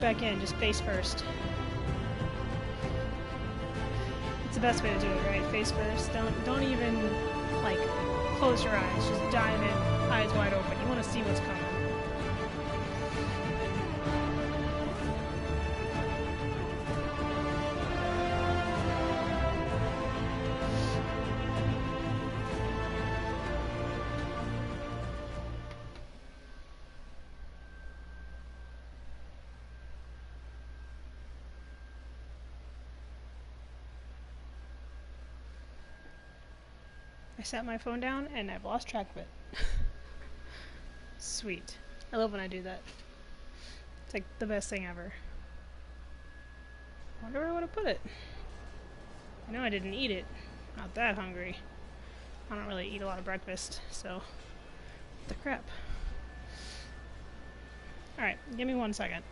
Back in, just face first. It's the best way to do it, right? Face first. Don't even like close your eyes. Just dive in, eyes wide open. You want to see what's coming. I set my phone down and I've lost track of it. Sweet. I love when I do that. It's like the best thing ever. I wonder where I would have put it. I know I didn't eat it. Not that hungry. I don't really eat a lot of breakfast, so what the crap. Alright, give me 1 second.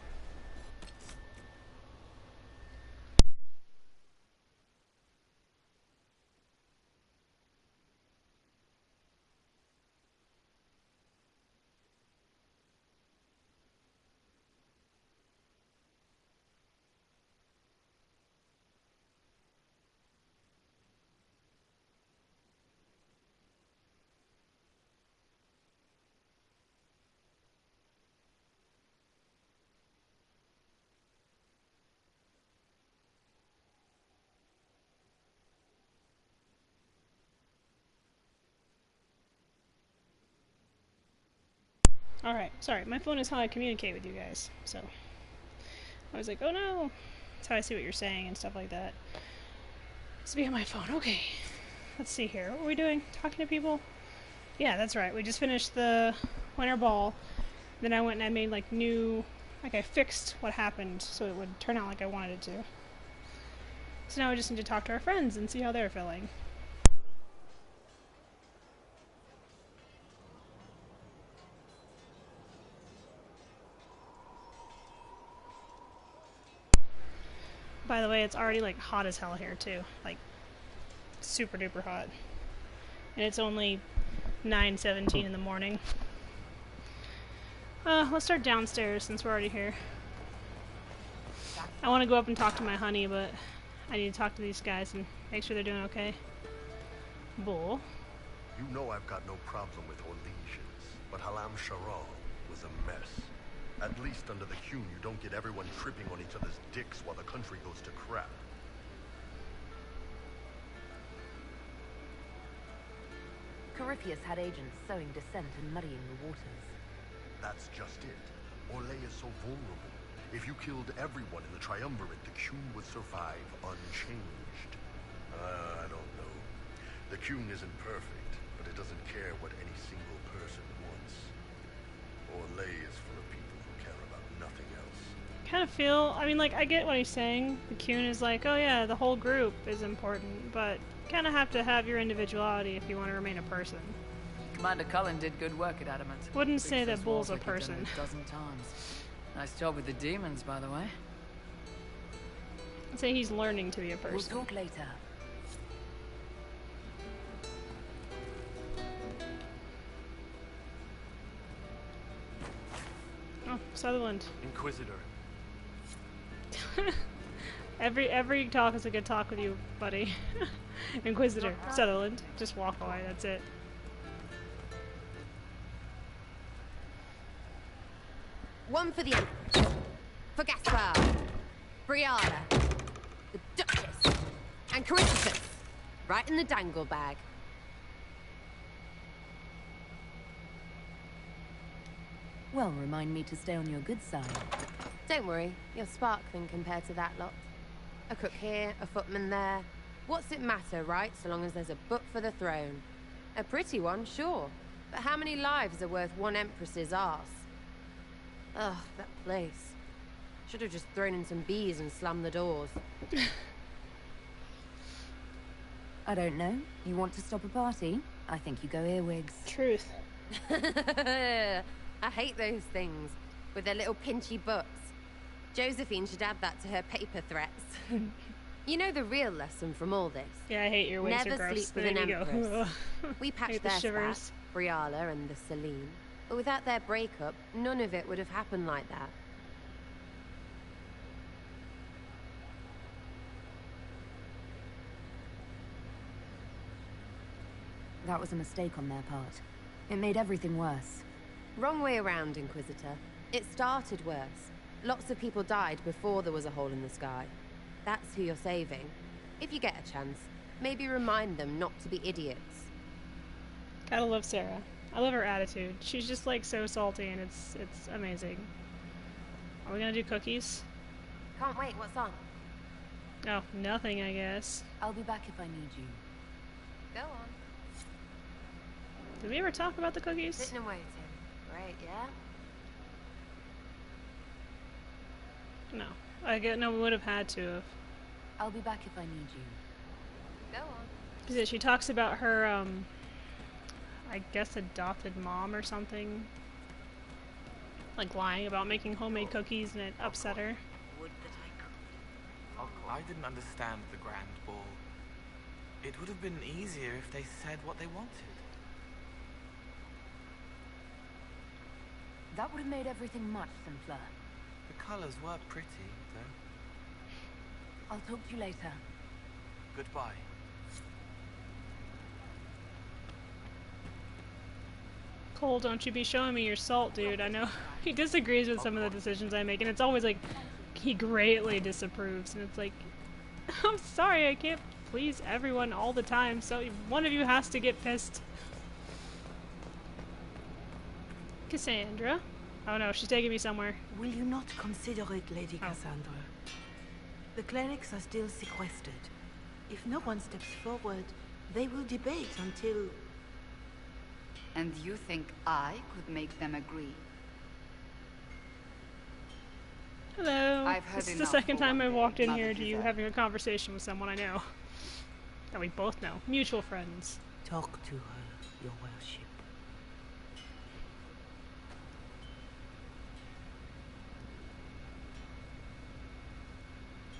Alright, sorry, my phone is how I communicate with you guys, so I was like, oh no! That's how I see what you're saying and stuff like that. It's via my phone, okay. Let's see here, what are we doing? Talking to people? Yeah, that's right, we just finished the winter ball, then I went and I made like I fixed what happened so it would turn out like I wanted it to. So now we just need to talk to our friends and see how they're feeling. By the way, it's already like hot as hell here too. Like super duper hot. And it's only 9:17 in the morning. Let's start downstairs since we're already here. I want to go up and talk to my honey, but I need to talk to these guys and make sure they're doing okay. Bull. You know I've got no problem with Orlesians, but Halam Sharal was a mess. At least under the Qun, you don't get everyone tripping on each other's dicks while the country goes to crap. Corypheus had agents sowing dissent and muddying the waters. That's just it. Orlais is so vulnerable. If you killed everyone in the Triumvirate, the Qun would survive unchanged. I don't know. The Qun isn't perfect, but it doesn't care what any single person wants. Orlais is full of people who care about nothing else. Kind of feel, I mean, like, I get what he's saying. The Qun is like, oh yeah, the whole group is important, but you kind of have to have your individuality if you want to remain a person. Commander Cullen did good work at Adamant. Wouldn't say that Bull's a person. A dozen times. Nice job with the demons, by the way. I'd say he's learning to be a person. We'll talk later. Oh, Sutherland. Inquisitor. Every talk is a good talk with you, buddy. Inquisitor. Sutherland. Just walk away, that's it. One for the Empress, for Gaspar, Brianna, the Duchess, and Corypheus, right in the dangle bag. Well, remind me to stay on your good side. Don't worry, you're sparkling compared to that lot. A cook here, a footman there. What's it matter, right, so long as there's a book for the throne? A pretty one, sure, but how many lives are worth one Empress's arse? Ugh, that place. Should have just thrown in some bees and slammed the doors. I don't know. You want to stop a party? I think you go earwigs. Truth. I hate those things, with their little pinchy butts. Josephine should add that to her paper threats. You know the real lesson from all this? Yeah, I hate your wigs. Never sleep with an Empress. We patched their spat, Briala and the Celine. But without their breakup, none of it would have happened like that. That was a mistake on their part. It made everything worse. Wrong way around, Inquisitor. It started worse. Lots of people died before there was a hole in the sky. That's who you're saving. If you get a chance, maybe remind them not to be idiots. Gotta love Sarah. I love her attitude. She's just like so salty, and it's amazing. Are we gonna do cookies? Can't wait, what's on? Oh, nothing, I guess. I'll be back if I need you. Go on. Did we ever talk about the cookies? Sitting and waiting. Great, yeah? No. No, we would have had to have. I'll be back if I need you. Go on. Because she talks about her, I guess adopted mom or something. Like lying about making homemade cookies, and it upset her. Would that I could. I didn't understand the Grand Ball. It would have been easier if they said what they wanted. That would have made everything much simpler. The colors were pretty, though. I'll talk to you later. Goodbye. Cole, don't you be showing me your salt, dude. I know he disagrees with some of the decisions I make, and it's always like he greatly disapproves, and it's like, I'm sorry, I can't please everyone all the time, so one of you has to get pissed. Cassandra? Oh no, she's taking me somewhere. Will you not consider it, Lady Cassandra? The clerics are still sequestered. If no one steps forward, they will debate until... And you think I could make them agree? Hello. I've heard This is the enough second for time one I've day, walked in Mother here to you Giselle. having a conversation with someone I know. That we both know. Mutual friends. Talk to her, your worship.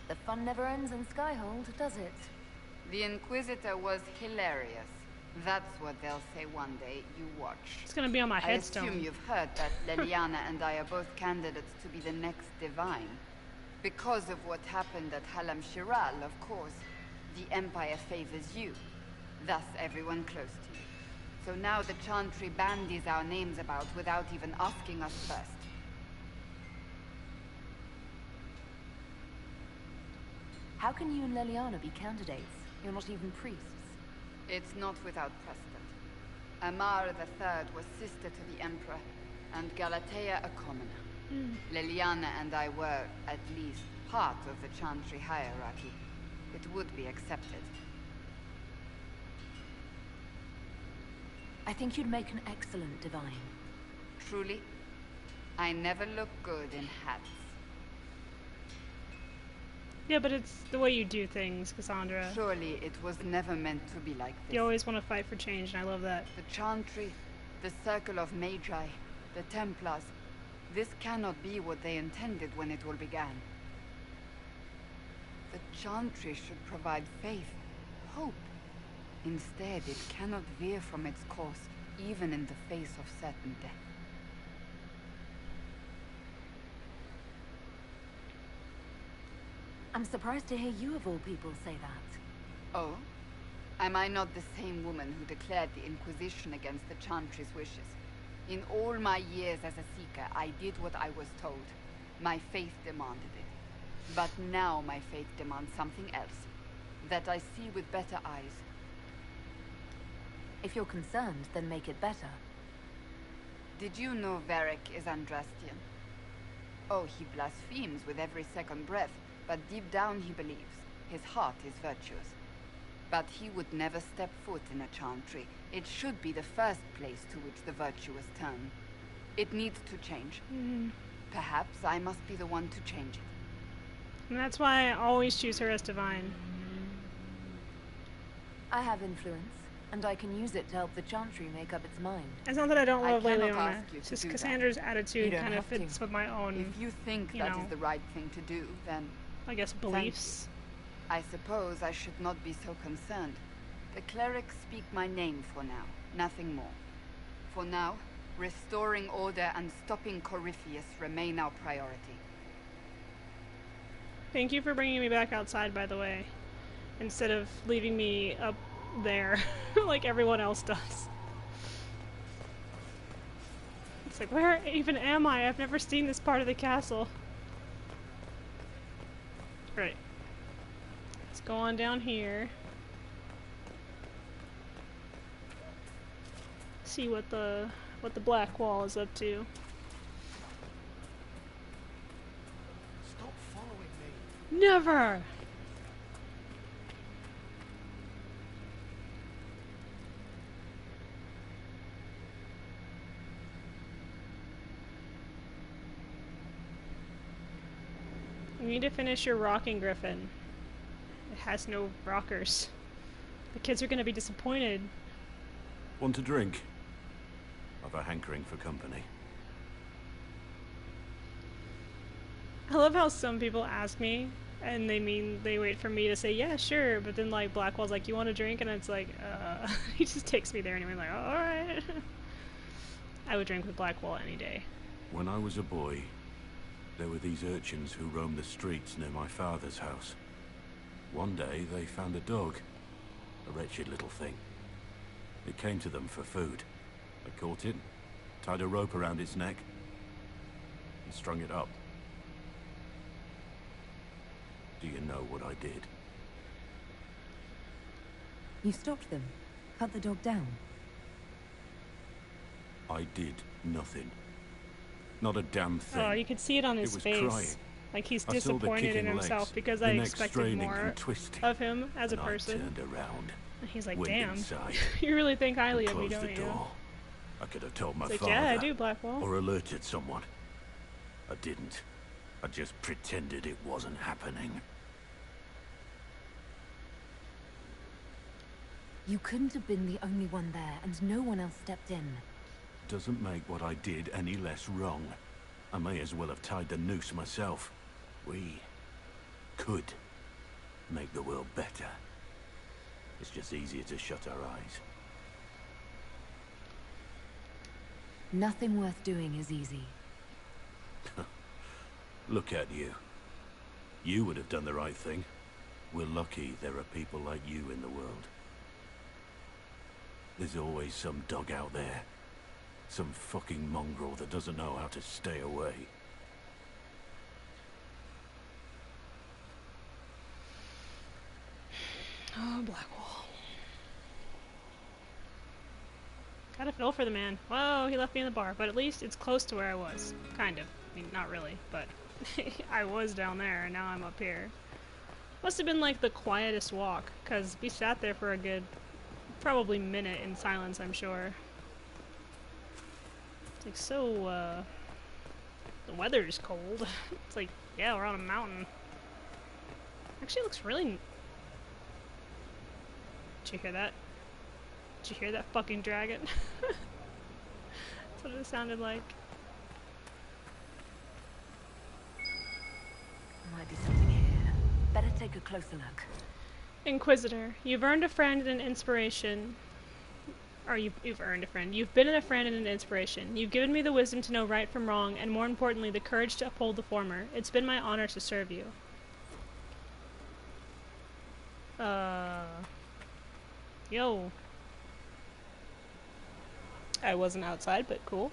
The fun never ends in Skyhold, does it? The Inquisitor was hilarious. That's what they'll say one day. You watch. It's gonna be on my I headstone. assume you've heard that Leliana and I are both candidates to be the next Divine. Because of what happened at Halam Shiral, of course, the Empire favors you. Thus, everyone close to you. So now the Chantry bandies our names about without even asking us first. How can you and Leliana be candidates? You're not even priests. It's not without precedent. Amar III was sister to the Emperor, and Galatea a commoner. Leliana and I were, at least, part of the Chantry hierarchy. It would be accepted. I think you'd make an excellent divine. Truly, I never look good in hats. Yeah, but it's the way you do things, Cassandra. Surely it was never meant to be like this. You always want to fight for change, and I love that. The Chantry, the Circle of Magi, the Templars. This cannot be what they intended when it all began. The Chantry should provide faith, hope. Instead, it cannot veer from its course, even in the face of certain death. I'm surprised to hear you of all people say that. Oh? Am I not the same woman who declared the Inquisition against the Chantry's wishes? In all my years as a Seeker, I did what I was told. My faith demanded it. But now my faith demands something else. That I see with better eyes. If you're concerned, then make it better. Did you know Varric is Andrastian? Oh, he blasphemes with every second breath, but deep down he believes. His heart is virtuous. But he would never step foot in a Chantry. It should be the first place to which the virtuous turn. It needs to change. Perhaps I must be the one to change it. And that's why I always choose her as divine. I have influence, and I can use it to help the Chantry make up its mind. It's not that I don't I love cannot Leliana. ask you It's to just do that. Cassandra's You attitude don't kind of have to. fits with my own, If you think you that know. is the right thing to do, then I guess, beliefs. I suppose I should not be so concerned. The clerics speak my name for now, nothing more. For now, restoring order and stopping Corypheus remain our priority. Thank you for bringing me back outside, by the way. Instead of leaving me up there, like everyone else does. It's like, where even am I? I've never seen this part of the castle. Right. Let's go on down here. See what the Black Wall is up to. Stop following me. Never! You need to finish your rocking griffin. It has no rockers. The kids are gonna be disappointed. Want a drink? I've a hankering for company. I love how some people ask me, and they mean they wait for me to say, yeah, sure, but then, like, Blackwell's like, you want a drink? And it's like, he just takes me there anyway, like, alright. I would drink with Blackwell any day. When I was a boy, there were these urchins who roamed the streets near my father's house. One day, they found a dog. A wretched little thing. It came to them for food. I caught it, tied a rope around its neck, and strung it up. Do you know what I did? You stopped them. Cut the dog down. I did nothing. Not a damn thing. Oh, you could see it on his face. Crying. Like he's I saw the disappointed in kicking himself legs, because the I neck expected straining more and twisting, of him as a and person. I turned around, And he's like, went damn, inside, you really think highly and of me, closed don't the you? door. I could have told my It's like, father, yeah, I do, Blackwell. or alerted someone. I didn't. I just pretended it wasn't happening. You couldn't have been the only one there, and no one else stepped in. Doesn't make what I did any less wrong. I may as well have tied the noose myself. We could make the world better. It's just easier to shut our eyes. Nothing worth doing is easy. Look at you. You would have done the right thing. We're lucky there are people like you in the world. There's always some dog out there. Some fucking mongrel that doesn't know how to stay away. Oh, Blackwall. Gotta feel for the man. Whoa, he left me in the bar, but at least it's close to where I was. Kind of. I mean, not really, but I was down there, and now I'm up here. Must have been like the quietest walk, because we sat there for a good, probably minute in silence, I'm sure. It's like, so, the weather's cold. It's like, yeah, we're on a mountain. Actually, it looks really... Did you hear that? Did you hear that fucking dragon? That's what it sounded like. Might be something here. Better take a closer look. Inquisitor, you've earned a friend and an inspiration. Or you've earned a friend. You've been a friend and an inspiration. You've given me the wisdom to know right from wrong, and more importantly, the courage to uphold the former. It's been my honor to serve you. Yo. I wasn't outside, but cool.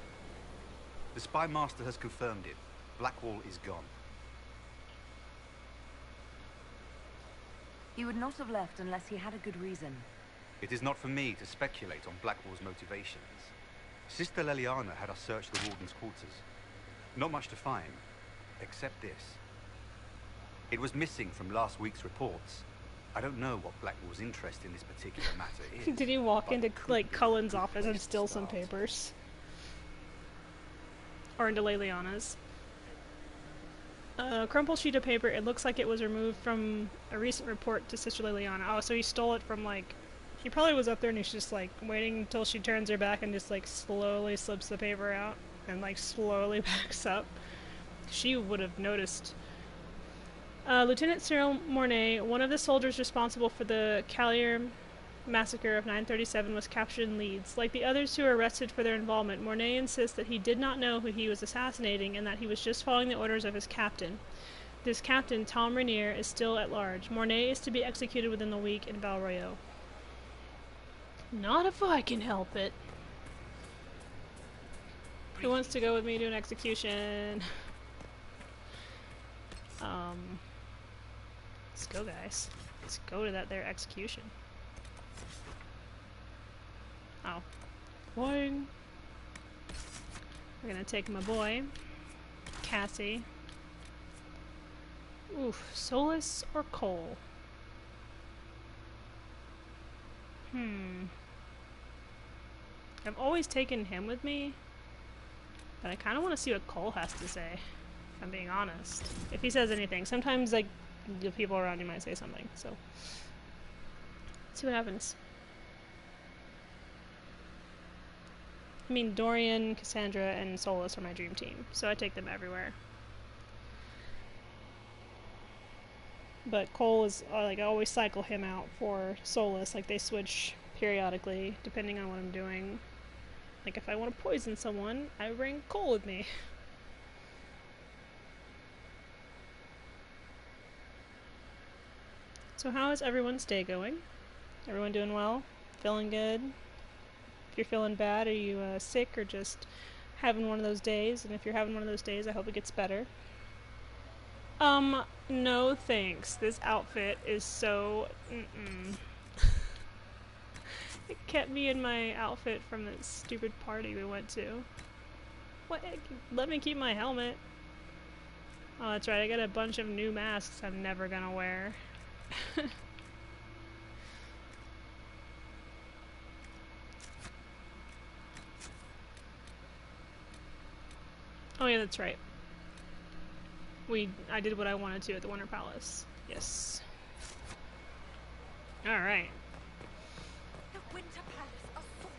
The spy master has confirmed it. Blackwall is gone. He would not have left unless he had a good reason. It is not for me to speculate on Blackwall's motivations. Sister Leliana had us search the warden's quarters. Not much to find, except this. It was missing from last week's reports. I don't know what Blackwall's interest in this particular matter is. Did he walk into, like, Cullen's office and steal some papers? Or into Leliana's? Crumpled sheet of paper. It looks like it was removed from a recent report to Sister Leliana. Oh, so he stole it from, like... He probably was up there and he's just, like, waiting until she turns her back and just, like, slowly slips the paper out. And, like, slowly backs up. She would have noticed... Lieutenant Cyril Mornay, one of the soldiers responsible for the Callier massacre of 937, was captured in Leeds. Like the others who were arrested for their involvement, Mornay insists that he did not know who he was assassinating and that he was just following the orders of his captain. This captain, Tom Rainier, is still at large. Mornay is to be executed within the week in Val Royeaux. Not if I can help it. Who wants to go with me to an execution? Let's go, guys. Let's go to that there execution. Oh. Boing. We're gonna take my boy, Cassie. Oof, Solus or Cole? I've always taken him with me, but I kind of want to see what Cole has to say, if I'm being honest. If he says anything. Sometimes, like, the people around you might say something, so. Let's see what happens. I mean, Dorian, Cassandra, and Solus are my dream team, so I take them everywhere. But Cole is, like, I always cycle him out for Solus. Like, they switch periodically, depending on what I'm doing. Like, if I want to poison someone, I bring Cole with me. So how is everyone's day going? Everyone doing well? Feeling good? If you're feeling bad, are you sick or just having one of those days? And if you're having one of those days, I hope it gets better. No thanks. This outfit is so... It kept me in my outfit from that stupid party we went to. What? Let me keep my helmet. Oh, that's right. I got a bunch of new masks I'm never gonna wear. Oh yeah, that's right. I did what I wanted to at the Winter Palace. Yes. Alright. The Winter Palace assaulted.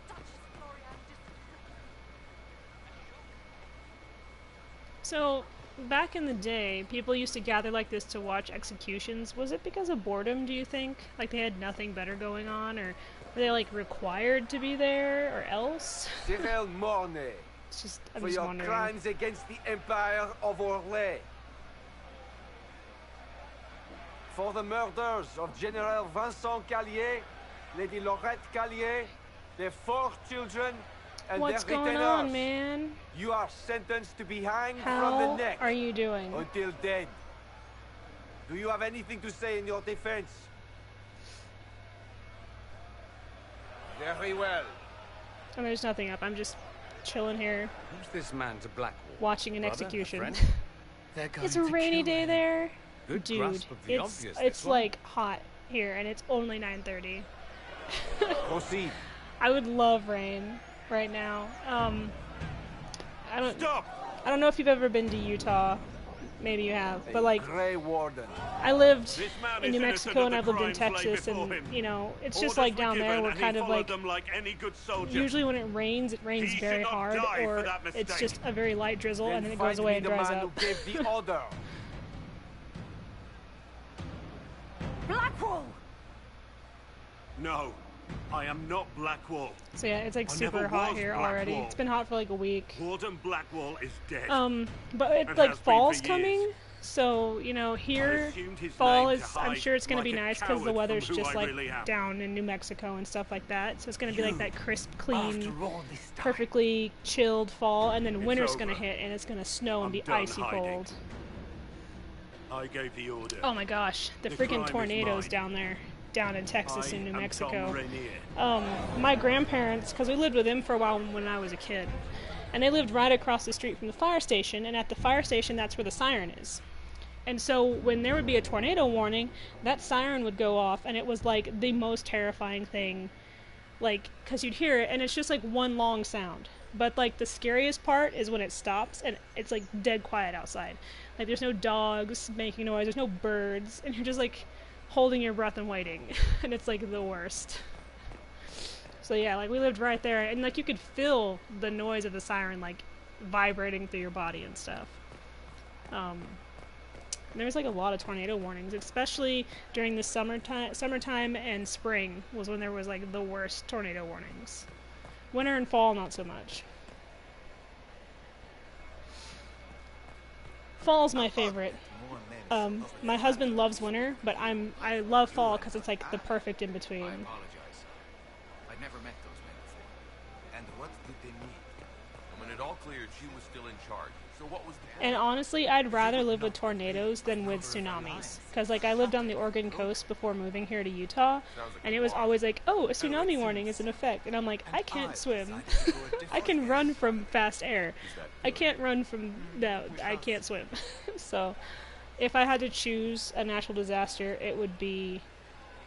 Duchess Florian So, back in the day, people used to gather like this to watch executions. Was it because of boredom, do you think? Like they had nothing better going on, or were they like required to be there, or else? Cyril Mornay. It's just, I'm for just your wondering. crimes against the Empire of Orlais. For the murders of General Vincent Callier, Lady Laurette Callier, their 4 children, and What's their going retainers. on, man? You are sentenced to be hanged How from the neck. are you doing? Until dead. Do you have anything to say in your defense? Very well. Oh, there's nothing up. I'm just chilling here, Who's this man to Blackwall? watching an Brother? A execution. friend? They're going It's a to rainy kill day him. there. Good Dude, grasp of the obvious, this it's one. like hot here, and it's only 9:30. Proceed. I would love rain right now. I don't know if you've ever been to Utah. Maybe you have, but like, Grey Warden. I lived man in is New innocent Mexico of and the I've lived in crimes laid Texas, before and him. you know, it's Orders just like down there. forgiven, We're and kind he of followed like, them like any good soldier. usually when it rains He very should not hard, die for or that it's mistake. just a very light drizzle, Then and then it find goes away me and the dries man up. who gave the order. Blackwall! No, I am not Blackwall. So yeah, it's like I super never hot was here already. Blackwall. It's been hot for like a week. Warden Blackwall is dead. But it, And like has been fall's for coming, years. so you know here assumed his fall name is. to I'm hide sure it's gonna like be a nice because the coward weather's from who just I like really am. down in New Mexico and stuff like that. So it's gonna be like that crisp, clean, After all this time. perfectly chilled fall, and then It's winter's gonna over. hit and it's gonna snow and I'm be done icy hiding. cold. I gave the order. Oh my gosh, the The freaking crime is tornadoes mine. down there, down in Texas I and New am Mexico. Tom Rainier. My grandparents, because we lived with them for a while when I was a kid, and they lived right across the street from the fire station, and at the fire station, that's where the siren is. And so when there would be a tornado warning, that siren would go off, and it was like the most terrifying thing, like, because you'd hear it, and it's just like one long sound. But like the scariest part is when it stops, and it's like dead quiet outside. Like there's no dogs making noise, there's no birds, and you're just like holding your breath and waiting, and it's like the worst. So yeah, like we lived right there, and like you could feel the noise of the siren like vibrating through your body and stuff. There was like a lot of tornado warnings, especially during the summertime and spring was when there was like the worst tornado warnings. Winter and fall, not so much. Fall's my favorite. My husband loves winter, but I love fall because it's like the perfect in between. cleared, she was still in charge. So what was the point? And honestly, I'd rather live with tornadoes than with tsunamis. Because, like, I lived on the Oregon coast before moving here to Utah, and it was always like, oh, a tsunami warning is in effect. And I'm like, I can't swim. I can run from fast air. I can't run from... No, I can't swim. So, if I had to choose a natural disaster, it would be...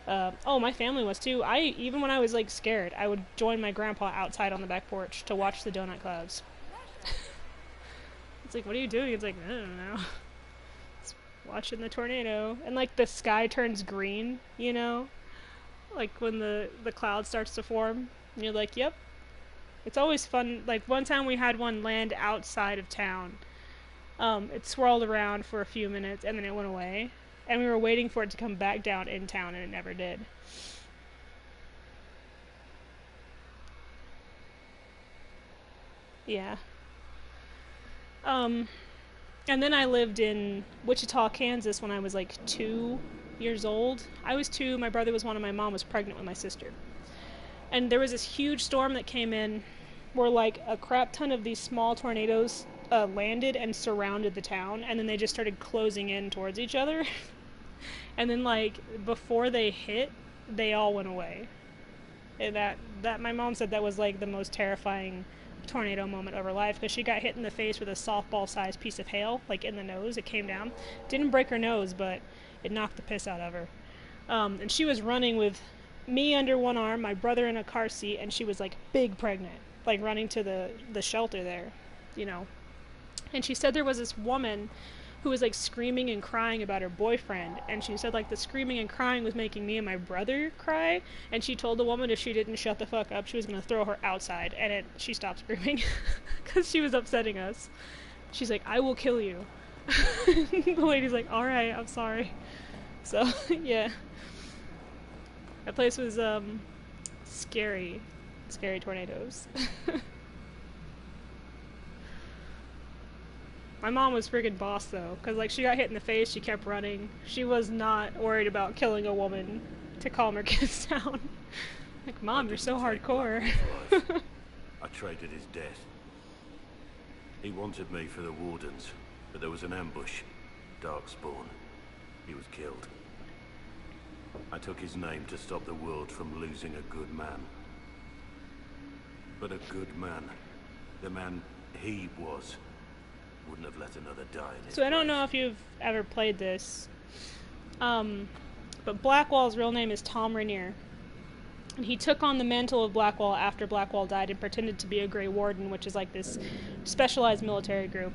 oh, my family was too. Even when I was, like, scared, I would join my grandpa outside on the back porch to watch the donut clouds. It's like, what are you doing? It's like, I don't know. It's watching the tornado. And, like, the sky turns green, you know? Like, when the cloud starts to form. And you're like, yep. It's always fun. Like, one time we had one land outside of town. It swirled around for a few minutes, and then it went away. And we were waiting for it to come back down in town, and it never did. Yeah. And then I lived in Wichita, Kansas when I was like 2 years old. I was 2, my brother was 1, and my mom was pregnant with my sister. And there was this huge storm that came in where like a crap ton of these small tornadoes landed and surrounded the town, and then they just started closing in towards each other. And then like before they hit, they all went away. And that my mom said that was like the most terrifying tornado moment of her life, because she got hit in the face with a softball-sized piece of hail, like in the nose. It came down. Didn't break her nose, but it knocked the piss out of her. And she was running with me under one arm, my brother in a car seat, and she was like big pregnant, like running to the shelter there, you know. And she said there was this woman who was like screaming and crying about her boyfriend, and she said like the screaming and crying was making me and my brother cry, and she told the woman if she didn't shut the fuck up she was going to throw her outside, and she stopped screaming because she was upsetting us. She's like, I will kill you. The lady's like, alright, I'm sorry. So yeah, that place was scary tornadoes. My mom was friggin' boss, though, because, like, she got hit in the face, she kept running. She was not worried about killing a woman to calm her kids down. Like, Mom, you're so hardcore. I traded his death. He wanted me for the Wardens, but there was an ambush. Darkspawn. He was killed. I took his name to stop the world from losing a good man. But a good man, the man he was, wouldn't have let another die in his So I don't know if you've ever played this, but Blackwall's real name is Tom Rainier. And he took on the mantle of Blackwall after Blackwall died and pretended to be a Grey Warden, which is like this specialized military group.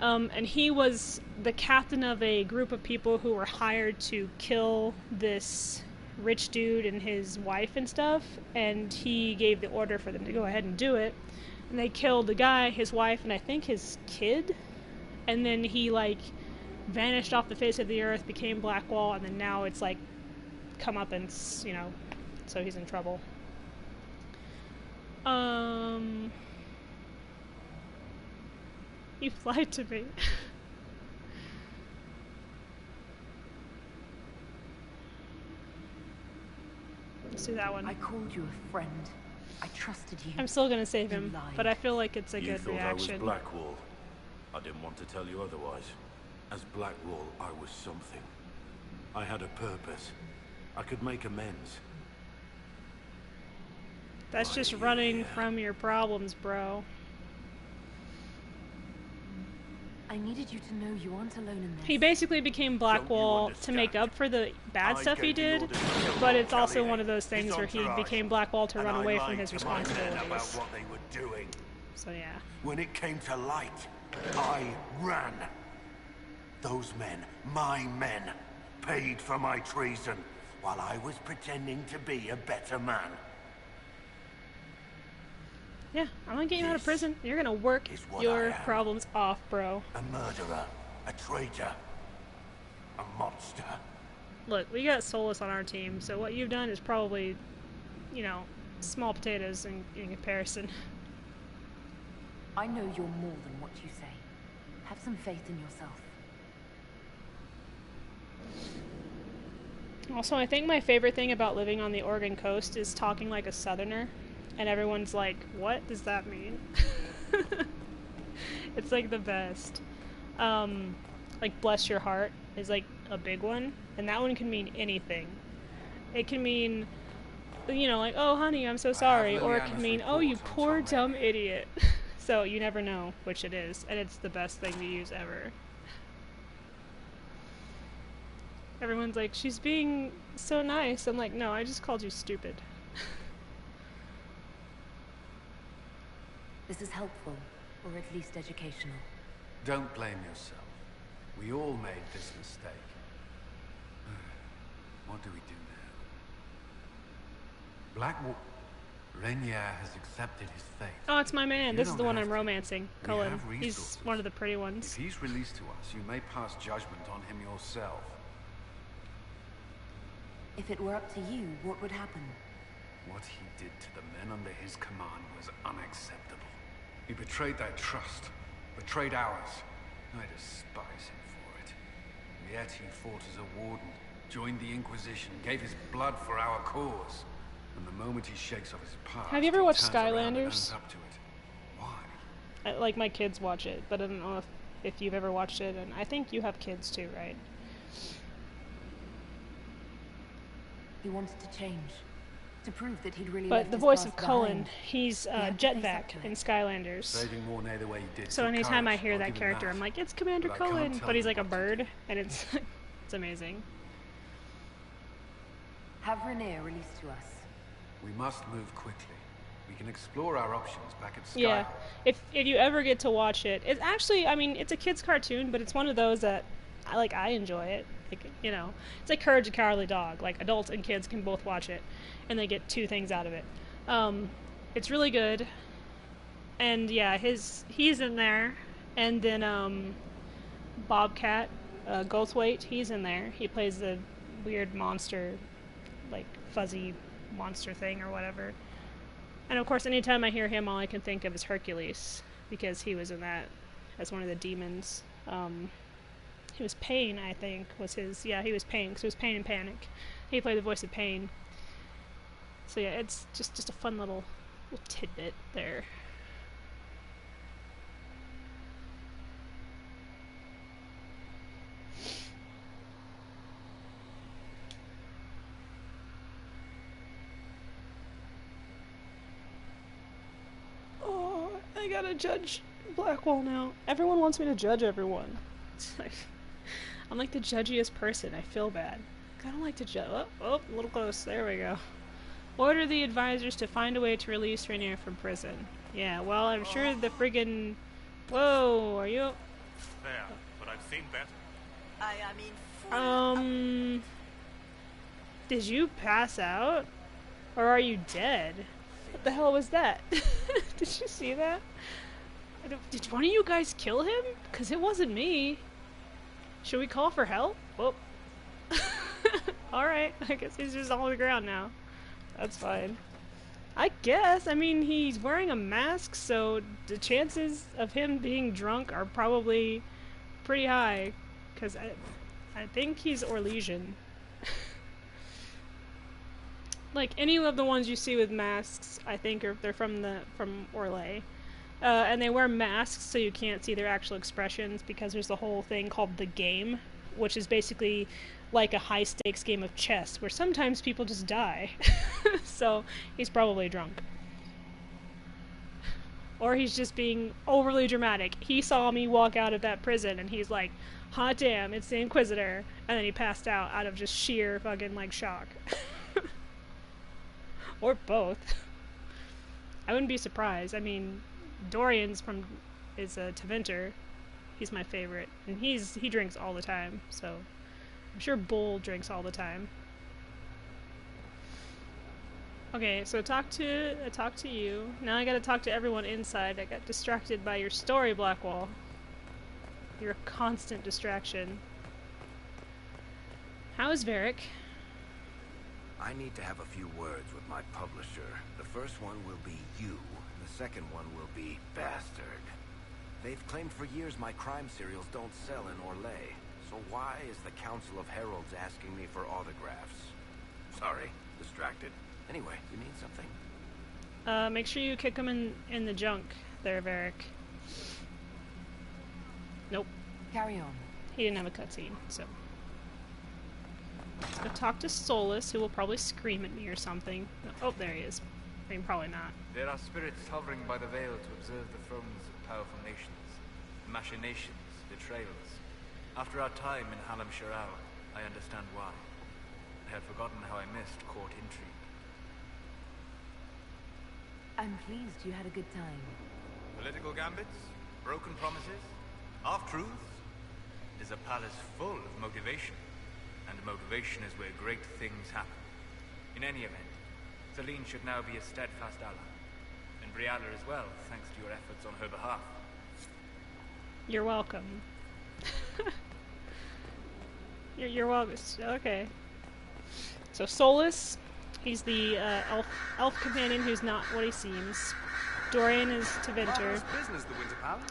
And he was the captain of a group of people who were hired to kill this rich dude and his wife and stuff, and he gave the order for them to go ahead and do it. And they killed the guy, his wife, and I think his kid. And then he, like, vanished off the face of the earth, became Blackwall, and then now it's, like, come up and, you know, so he's in trouble. You lied to me. Let's do that one. I called you a friend. I trusted you. I'm still gonna save him, but I feel like it's a You good thought reaction. I was Blackwall. I didn't want to tell you otherwise. As Blackwall, I was something. I had a purpose. I could make amends. That's just running from your problems, bro. I needed you to know you aren't alone in this. He basically became Blackwall to make up for the bad stuff he did, but it's also one of those things where he became Blackwall to run away from his responsibilities. About what they were doing. So yeah. When it came to light, I ran. Those men, my men, paid for my treason while I was pretending to be a better man. Yeah, I'm gonna get you out of prison. You're gonna work your problems off, bro. A murderer, a traitor, a monster. Look, we got Solus on our team, so what you've done is probably, you know, small potatoes in comparison. I know you're more than what you say. Have some faith in yourself. Also, I think my favorite thing about living on the Oregon coast is talking like a southerner, and everyone's like, what does that mean? It's like the best. Like bless your heart is like a big one, and that one can mean anything. It can mean, you know, like, oh honey, I'm so sorry, or it can mean, oh you poor dumb idiot. So you never know which it is, and it's the best thing to use ever. Everyone's like, she's being so nice. I'm like, no, I just called you stupid. This is helpful, or at least educational. Don't blame yourself. We all made this mistake. What do we do now? Blackwater... Rainier has accepted his fate. Oh, it's my man. You This is don't the one have I'm to. romancing. We Cullen. have He's resources. one of the pretty ones. If he's released to us, you may pass judgment on him yourself. If it were up to you, what would happen? What he did to the men under his command was unacceptable. He betrayed their trust, betrayed ours. I despise him for it. And yet he fought as a warden, joined the Inquisition, gave his blood for our cause. And the moment he shakes off his past, Have you ever he watched turns around and Skylanders? owns up to it. Why? Like my kids watch it, but I don't know if you've ever watched it, and I think you have kids too, right? He wanted to change. To prove that he'd really But left the his voice of past Cullen, behind. he's had to face up Jetvac to it. in Skylanders. Saving Mornay the way he did So took anytime I courage, hear I'll that give him character, that. I'm like, it's Commander But I can't Cullen, tell but he's him like a what to bird, and it's it's amazing. Have Rainier released to us. We must move quickly. We can explore our options back at Sky. Yeah, if you ever get to watch it, it's actually, I mean, it's a kid's cartoon, but it's one of those that I enjoy it. Like, you know, it's like Courage the Cowardly Dog. Like adults and kids can both watch it, and they get two things out of it. It's really good, and yeah, he's in there, and then Bobcat, Goldthwait, he's in there. He plays the weird monster, like fuzzy monster thing or whatever. And of course, anytime I hear him, all I can think of is Hercules, because he was in that as one of the demons. He was Pain, I think, was his... Yeah, he was Pain, because it was Pain and Panic. He played the voice of Pain. So yeah, it's just a fun little tidbit there. Oh, I gotta judge Blackwall now. Everyone wants me to judge everyone. It's like, I'm like the judgiest person. I feel bad. I don't like to judge. Oh, a little close. There we go. Order the advisors to find a way to release Rainier from prison. Yeah, well, I'm sure the friggin... Whoa, are you... There, but I've seen better. I am in full... Did you pass out? Or are you dead? What the hell was that? Did you see that? Did one of you guys kill him? Because it wasn't me. Should we call for help? Whoop. Alright, I guess he's just on the ground now. That's fine. I guess. I mean, he's wearing a mask, so the chances of him being drunk are probably pretty high. Because I think he's Orlesian. Like, any of the ones you see with masks, I think they're from Orlais. And they wear masks so you can't see their actual expressions, because there's a whole thing called the game, which is basically like a high-stakes game of chess, where sometimes people just die. So, he's probably drunk. Or he's just being overly dramatic. He saw me walk out of that prison, and he's like, hot damn, it's the Inquisitor. And then he passed out of just sheer fucking, like, shock. Or both. I wouldn't be surprised. I mean, Dorian's is a Tevinter. He's my favorite, and he drinks all the time. So I'm sure Bull drinks all the time. Okay, so I talked to you. Now I gotta talk to everyone inside. I got distracted by your story, Blackwall. You're a constant distraction. How is Varric? I need to have a few words with my publisher. The first one will be you, and the second one will be Bastard. They've claimed for years my crime serials don't sell in Orlais, so why is the Council of Heralds asking me for autographs? Sorry, distracted. Anyway, you need something? Make sure you kick him in the junk there, Varric. Nope. Carry on. He didn't have a cutscene, so. Let's go talk to Solus, who will probably scream at me or something. Oh, there he is. I mean, probably not. There are spirits hovering by the veil to observe the thrones of powerful nations, machinations, betrayals. After our time in Halam Sharau, I understand why. I had forgotten how I missed court intrigue. I'm pleased you had a good time. Political gambits, broken promises, half-truths. It is a palace full of motivation, and motivation is where great things happen. In any event, Celine should now be a steadfast ally, and Brialla as well, thanks to your efforts on her behalf. You're welcome. you're welcome. Okay. So Solus, he's the elf companion who's not what he seems. Dorian is Tevinter. Business, the Winter Palace.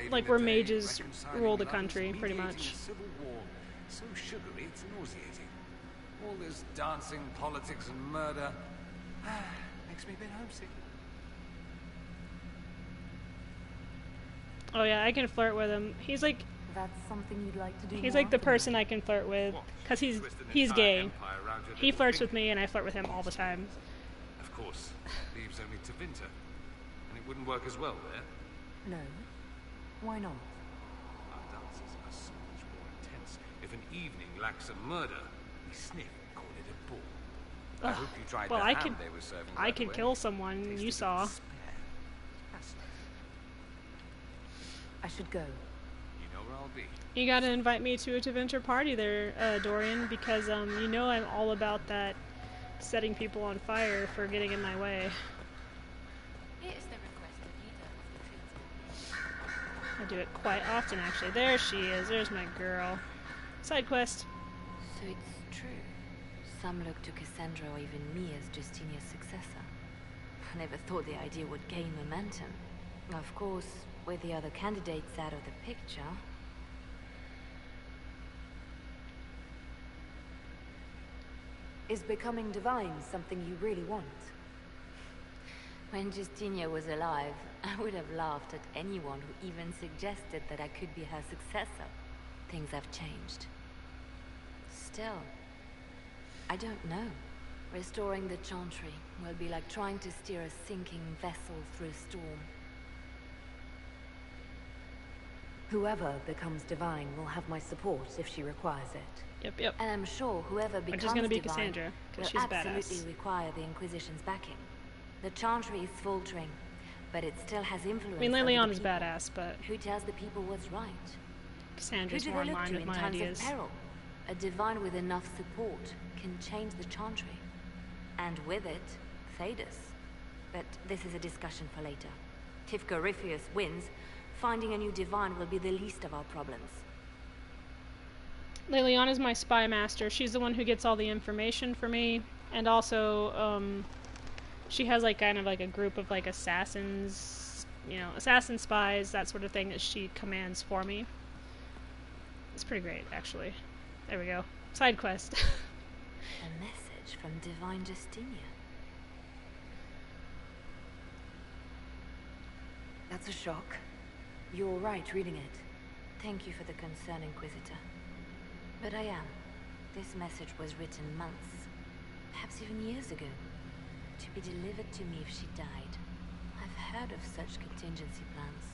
Like where mages rule the country, pretty much. Civil war, so sugary it's nauseating. All this dancing, politics, and murder makes me a bit homesick. Oh yeah, I can flirt with him. He's like. That's something you'd like to do. He's like the person I can flirt with, because he's gay. He flirts with me, and I flirt with him all the time. Of course, leaves only Tevinter, and it wouldn't work as well there. No. Why not? Our dances are so much more intense. If an evening lacks a murder, we sniff and call it a ball. I hope you tried well, the I ham could, they were serving. I could kill someone. You saw. I should go. You know where I'll be. You gotta invite me to a Tevinter party there, Dorian, because you know I'm all about that setting people on fire for getting in my way. I do it quite often, actually. There she is. There's my girl. Side quest. So it's true. Some look to Cassandra or even me as Justinia's successor. I never thought the idea would gain momentum. Of course, with the other candidates out of the picture... Is becoming divine something you really want? When Justinia was alive, I would have laughed at anyone who even suggested that I could be her successor. Things have changed. Still, I don't know. Restoring the Chantry will be like trying to steer a sinking vessel through a storm. Whoever becomes divine will have my support if she requires it. Yep. And I'm sure whoever becomes Which is gonna be divine Cassandra, will because she's absolutely badass. require the Inquisition's backing. The Chantry is faltering, but it still has influence. I mean, over the Leliana's people. badass, but Who tells the people what's right? Cassandra's Who do more they in look line to with in my times ideas. of peril? A divine with enough support can change the Chantry. And with it, Thedas. But this is a discussion for later. If Gorifius wins, finding a new divine will be the least of our problems. Leliana's my spy master. She's the one who gets all the information for me, and also she has like kind of like a group of like assassins, you know, assassin spies, that sort of thing that she commands for me. It's pretty great, actually. There we go. Side quest. A message from Divine Justinia. That's a shock. You're all right reading it. Thank you for the concern, Inquisitor. But I am. This message was written months, perhaps even years ago, to be delivered to me if she died. I've heard of such contingency plans.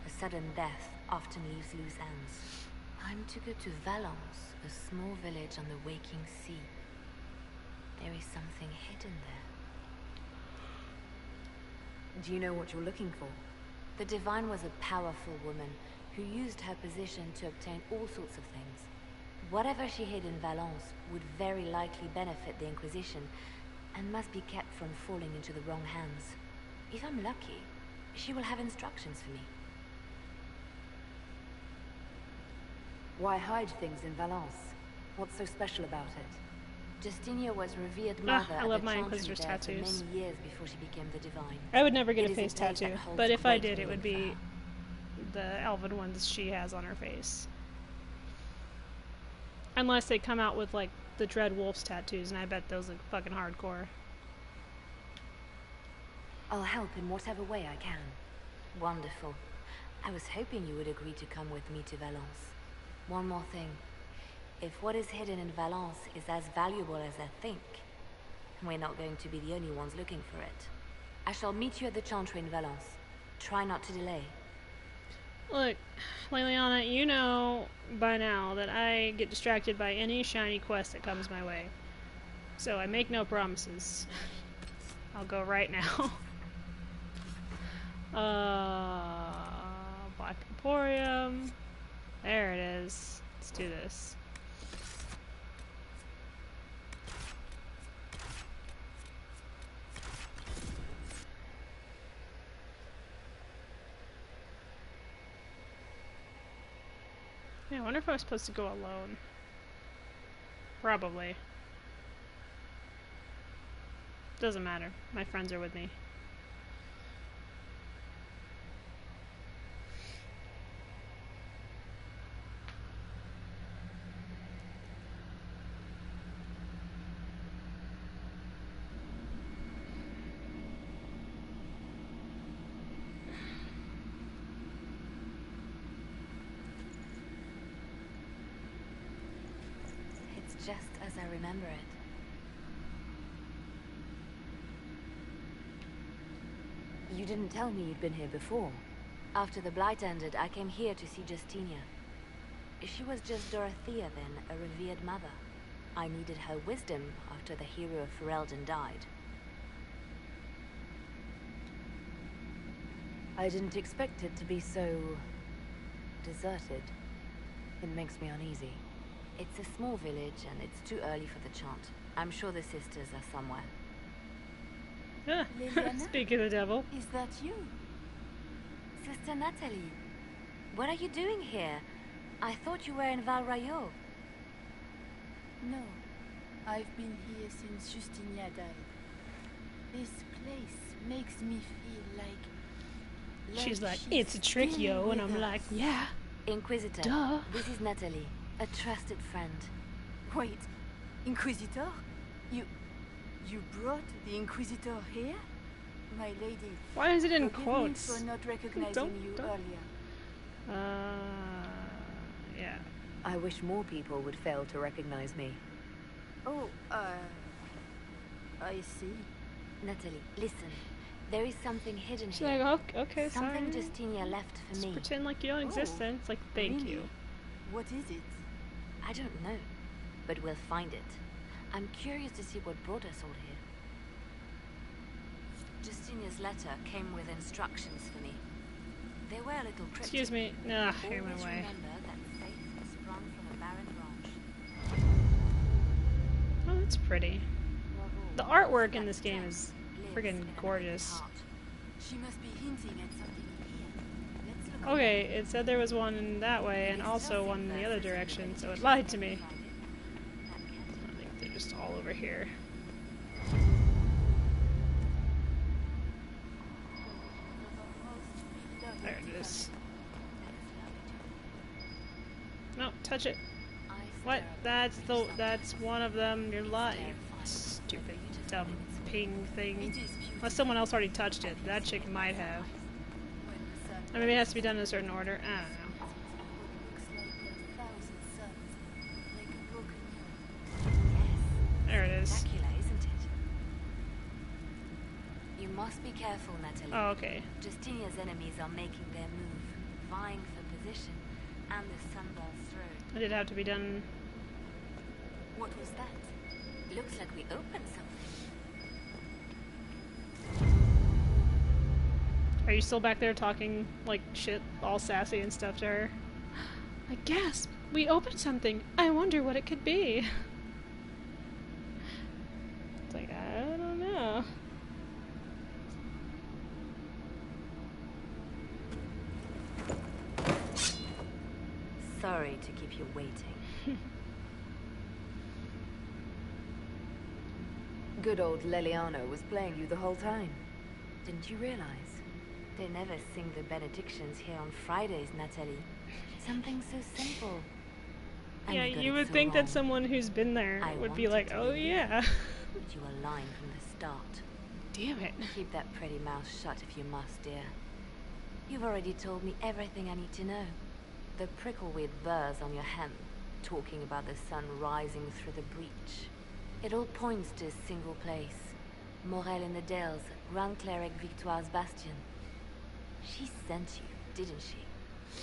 A sudden death often leaves loose ends. I'm to go to Valence, a small village on the waking sea. There is something hidden there. Do you know what you're looking for? The Divine was a powerful woman who used her position to obtain all sorts of things. Whatever she hid in Valence would very likely benefit the Inquisition and must be kept from falling into the wrong hands. If I'm lucky, she will have instructions for me. Why hide things in Valence? What's so special about it? Justinia was revered mother I at love the my Chantry Inquisitor's there for tattoos. many years before she became the Divine. I would never get It a is face place that tattoo, holds but if I great did, it meaning would for be her. the elven ones she has on her face. Unless they come out with like the Dread Wolf's tattoos, and I bet those look fucking hardcore. I'll help in whatever way I can. Wonderful. I was hoping you would agree to come with me to Valence. One more thing. If what is hidden in Valence is as valuable as I think, we're not going to be the only ones looking for it. I shall meet you at the Chantry in Valence. Try not to delay. Look, Liliana, you know by now that I get distracted by any shiny quest that comes my way. So I make no promises. I'll go right now. Black Emporium. There it is. Let's do this. Yeah, I wonder if I was supposed to go alone. Probably. Doesn't matter. My friends are with me. It's just as I remember it. You didn't tell me you'd been here before. After the Blight ended, I came here to see Justinia. She was just Dorothea then, a revered mother. I needed her wisdom after the hero of Ferelden died. I didn't expect it to be so... deserted. It makes me uneasy. It's a small village and it's too early for the chant. I'm sure the sisters are somewhere. Speak of the devil. Is that you? Sister Natalie. What are you doing here? I thought you were in Val Rayo. No. I've been here since Justinia died. This place makes me feel like she's like, it's a trick, yo, and I'm like, yeah. Inquisitor. Duh. This is Natalie, a trusted friend. Wait, Inquisitor? You brought the Inquisitor here? My lady. Why is it in forgive quotes? me for not recognizing you earlier. Yeah. I wish more people would fail to recognize me. Oh, I see. Natalie, listen. There is something hidden She's here. like, okay, something sorry. Justinia left for Just me. pretend like you don't exist then. It's like, thank really? you. What is it? I don't know, but we'll find it. I'm curious to see what brought us all here. Justinia's letter came with instructions for me. They were a little cryptic. Excuse me. Nah, hear my Always way. remember that faith has sprung from a barren branch. Oh, that's pretty. The artwork in this game is friggin' gorgeous. She must be hinting at something in here. Let's look. Okay, it said there was one in that way and also one in the other direction, so it lied to me. I think they're just all over here. There it is. No, touch it. What? That's one of them. You're lying. Stupid, dumb ping thing. Unless someone else already touched it. That chick might have. Or maybe it has to be done in a certain order. I don't know. There it is. Dracula, isn't it? You must be careful, Natalie. Oh, okay. Justinia's enemies are making their move, vying for position and the Sunbell's throne. It did have to be done. What was that? Looks like we opened something. Are you still back there talking like shit, all sassy and stuff to her? I guess we opened something. I wonder what it could be. It's like, I don't know. Sorry to keep you waiting. Good old Leliano was playing you the whole time. Didn't you realize? They never sing the benedictions here on Fridays, Natalie. Something so simple. And Yeah, got you it would so think that wrong. someone who's been there I would be wanted like, to oh believe yeah. But you were lying from the start. Damn it. Keep that pretty mouth shut if you must, dear. You've already told me everything I need to know. The prickleweed burrs on your hem, talking about the sun rising through the breach. It all points to a single place. Morel in the Dales, Grand Cleric Victoire's bastion. She sent you, didn't she?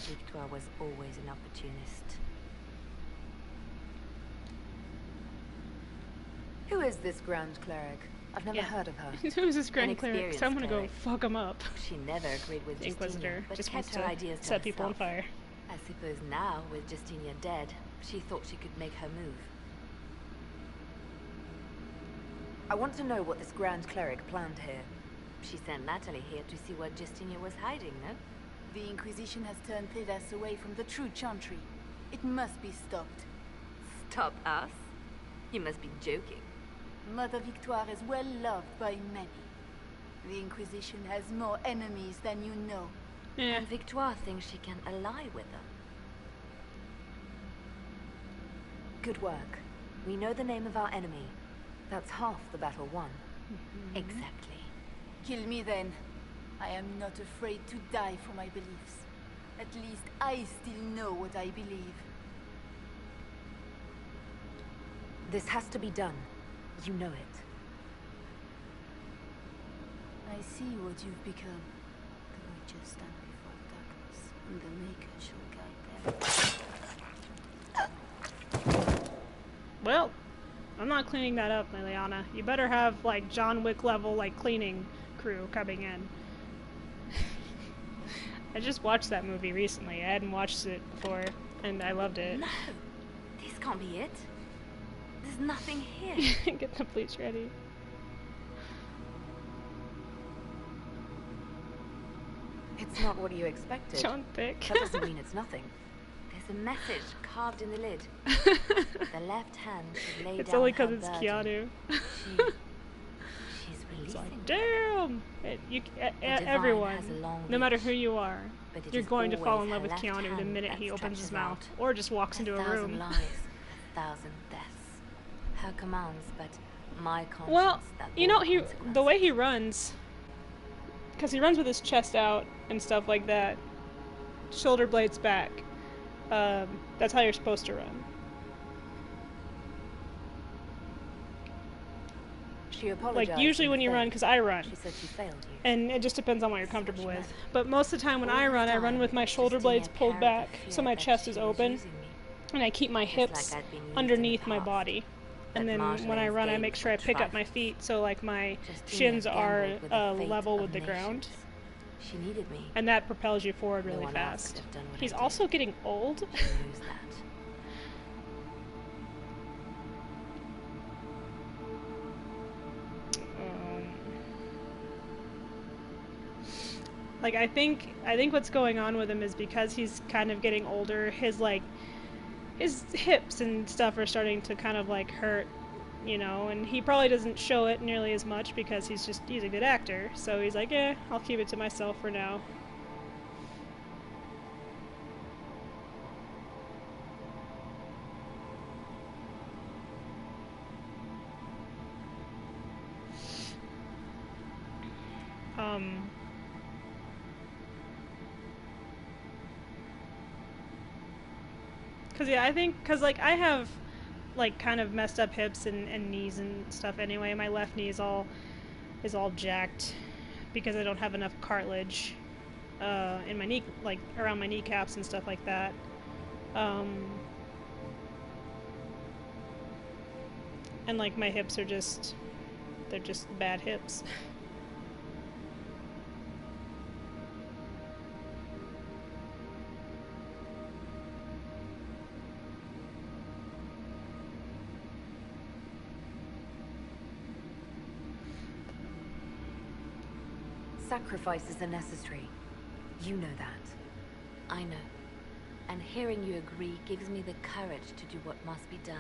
Victoire was always an opportunist. Who is this Grand Cleric? I've never heard of her. Who is this Grand Cleric? So I'm gonna go fuck him up. She never agreed with Inquisitor. Justinia, but Just kept wants her to ideas to set people on herself. fire. I suppose now, with Justinia dead, she thought she could make her move. I want to know what this Grand Cleric planned here. She sent Natalie here to see what Justinia was hiding, no? The Inquisition has turned Thedas away from the true Chantry. It must be stopped. Stop us? You must be joking. Mother Victoire is well loved by many. The Inquisition has more enemies than you know. Yeah. And Victoire thinks she can ally with them. Good work. We know the name of our enemy. That's half the battle won. Exactly. Kill me then. I am not afraid to die for my beliefs. At least I still know what I believe. This has to be done. You know it. I see what you've become. The Witches stand before the darkness, and the Maker shall guide them. Well, I'm not cleaning that up, Liliana. You better have, like, John Wick level, like, cleaning crew coming in. I just watched that movie recently. I hadn't watched it before, and I loved it. No! This can't be it. There's nothing here. Get the bleach ready. It's not what you expected. John Thick. That doesn't mean it's nothing. There's a message carved in the lid. The left hand should lay It's down only because her it's burden. Keanu. She's releasing Like, damn! Everyone, has a long no matter reach, who you are, but it you're is going to fall always in love her with left Keanu the hand minute that he opens his stretches mouth, out. or just walks into a 1,000 room. lives, 1,000 deaths. Her commands, but my conscience. Well, that you know, bore the way he runs, because he runs with his chest out and stuff like that, shoulder blades back. That's how you're supposed to run. She apologized. Like, usually when you run, because I run. She said she failed you. And it just depends on what you're comfortable with. But most of the time when I run with my shoulder blades pulled back, so my chest is open, and I keep my hips underneath my body. And then when I run, I make sure I pick up my feet, so like my shins are level with the ground. She needed me. And that propels you forward really No one else fast. could have done what He's I also getting old. She knows that. Like, I think what's going on with him is because he's kind of getting older, his hips and stuff are starting to kind of like hurt, you know, and he probably doesn't show it nearly as much because he's a good actor, so he's like, I'll keep it to myself for now. Cause yeah, I think, like, I have, like, kind of messed up hips and knees and stuff anyway. My left knee is all jacked because I don't have enough cartilage in my knee, like, around my kneecaps and stuff like that. And, like, my hips are they're just bad hips. Sacrifices are necessary. You know that. I know. And hearing you agree gives me the courage to do what must be done.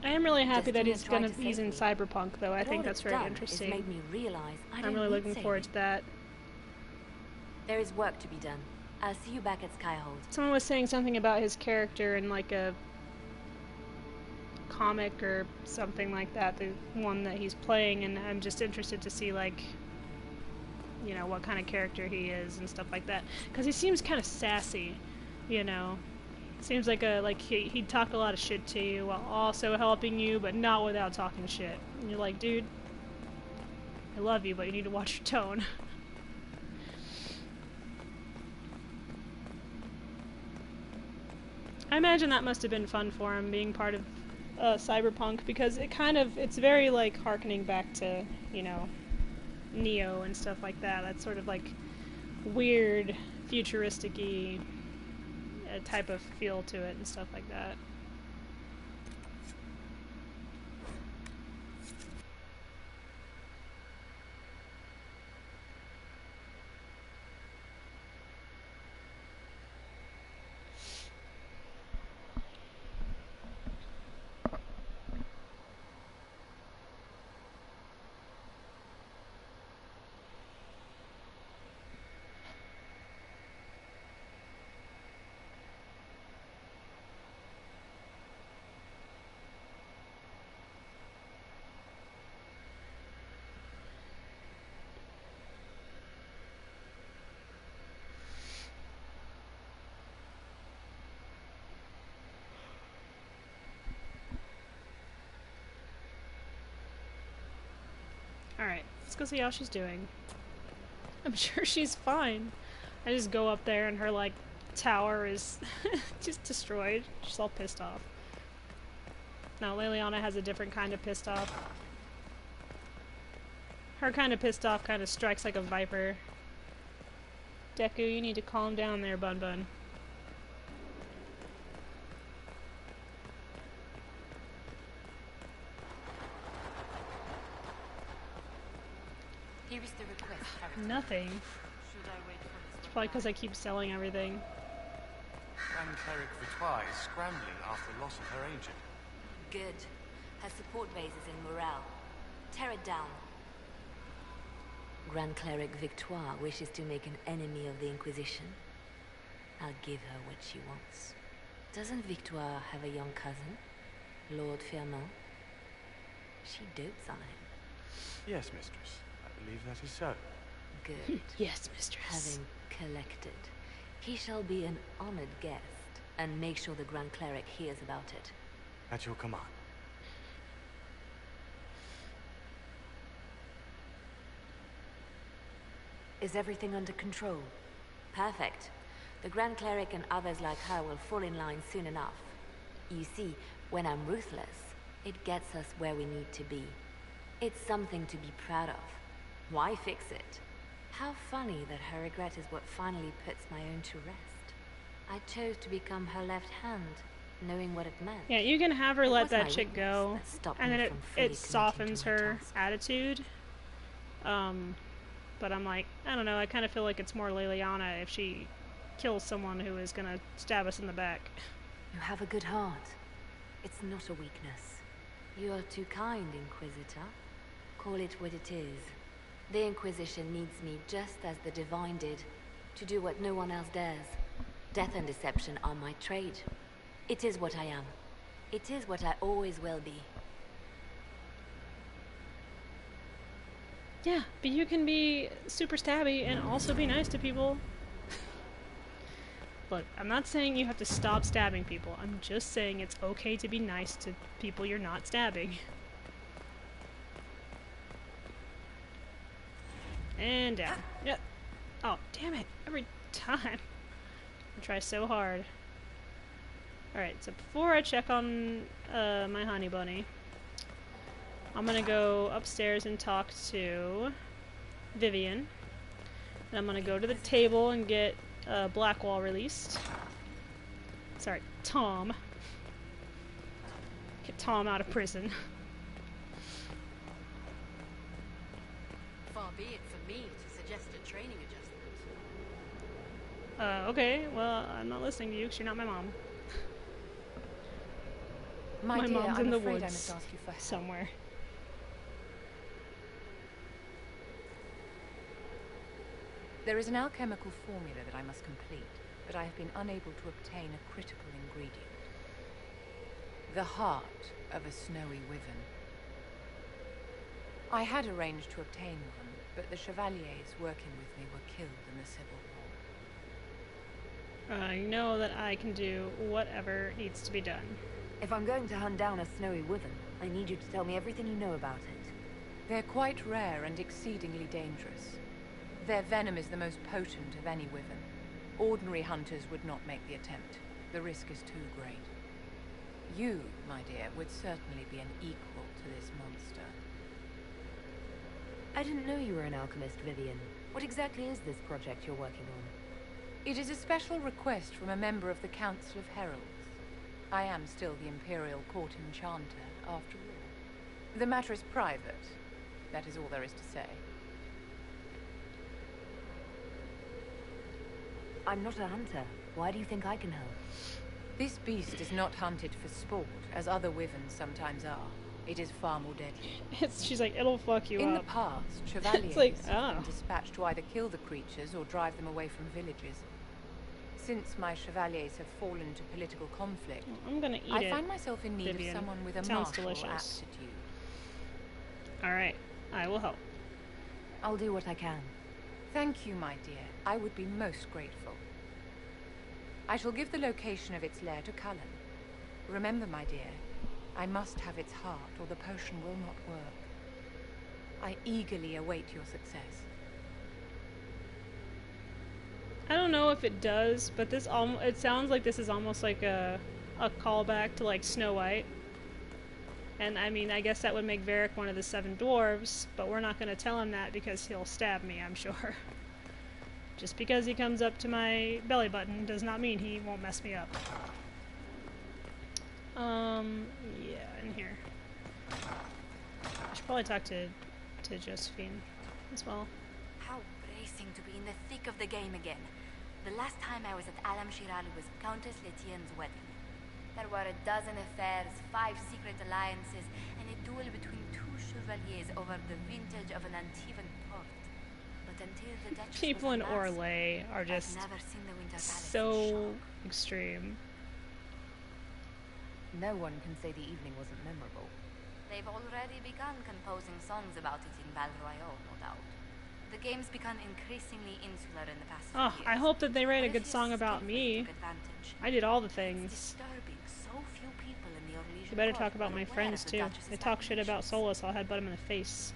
I am really happy that Justinia he's in Cyberpunk, though. I think that's very interesting. Made me realize I'm really looking forward to that. There is work to be done. I'll see you back at Skyhold. Someone was saying something about his character in like a comic or something like that, the one that he's playing, and I'm just interested to see, like, you know, what kind of character he is and stuff like that. Because he seems kind of sassy, you know. Seems like he'd talk a lot of shit to you while also helping you, but not without talking shit. And you're like, dude, I love you, but you need to watch your tone. I imagine that must have been fun for him, being part of Cyberpunk, because it's very, like, harkening back to, you know, Neo and stuff like that. That sort of, like, weird, futuristic-y type of feel to it and stuff like that. Alright, let's go see how she's doing. I'm sure she's fine. I just go up there and her, like, tower is just destroyed. She's all pissed off. No, Liliana has a different kind of pissed off. Her kind of pissed off kind of strikes like a viper. Deku, you need to calm down there, Bun Bun. Here is the request, Nothing. Should I wait for It's probably because I keep selling everything. Grand Cleric Victoire is scrambling after the loss of her agent. Good. Her support base is in Morale. Tear it down. Grand Cleric Victoire wishes to make an enemy of the Inquisition. I'll give her what she wants. Doesn't Victoire have a young cousin? Lord Firmin? She dotes on him. Yes, mistress. I believe that is so. Good. Yes, mistress. Having collected, he shall be an honored guest, and make sure the Grand Cleric hears about it. At your command. Is everything under control? Perfect. The Grand Cleric and others like her will fall in line soon enough. You see, when I'm ruthless, it gets us where we need to be. It's something to be proud of. Why fix it? How funny that her regret is what finally puts my own to rest. I chose to become her left hand, knowing what it meant. Yeah, you can have her It let was that my chick weakness go, that stopped and me then from fully it softens committing to my her task. attitude. But I'm like, I don't know, I kind of feel like it's more Liliana if she kills someone who is gonna stab us in the back. You have a good heart. It's not a weakness. You are too kind, Inquisitor. Call it what it is. The Inquisition needs me just as the Divine did, to do what no one else dares. Death and deception are my trade. It is what I am. It is what I always will be. Yeah, but you can be super stabby and also be nice to people. Look, I'm not saying you have to stop stabbing people. I'm just saying it's okay to be nice to people you're not stabbing. And down. Yep. Oh, damn it. Every time. I try so hard. Alright, so before I check on my honey bunny, I'm gonna go upstairs and talk to Vivian. And I'm gonna go to the table and get Blackwall released. Sorry, Tom. Get Tom out of prison. Far be it for me to suggest a training adjustment. Okay, well, I'm not listening to you because you're not my mom. My dear, mom's I'm in the afraid I woods must ask you for help. somewhere. There is an alchemical formula that I must complete, but I have been unable to obtain a critical ingredient. The heart of a snowy wyvern. I had arranged to obtain one, but the chevaliers working with me were killed in the Civil War. I know that I can do whatever needs to be done. If I'm going to hunt down a snowy wyvern, I need you to tell me everything you know about it. They're quite rare and exceedingly dangerous. Their venom is the most potent of any wyvern. Ordinary hunters would not make the attempt. The risk is too great. You, my dear, would certainly be an equal to this monster. I didn't know you were an alchemist, Vivian. What exactly is this project you're working on? It is a special request from a member of the Council of Heralds. I am still the Imperial Court Enchanter, after all. The matter is private. That is all there is to say. I'm not a hunter. Why do you think I can help? This beast is not hunted for sport, as other wyverns sometimes are. It is far more deadly. She's like, it'll fuck you up. In the past, chevaliers have been dispatched to either kill the creatures or drive them away from villages. Since my chevaliers have fallen to political conflict, I'm gonna eat I find myself in need of someone with a martial delicious. aptitude. Alright, I will help. I'll do what I can. Thank you, my dear. I would be most grateful. I shall give the location of its lair to Cullen. Remember, my dear, I must have its heart or the potion will not work. I eagerly await your success. I don't know if it does, but this it sounds like this is almost like a callback to like Snow White. And I mean, I guess that would make Varric one of the 7 dwarves, but we're not going to tell him that because he'll stab me, I'm sure. Just because he comes up to my belly button does not mean he won't mess me up. Yeah, in here. I should probably talk to Josephine as well. How bracing to be in the thick of the game again. The last time I was at Alam Shiral was Countess Letienne's wedding. There were a dozen affairs, 5 secret alliances, and a duel between 2 chevaliers over the vintage of an Antivan port. But until the Duchess People was in unmasked, Orlais are just I've never seen the Winter Palace so extreme. No one can say the evening wasn't memorable. They've already begun composing songs about it in Val Royale, no doubt. The game's become increasingly insular in the past few years. I hope that they write a good song about me. I did all the things. Disturbing, so few people in the Orlesian You better court talk about were my aware friends of the too. Duchess's They talk shit about machinations. Solus, I'll headbutt him in the face.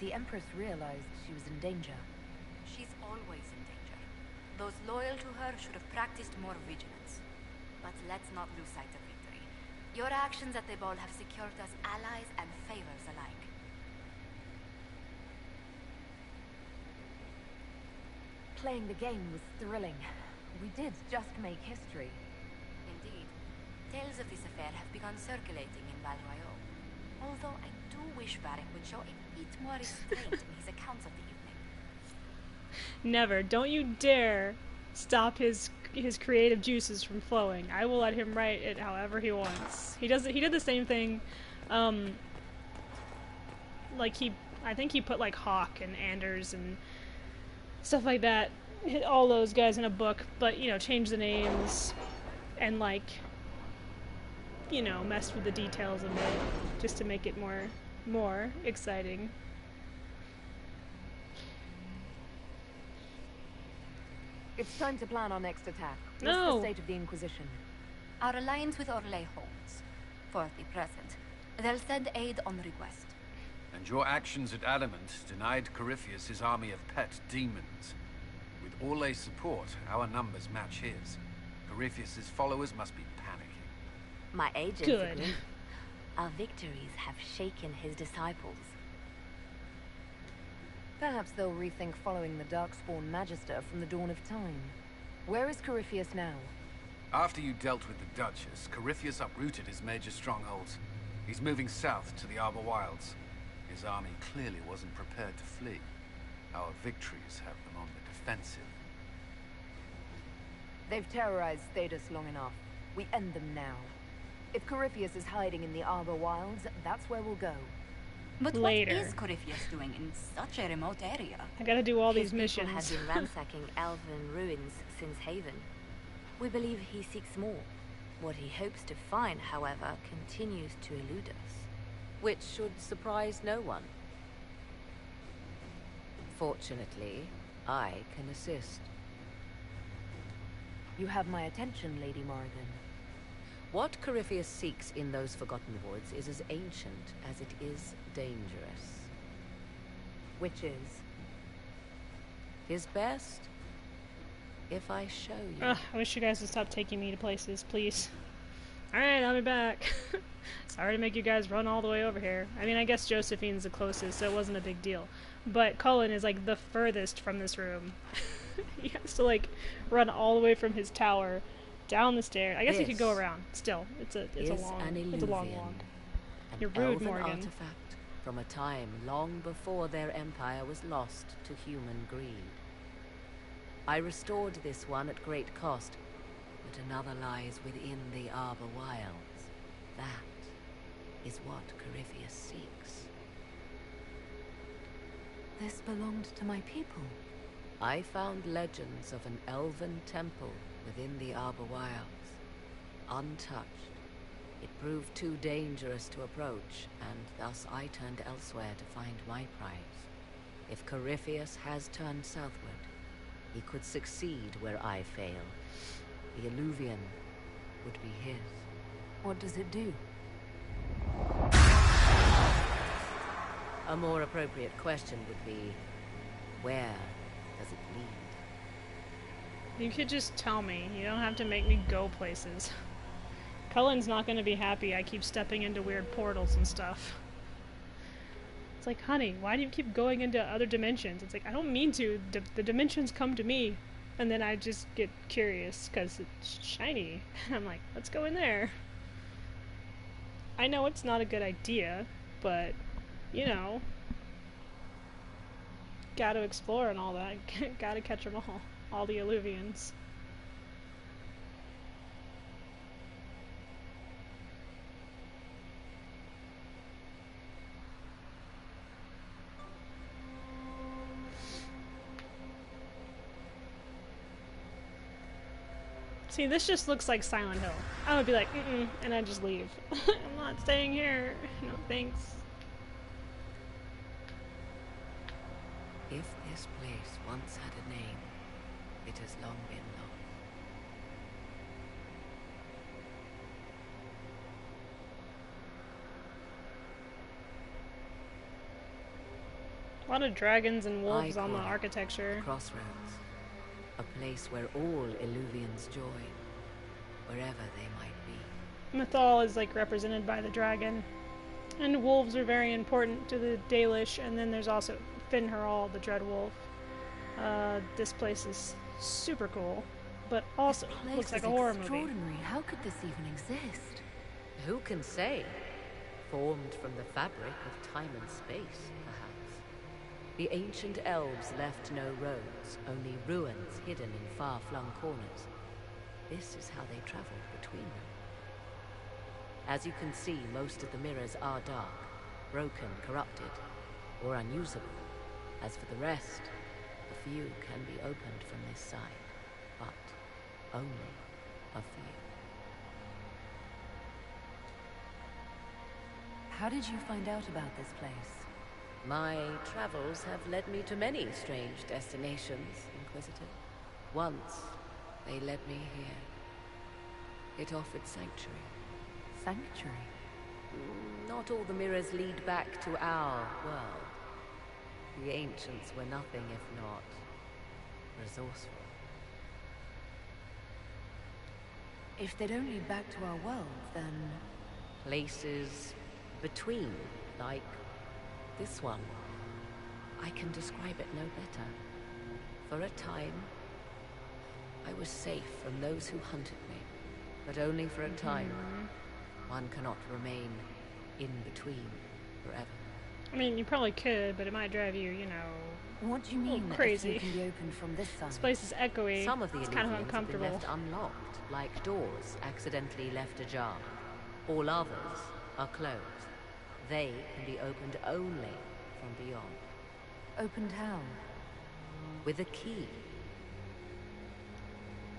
The Empress realized she was in danger. She's always in danger. Those loyal to her should have practiced more vigilance. But let's not lose sight of victory. Your actions at the ball have secured us allies and favors alike. Playing the game was thrilling. We did just make history. Indeed. Tales of this affair have begun circulating in Val Royale. Although I do wish Varric would show a bit more restraint in his accounts of the evening. Never. Don't you dare stop his creative juices from flowing. I will let him write it however he wants. He did the same thing. Like I think he put like Hawk and Anders and stuff like that, all those guys in a book, but you know, changed the names and like, you know, messed with the details of it just to make it more exciting. It's time to plan our next attack. No. What's the state of the Inquisition? Our alliance with Orlais holds. For the present. They'll send aid on request. And your actions at Adamant denied Corypheus his army of pet demons. With Orlais' support, our numbers match his. Corypheus' followers must be panicking. My agents Good. agree. Our victories have shaken his disciples. Perhaps they'll rethink following the Darkspawn Magister from the dawn of time. Where is Corypheus now? After you dealt with the Duchess, Corypheus uprooted his major strongholds. He's moving south to the Arbor Wilds. His army clearly wasn't prepared to flee. Our victories have them on the defensive. They've terrorized Thedas long enough. We end them now. If Corypheus is hiding in the Arbor Wilds, that's where we'll go. But Later. what is Corypheus doing in such a remote area? I gotta do all His these people missions. have been ransacking elven ruins since Haven. We believe he seeks more. What he hopes to find, however, continues to elude us. Which should surprise no one. Fortunately, I can assist. You have my attention, Lady Morrigan. What Corypheus seeks in those Forgotten Woods is as ancient as it is dangerous. Which is? His best, if I show you. I wish you guys would stop taking me to places, please. Alright, I'll be back. Sorry to make you guys run all the way over here. I mean, I guess Josephine's the closest, so it wasn't a big deal. But Cullen is, like, the furthest from this room. He has to, like, run all the way from his tower down the stairs. I guess he could go around. Still, it's a long walk. You're rude, Morgan. Artifact from a time long before their empire was lost to human greed. I restored this one at great cost, but another lies within the Arbor Wilds. That is what Corypheus seeks. This belonged to my people. I found legends of an elven temple within the Arbor Wilds, untouched. It proved too dangerous to approach, and thus I turned elsewhere to find my prize. If Corypheus has turned southward, he could succeed where I fail. The Illuvian would be his. What does it do? A more appropriate question would be, where does it lead? You could just tell me. You don't have to make me go places. Cullen's not going to be happy I keep stepping into weird portals and stuff. It's like, honey, why do you keep going into other dimensions? It's like, I don't mean to. The dimensions come to me. And then I just get curious because it's shiny. And I'm like, let's go in there. I know it's not a good idea, but, you know, gotta explore and all that. Gotta catch them all the Illuvians. See, this just looks like Silent Hill. I would be like, and I'd just leave. I'm not staying here. No, thanks. If this place once had a name, it has long been lost. A lot of dragons and wolves on the architecture. Crossroads. A place where all Illuvians join, wherever they might be. Mythal is like represented by the dragon, and wolves are very important to the Dalish. And then there's also Finharol, the dread wolf. This place is super cool, but also looks like a horror movie. Extraordinary. How could this even exist? Who can say? Formed from the fabric of time and space, perhaps. The ancient elves left no roads, only ruins hidden in far-flung corners. This is how they traveled between them. As you can see, most of the mirrors are dark, broken, corrupted, or unusable. As for the rest, a few can be opened from this side, but only a few. How did you find out about this place? My travels have led me to many strange destinations, Inquisitor. Once, they led me here. It offered sanctuary. Sanctuary? Not all the mirrors lead back to our world. The ancients were nothing if not resourceful. If they don't lead back to our world, then... Places between, like this one. I can describe it no better. For a time, I was safe from those who hunted me, but only for a time. One cannot remain in between forever. I mean, you probably could, but it might drive you, you know, what do you mean crazy. That can be opened from this side? This place is echoey. Some of the it's kind of Illuvians uncomfortable. have been left unlocked, like doors accidentally left ajar. All others are closed. They can be opened only from beyond. Opened how? With a key.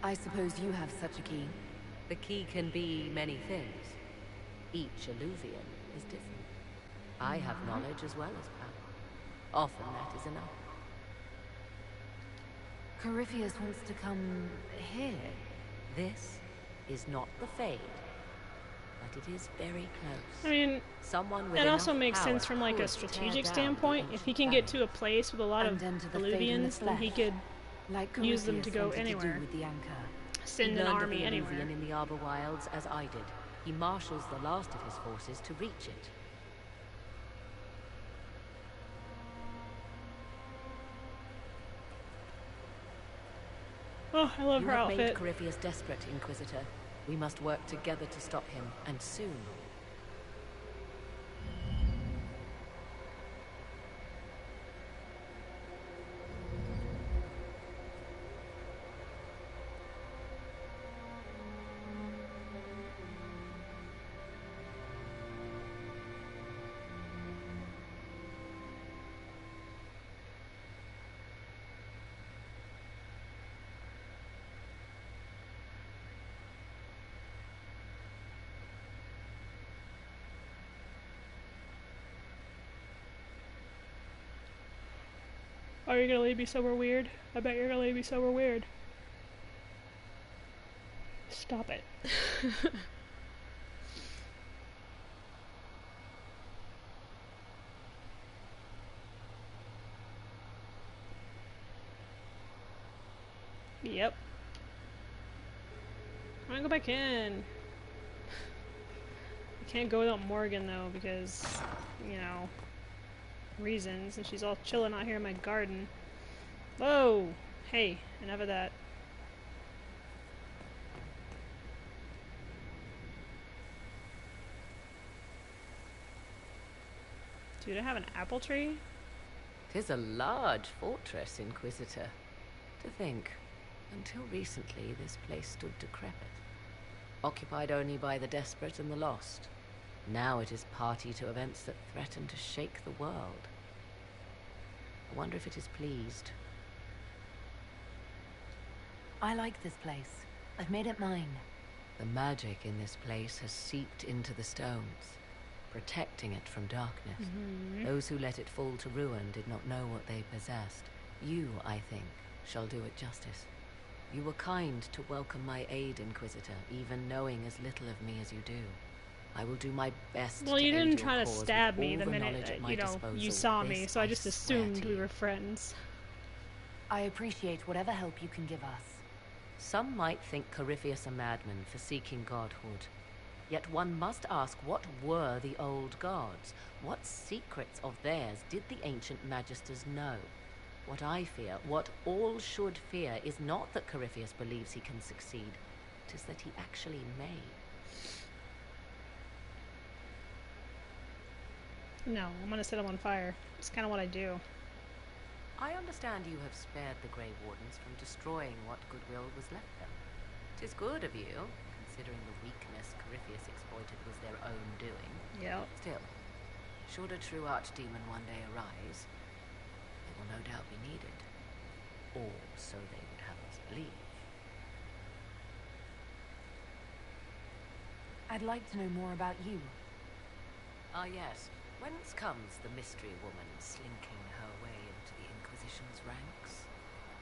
I suppose you have such a key. The key can be many things. Each Illuvian is different. I have knowledge as well as power. Often that is enough. Corypheus wants to come here. This is not the Fade, but it is very close. I mean, someone with it also enough makes power sense from like a could strategic tear down standpoint. the If he ancient can get to barrier. a place with a lot of And enter the Fade in the Illuvians, then he flesh, could like use them to Corypheus go wanted to do anywhere. with the Anchor. Send He an learned of army the anywhere. Illuvian in the Arbor Wilds as I did. He marshals the last of his forces to reach it. Oh, I love You her have made outfit. Corypheus desperate, Inquisitor. We must work together to stop him, and soon. Oh, you're gonna leave me somewhere weird? I bet you're gonna leave me somewhere weird. Stop it. Yep. I'm gonna go back in. I can't go without Morgan though because, you know, reasons, and she's all chilling out here in my garden. Whoa! Hey, enough of that. Dude, I have an apple tree? 'Tis a large fortress, Inquisitor. To think, until recently this place stood decrepit. Occupied only by the desperate and the lost. Now it is party to events that threaten to shake the world. I wonder if it is pleased. I like this place. I've made it mine. The magic in this place has seeped into the stones, protecting it from darkness. Those who let it fall to ruin did not know what they possessed. You, I think, shall do it justice. You were kind to welcome my aid, Inquisitor, even knowing as little of me as you do. I will do my best Well, to you aid didn't your try to cause stab with me all the minute knowledge at my you know, disposal. you saw me, This so I just swear assumed to we you. were friends. I appreciate whatever help you can give us. Some might think Corypheus a madman for seeking godhood. Yet one must ask, what were the old gods? What secrets of theirs did the ancient magisters know? What I fear, what all should fear, is not that Corypheus believes he can succeed. It is that he actually may. No, I'm gonna set them on fire. It's kind of what I do. I understand you have spared the Grey Wardens from destroying what goodwill was left them. 'Tis good of you, considering the weakness Corypheus exploited was their own doing. Yeah. Still, should a true archdemon one day arise, they will no doubt be needed. Or so they would have us believe. I'd like to know more about you. Ah, yes. Whence comes the mystery woman slinking her way into the Inquisition's ranks?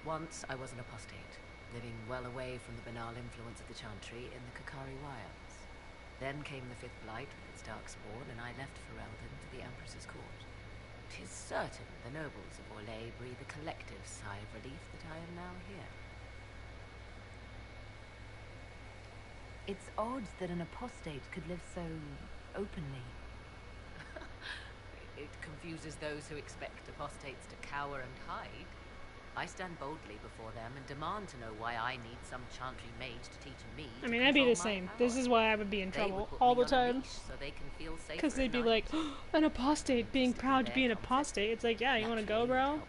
Once I was an apostate, living well away from the banal influence of the Chantry in the Kakari Wilds. Then came the Fifth Blight with its darkspawn, and I left Ferelden for the Empress's court. 'Tis certain the nobles of Orlais breathe a collective sigh of relief that I am now here. It's odd that an apostate could live so openly. It confuses those who expect apostates to cower and hide. I stand boldly before them and demand to know why I need some chantry mage to teach me. I mean, I'd be the same. This is why I would be in trouble all the time. So they can feel safer. Because they'd be like, an apostate, being proud to be an apostate. It's like, yeah, you want to go, bro?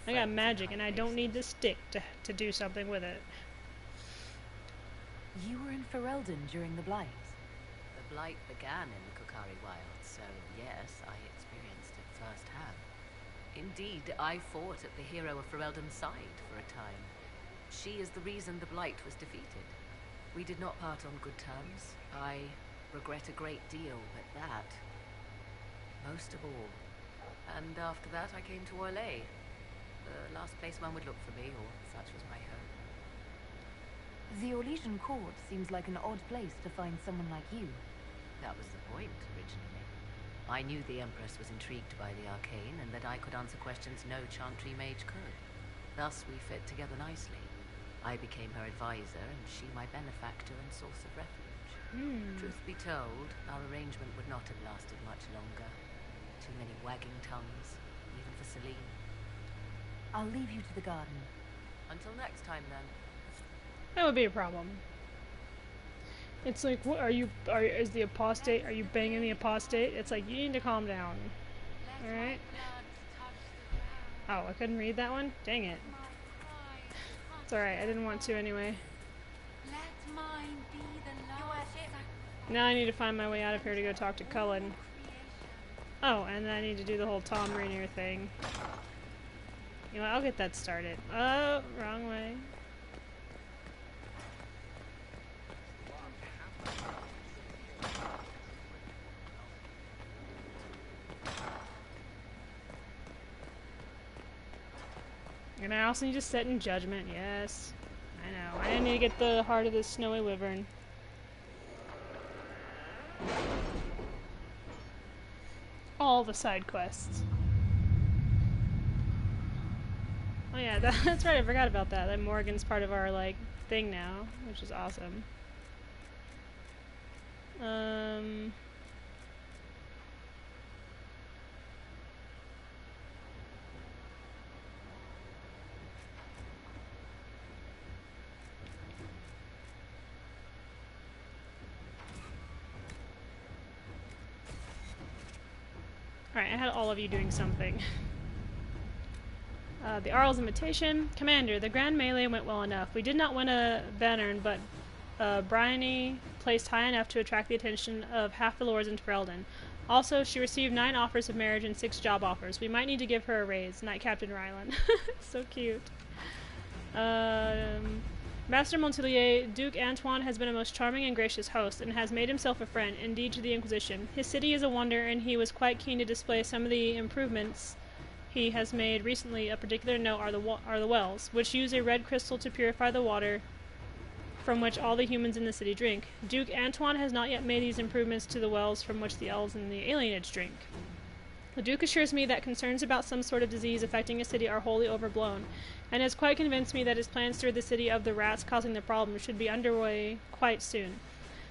I got magic and I don't need this stick to do something with it. You were in Ferelden during the Blight. The Blight began in the Kakari Wilds, so yes, I experienced it firsthand. Indeed, I fought at the hero of Ferelden's side for a time. She is the reason the Blight was defeated. We did not part on good terms. I regret a great deal, but that, most of all. And after that, I came to Orlais. The last place one would look for me, or such was my hope. The Orlesian court seems like an odd place to find someone like you. That was the point, originally. I knew the Empress was intrigued by the arcane, and that I could answer questions no Chantry mage could. Thus, we fit together nicely. I became her advisor, and she my benefactor and source of refuge. Truth be told, our arrangement would not have lasted much longer. Too many wagging tongues, even for Celine. I'll leave you to the garden. Until next time, then. That would be a problem. It's like, what is the apostate? Are you banging the apostate? It's like, you need to calm down. Alright? Oh, I couldn't read that one? Dang it. It's alright, I didn't want to anyway. Now I need to find my way out of here to go talk to Cullen. Oh, and then I need to do the whole Tom Rainier thing. You know what, I'll get that started. Oh, wrong way. And I also need to set in judgment, yes. I know. I need to get the heart of the snowy wyvern. All the side quests. Oh yeah, that's right, I forgot about that. That Morgan's part of our, like, thing now, which is awesome. Alright, I had all of you doing something. The Arl's invitation. Commander, the grand melee went well enough. We did not win a Banner, but Bryony placed high enough to attract the attention of half the lords in Ferelden. Also, she received 9 offers of marriage and 6 job offers. We might need to give her a raise. Knight Captain Rylan. So cute. Master Montelier, Duke Antoine has been a most charming and gracious host, and has made himself a friend, indeed, to the Inquisition. His city is a wonder, and he was quite keen to display some of the improvements he has made recently. A particular note are the wells, which use a red crystal to purify the water from which all the humans in the city drink. Duke Antoine has not yet made these improvements to the wells from which the elves and the alienage drink. The Duke assures me that concerns about some sort of disease affecting his city are wholly overblown, and has quite convinced me that his plans to rid the city of the rats causing the problem should be underway quite soon.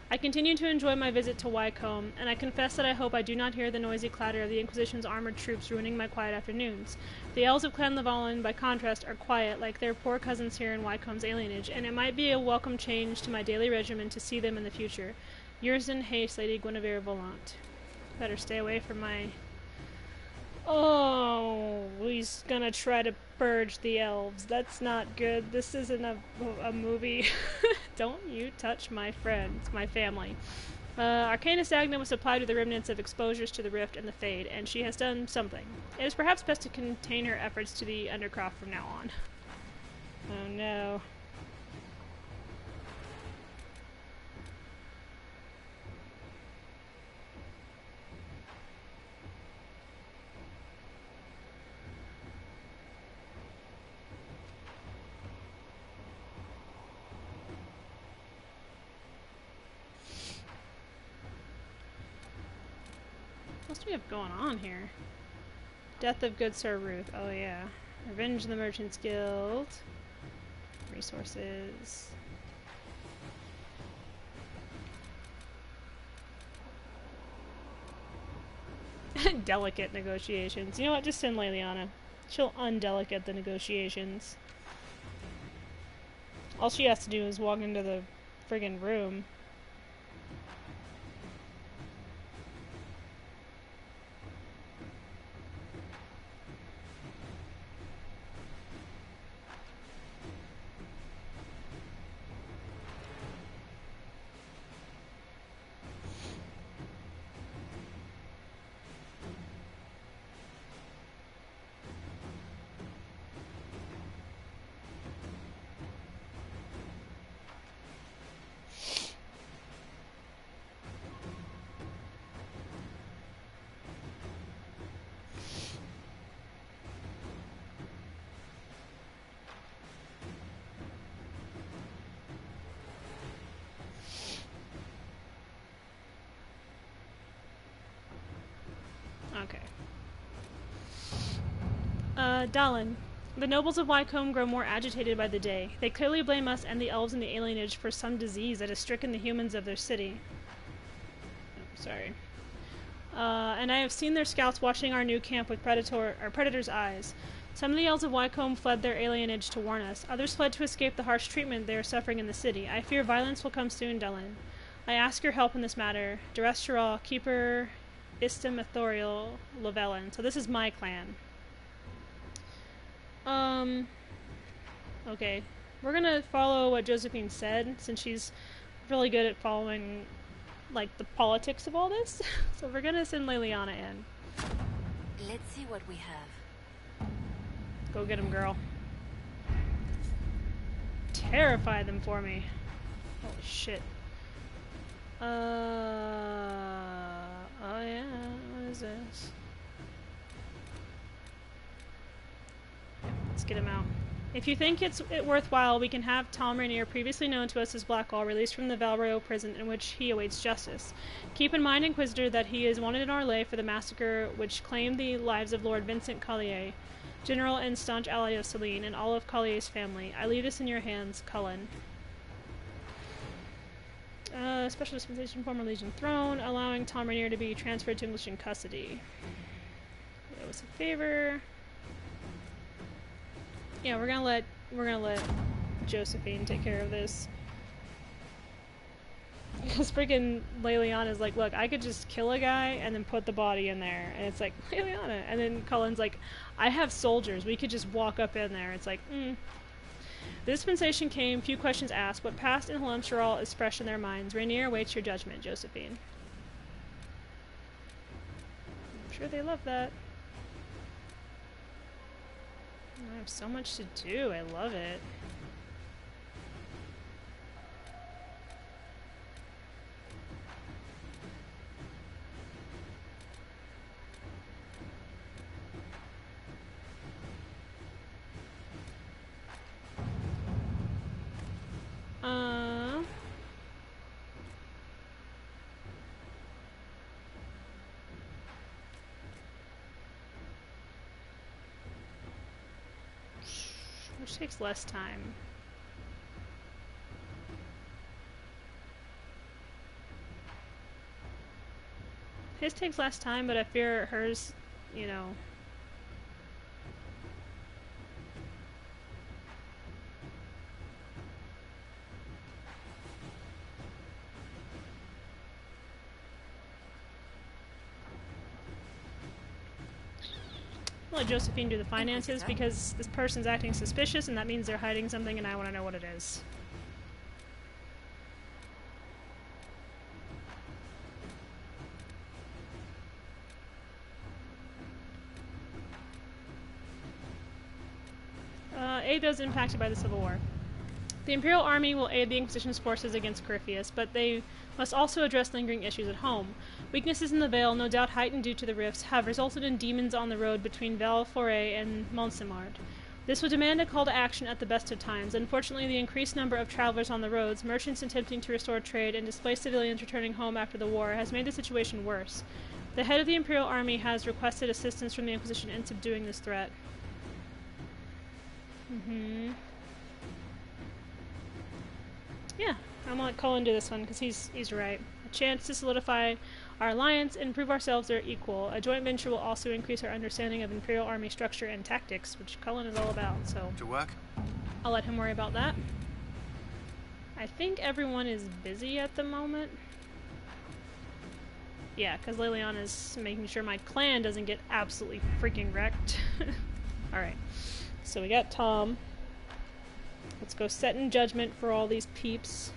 I continue to enjoy my visit to Wycombe, and I confess that I hope I do not hear the noisy clatter of the Inquisition's armored troops ruining my quiet afternoons. The elves of Clan Lavalin, by contrast, are quiet, like their poor cousins here in Wycombe's alienage, and it might be a welcome change to my daily regimen to see them in the future. Yours in haste, Lady Guinevere Volant. Better stay away from my... Oh, he's gonna try to purge the elves. That's not good. This isn't a movie. Don't you touch my friends, my family. Arcanus Agna was supplied with the remnants of exposures to the Rift and the Fade, and she has done something. It is perhaps best to contain her efforts to the Undercroft from now on. Oh no. What do we have going on here? Death of Good Sir Ruth. Oh yeah. Revenge of the Merchants Guild. Resources. Delicate negotiations. You know what? Just send Leliana. She'll undelicate the negotiations. All she has to do is walk into the friggin' room. Okay. Dallin. The nobles of Wycombe grow more agitated by the day. They clearly blame us and the elves in the alienage for some disease that has stricken the humans of their city. Oh, sorry. And I have seen their scouts watching our new camp with predator's eyes. Some of the elves of Wycombe fled their alienage to warn us. Others fled to escape the harsh treatment they are suffering in the city. I fear violence will come soon, Dallin. I ask your help in this matter. Durestral, Keeper, Istam Ithoriel, Lovelin. So this is my clan. Okay. We're gonna follow what Josephine said, since she's really good at following, like, the politics of all this. So we're gonna send Leliana in. Let's see what we have. Go get him, girl. Terrify them for me. Holy shit. Oh yeah, what is this? Let's get him out. If you think it's worthwhile, we can have Tom Rainier, previously known to us as Blackall, released from the Valroyo prison in which he awaits justice. Keep in mind, Inquisitor, that he is wanted in Orlais for the massacre which claimed the lives of Lord Vincent Collier, general and staunch ally of Celine, and all of Collier's family. I leave this in your hands, Cullen. Special dispensation, former Legion throne, allowing Tom Rainier to be transferred to English in custody. That was a favor. Yeah, we're gonna let Josephine take care of this. Because freaking Leliana's like, look, I could just kill a guy and then put the body in there. And it's like, Leliana. And then Cullen's like, I have soldiers. We could just walk up in there. It's like, The dispensation came, few questions asked. What passed in Halamshiral is fresh in their minds. Rainier awaits your judgment, Josephine. I'm sure they love that. I have so much to do. I love it. Which takes less time. His takes less time, but I fear hers, you know. I'll let Josephine do the finances because this person's acting suspicious and that means they're hiding something and I want to know what it is. Aid those impacted by the Civil War. The Imperial Army will aid the Inquisition's forces against Corypheus, but they must also address lingering issues at home. Weaknesses in the Vale, no doubt heightened due to the rifts, have resulted in demons on the road between Val Foret and Montsemard. This would demand a call to action at the best of times. Unfortunately, the increased number of travelers on the roads, merchants attempting to restore trade, and displaced civilians returning home after the war has made the situation worse. The head of the Imperial Army has requested assistance from the Inquisition in subduing this threat. Yeah, I'm gonna let Cullen do this one because he's right. A chance to solidify our alliance and prove ourselves are equal. A joint venture will also increase our understanding of Imperial Army structure and tactics, which Cullen is all about, so to work? I'll let him worry about that. I think everyone is busy at the moment. Yeah, because Leliana's making sure my clan doesn't get absolutely freaking wrecked. Alright, so we got Tom. Let's go set in judgment for all these peeps.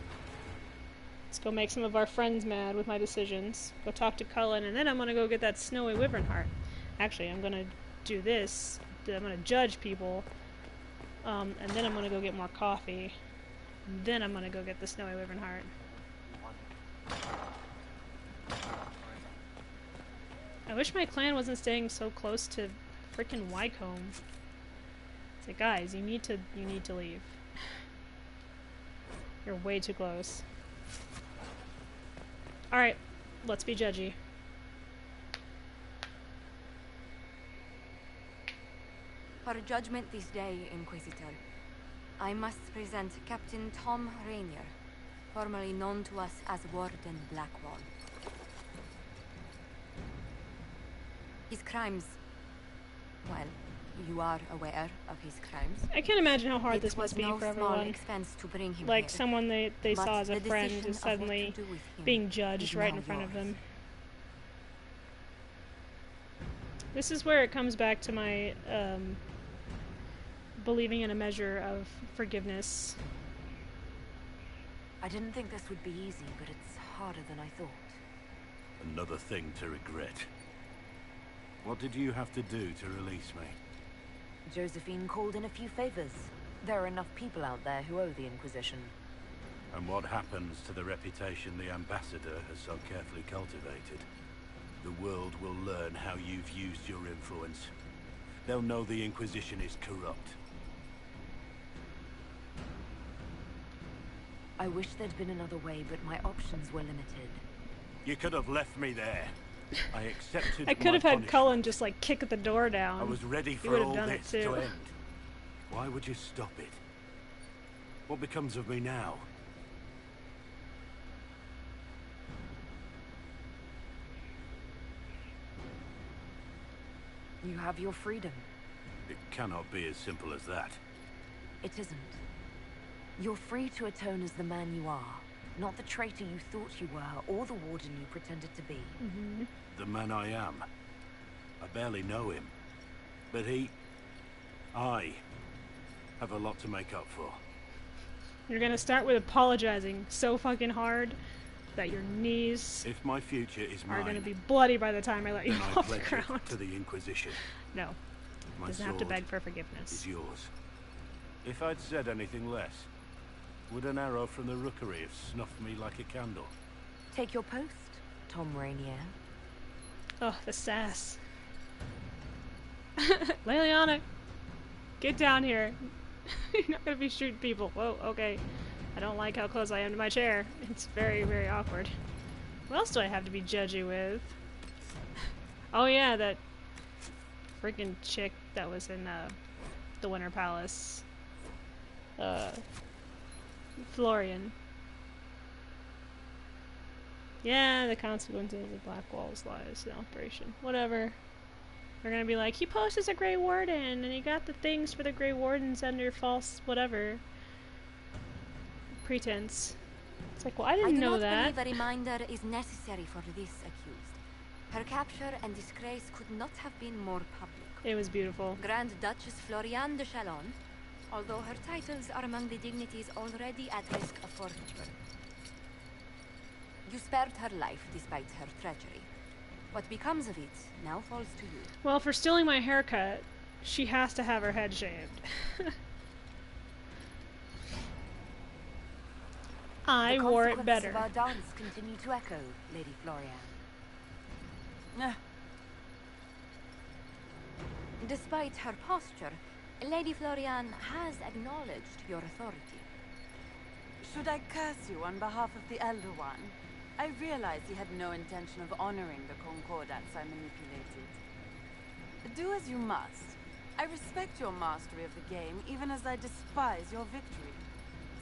Let's go make some of our friends mad with my decisions. Go talk to Cullen, and then I'm gonna go get that snowy wyvern heart. Actually, I'm gonna do this. I'm gonna judge people. And then I'm gonna go get more coffee. And then I'm gonna go get the snowy wyvern heart. I wish my clan wasn't staying so close to frickin' Wycombe. It's like, guys, you need to leave. You're way too close. Alright, let's be judgy. For judgment this day, Inquisitor, I must present Captain Tom Rainier, formerly known to us as Warden Blackwall. His crimes... well, you are aware of his crimes. I can't imagine how hard this must be for everyone. Expense to bring him like here. someone they saw as a The friend decision is of what to suddenly do with him being judged is right now in front of yours. them. This is where it comes back to my believing in a measure of forgiveness. I didn't think this would be easy, but it's harder than I thought. Another thing to regret. What did you have to do to release me? Josephine called in a few favors. There are enough people out there who owe the Inquisition. And what happens to the reputation the Ambassador has so carefully cultivated? The world will learn how you've used your influence. They'll know the Inquisition is corrupt. I wish there'd been another way, but my options were limited. You could have left me there. I accepted I could have had punishment. Cullen just like kick the door down. I was ready He for would have all done this it too. to end. Why would you stop it? What becomes of me now? You have your freedom. It cannot be as simple as that. It isn't. You're free to atone as the man you are, not the traitor you thought you were, or the warden you pretended to be. Mm-hmm. The man I am. I barely know him. But I have a lot to make up for. You're gonna start with apologizing so fucking hard that your knees If my future is are mine, gonna be bloody by the time I let you then I off the pledge ground. it to the Inquisition. No. My Doesn't have to sword beg for forgiveness. is yours. If I'd said anything less, would an arrow from the rookery have snuffed me like a candle? Take your post, Tom Rainier. Oh, the sass. Liliana, get down here. You're not gonna be shooting people. Whoa, okay. I don't like how close I am to my chair. It's very, very awkward. What else do I have to be judgy with? Oh yeah, that freaking chick that was in the Winter Palace. Florian. Yeah, the consequences of Blackwall's lies, the operation. Whatever. They're gonna be like, he posed as a Grey Warden, and he got the things for the Grey Wardens under false whatever pretense. It's like, well, I didn't know that. I do not believe a reminder is necessary for this accused. Her capture and disgrace could not have been more public. It was beautiful. Grand Duchess Floriane de Chalon, although her titles are among the dignities already at risk of forfeiture. You spared her life despite her treachery. What becomes of it now falls to you. Well, for stealing my haircut, she has to have her head shaved. I wore it better. The consequences of our dance continue to echo, Lady Florian. Despite her posture, Lady Florian has acknowledged your authority. Should I curse you on behalf of the Elder One? I realize he had no intention of honoring the concordats I manipulated. Do as you must. I respect your mastery of the game, even as I despise your victory.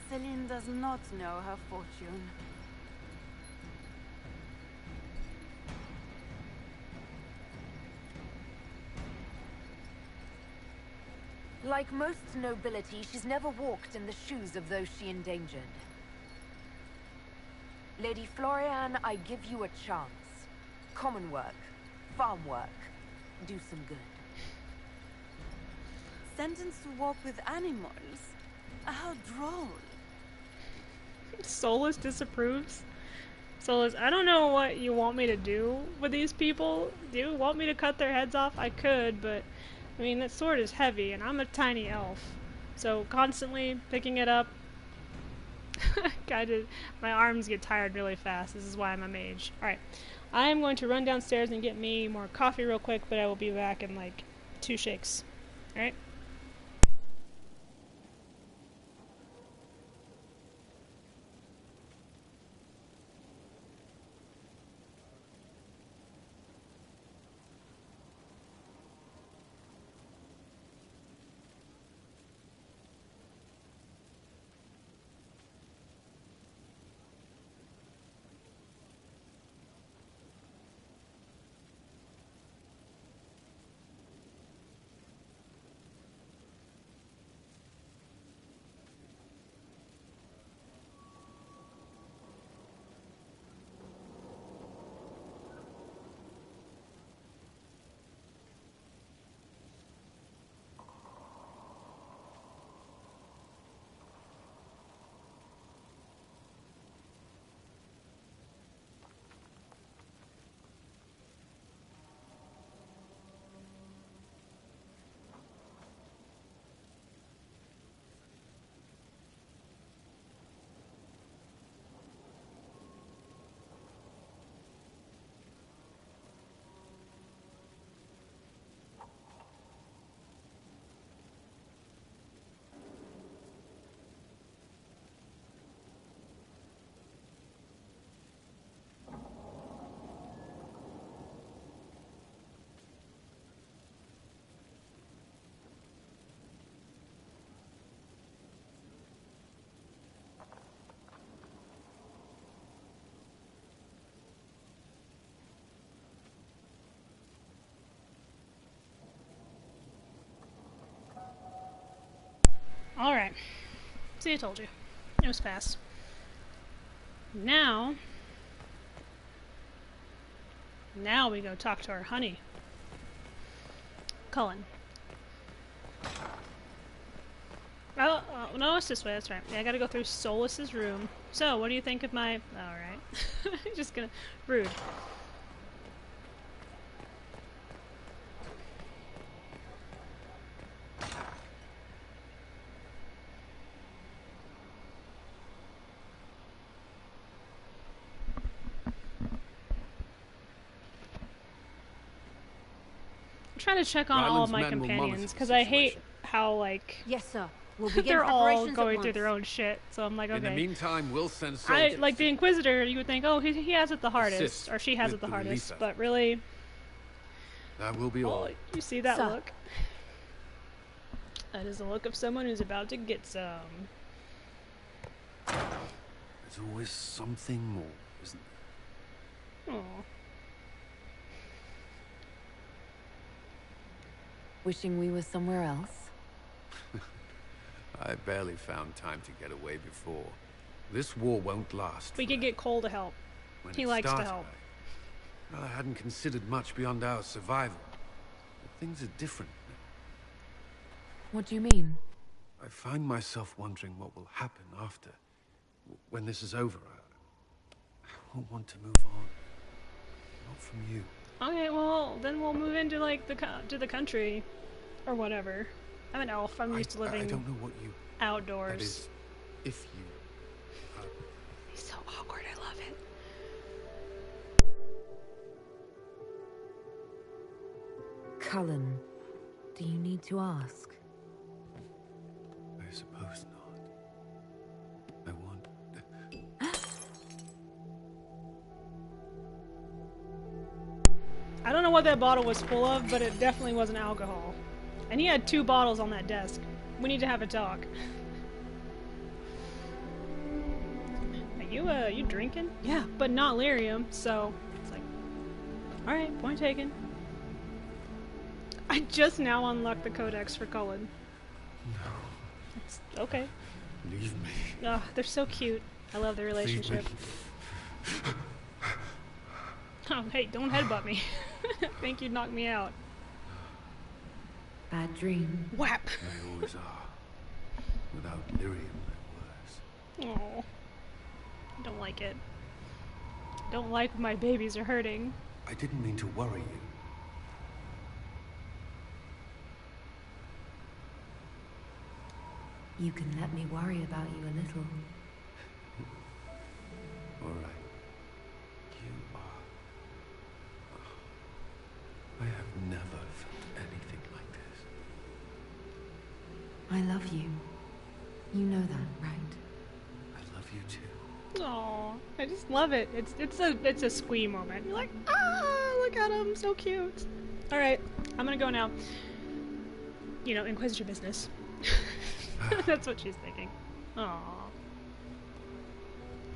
Celine does not know her fortune. Like most nobility, she's never walked in the shoes of those she endangered. Lady Florian, I give you a chance. Common work, farm work, do some good. Sentenced to walk with animals? How droll. Solus disapproves. Solus, I don't know what you want me to do with these people. Do you want me to cut their heads off? I could, but I mean, that sword is heavy, and I'm a tiny elf. So constantly picking it up, my arms get tired really fast. This is why I'm a mage. Alright, I am going to run downstairs and get me more coffee real quick, but I will be back in like 2 shakes. Alright? Alright. See, I told you. It was fast. Now we go talk to our honey. Cullen. Oh, no, it's this way, that's right. Yeah, I gotta go through Solus's room. So, what do you think of my... Alright. Just gonna... Rude. Trying to check on all of my companions because I hate how like yes sir we'll begin they're all going through their own shit, so I'm like, okay. In the meantime, we'll send soldiers. I like the Inquisitor. You would think, oh, he has it the hardest, or she has it the hardest, but really, that will be all. You see that look? That is the look of someone who's about to get some. There's always something more, isn't there? Aww. Wishing we were somewhere else? I barely found time to get away before. This war won't last. We could get Cole to help. He likes to help. I hadn't considered much beyond our survival. But things are different now. What do you mean? I find myself wondering what will happen after. When this is over, I won't want to move on. Not from you. Okay, well, then we'll move into, like, to the country. Or whatever. I'm an elf. I'm used to living I don't know what you... outdoors. That is, if you... He's so awkward. I love it. Cullen, do you need to ask? I suppose not. I want... I don't know what that bottle was full of, but it definitely wasn't alcohol. And he had 2 bottles on that desk. We need to have a talk. Are you drinking? Yeah, but not lyrium, so it's like, alright, point taken. I just now unlocked the codex for Cullen. No. It's okay. Leave me. Oh, they're so cute. I love their relationship. Oh, hey, don't headbutt me. I think you'd knock me out. Bad dream. Whap! They always are. Without lyrium, they're worse. Oh, I don't like it. I don't like when my babies are hurting. I didn't mean to worry you. You can let me worry about you a little. All right. You are... I have never felt anything like this. I love you. You know that, right? I love you too. Aw, I just love it. It's a squee moment. You're like, ah, look at him, so cute. All right, I'm gonna go now. You know, Inquisitor business. That's what she's thinking. Aw,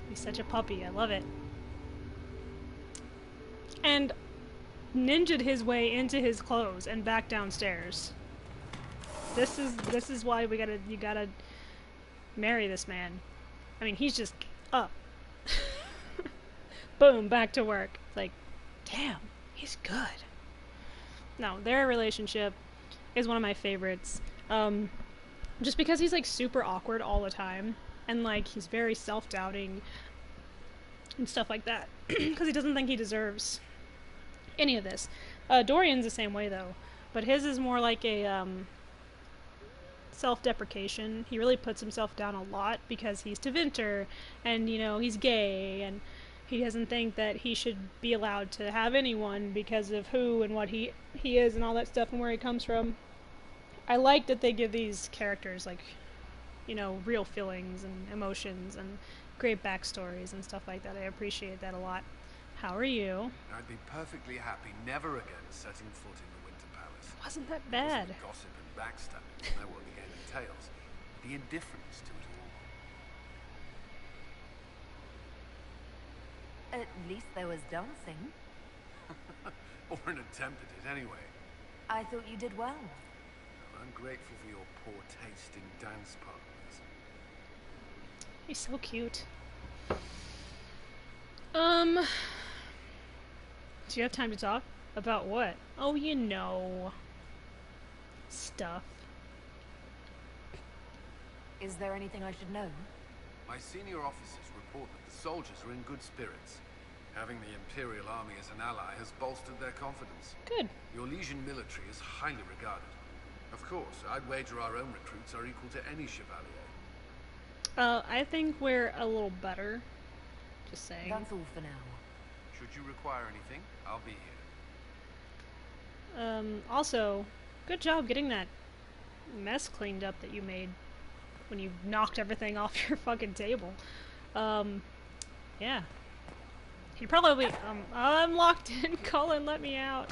he's such a puppy. I love it. And ninja'd his way into his clothes and back downstairs. This is why you gotta marry this man. I mean, he's just up. Boom, back to work. It's like, damn, he's good. No, their relationship is one of my favorites. Just because he's like super awkward all the time, and like he's very self-doubting and stuff like that, because he doesn't think he deserves any of this. Dorian's the same way though, but his is more like a self-deprecation. He really puts himself down a lot because he's Tevinter, and you know, he's gay, and he doesn't think that he should be allowed to have anyone because of who and what he is and all that stuff and where he comes from. I like that they give these characters, like, you know, real feelings and emotions and great backstories and stuff like that. I appreciate that a lot. How are you? I'd be perfectly happy never again setting foot in the Winter Palace. It wasn't that bad. It wasn't gossip and backstabbing. I know what the game entails. The indifference to it all. At least there was dancing. Or an attempt at it, anyway. I thought you did well. I'm grateful for your poor taste in dance partners. He's so cute. Do you have time to talk? About what? Oh, you know. Stuff. Is there anything I should know? My senior officers report that the soldiers are in good spirits. Having the Imperial Army as an ally has bolstered their confidence. Good. Your Legion military is highly regarded. Of course, I'd wager our own recruits are equal to any Chevalier. I think we're a little better. Just saying. That's all for now. Should you require anything, I'll be here. Also, good job getting that mess cleaned up that you made when you knocked everything off your fucking table. Yeah. He probably, I'm locked in, Colin, let me out.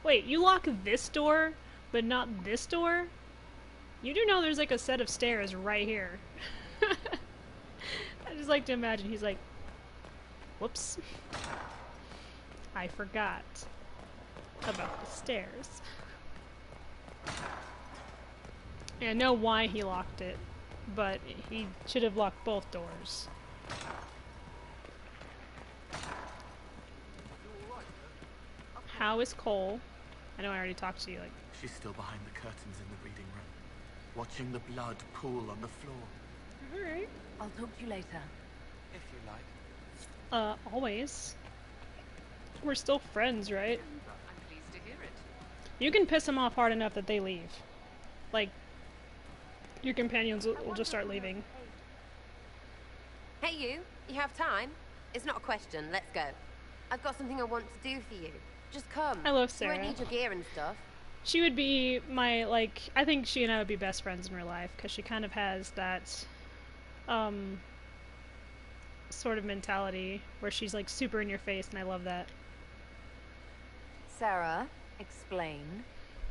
Wait, you lock this door, but not this door? You do know there's like a set of stairs right here. I just like to imagine he's like, whoops. I forgot about the stairs. Yeah, I know why he locked it, but he should have locked both doors. How is Cole? I know I already talked to you, like... She's still behind the curtains in the reading room, watching the blood pool on the floor. Alright. I'll talk to you later. If you like. Always. We're still friends, right? I'm pleased to hear it. You can piss them off hard enough that they leave. Like, your companions will just start leaving. Hey you have time? It's not a question, let's go. I've got something I want to do for you. Just come. I love You Sarah. won't need your gear and stuff. She would be my, like, I think she and I would be best friends in real life, because she kind of has that, sort of mentality where she's, like, super in your face, and I love that. Sarah, explain.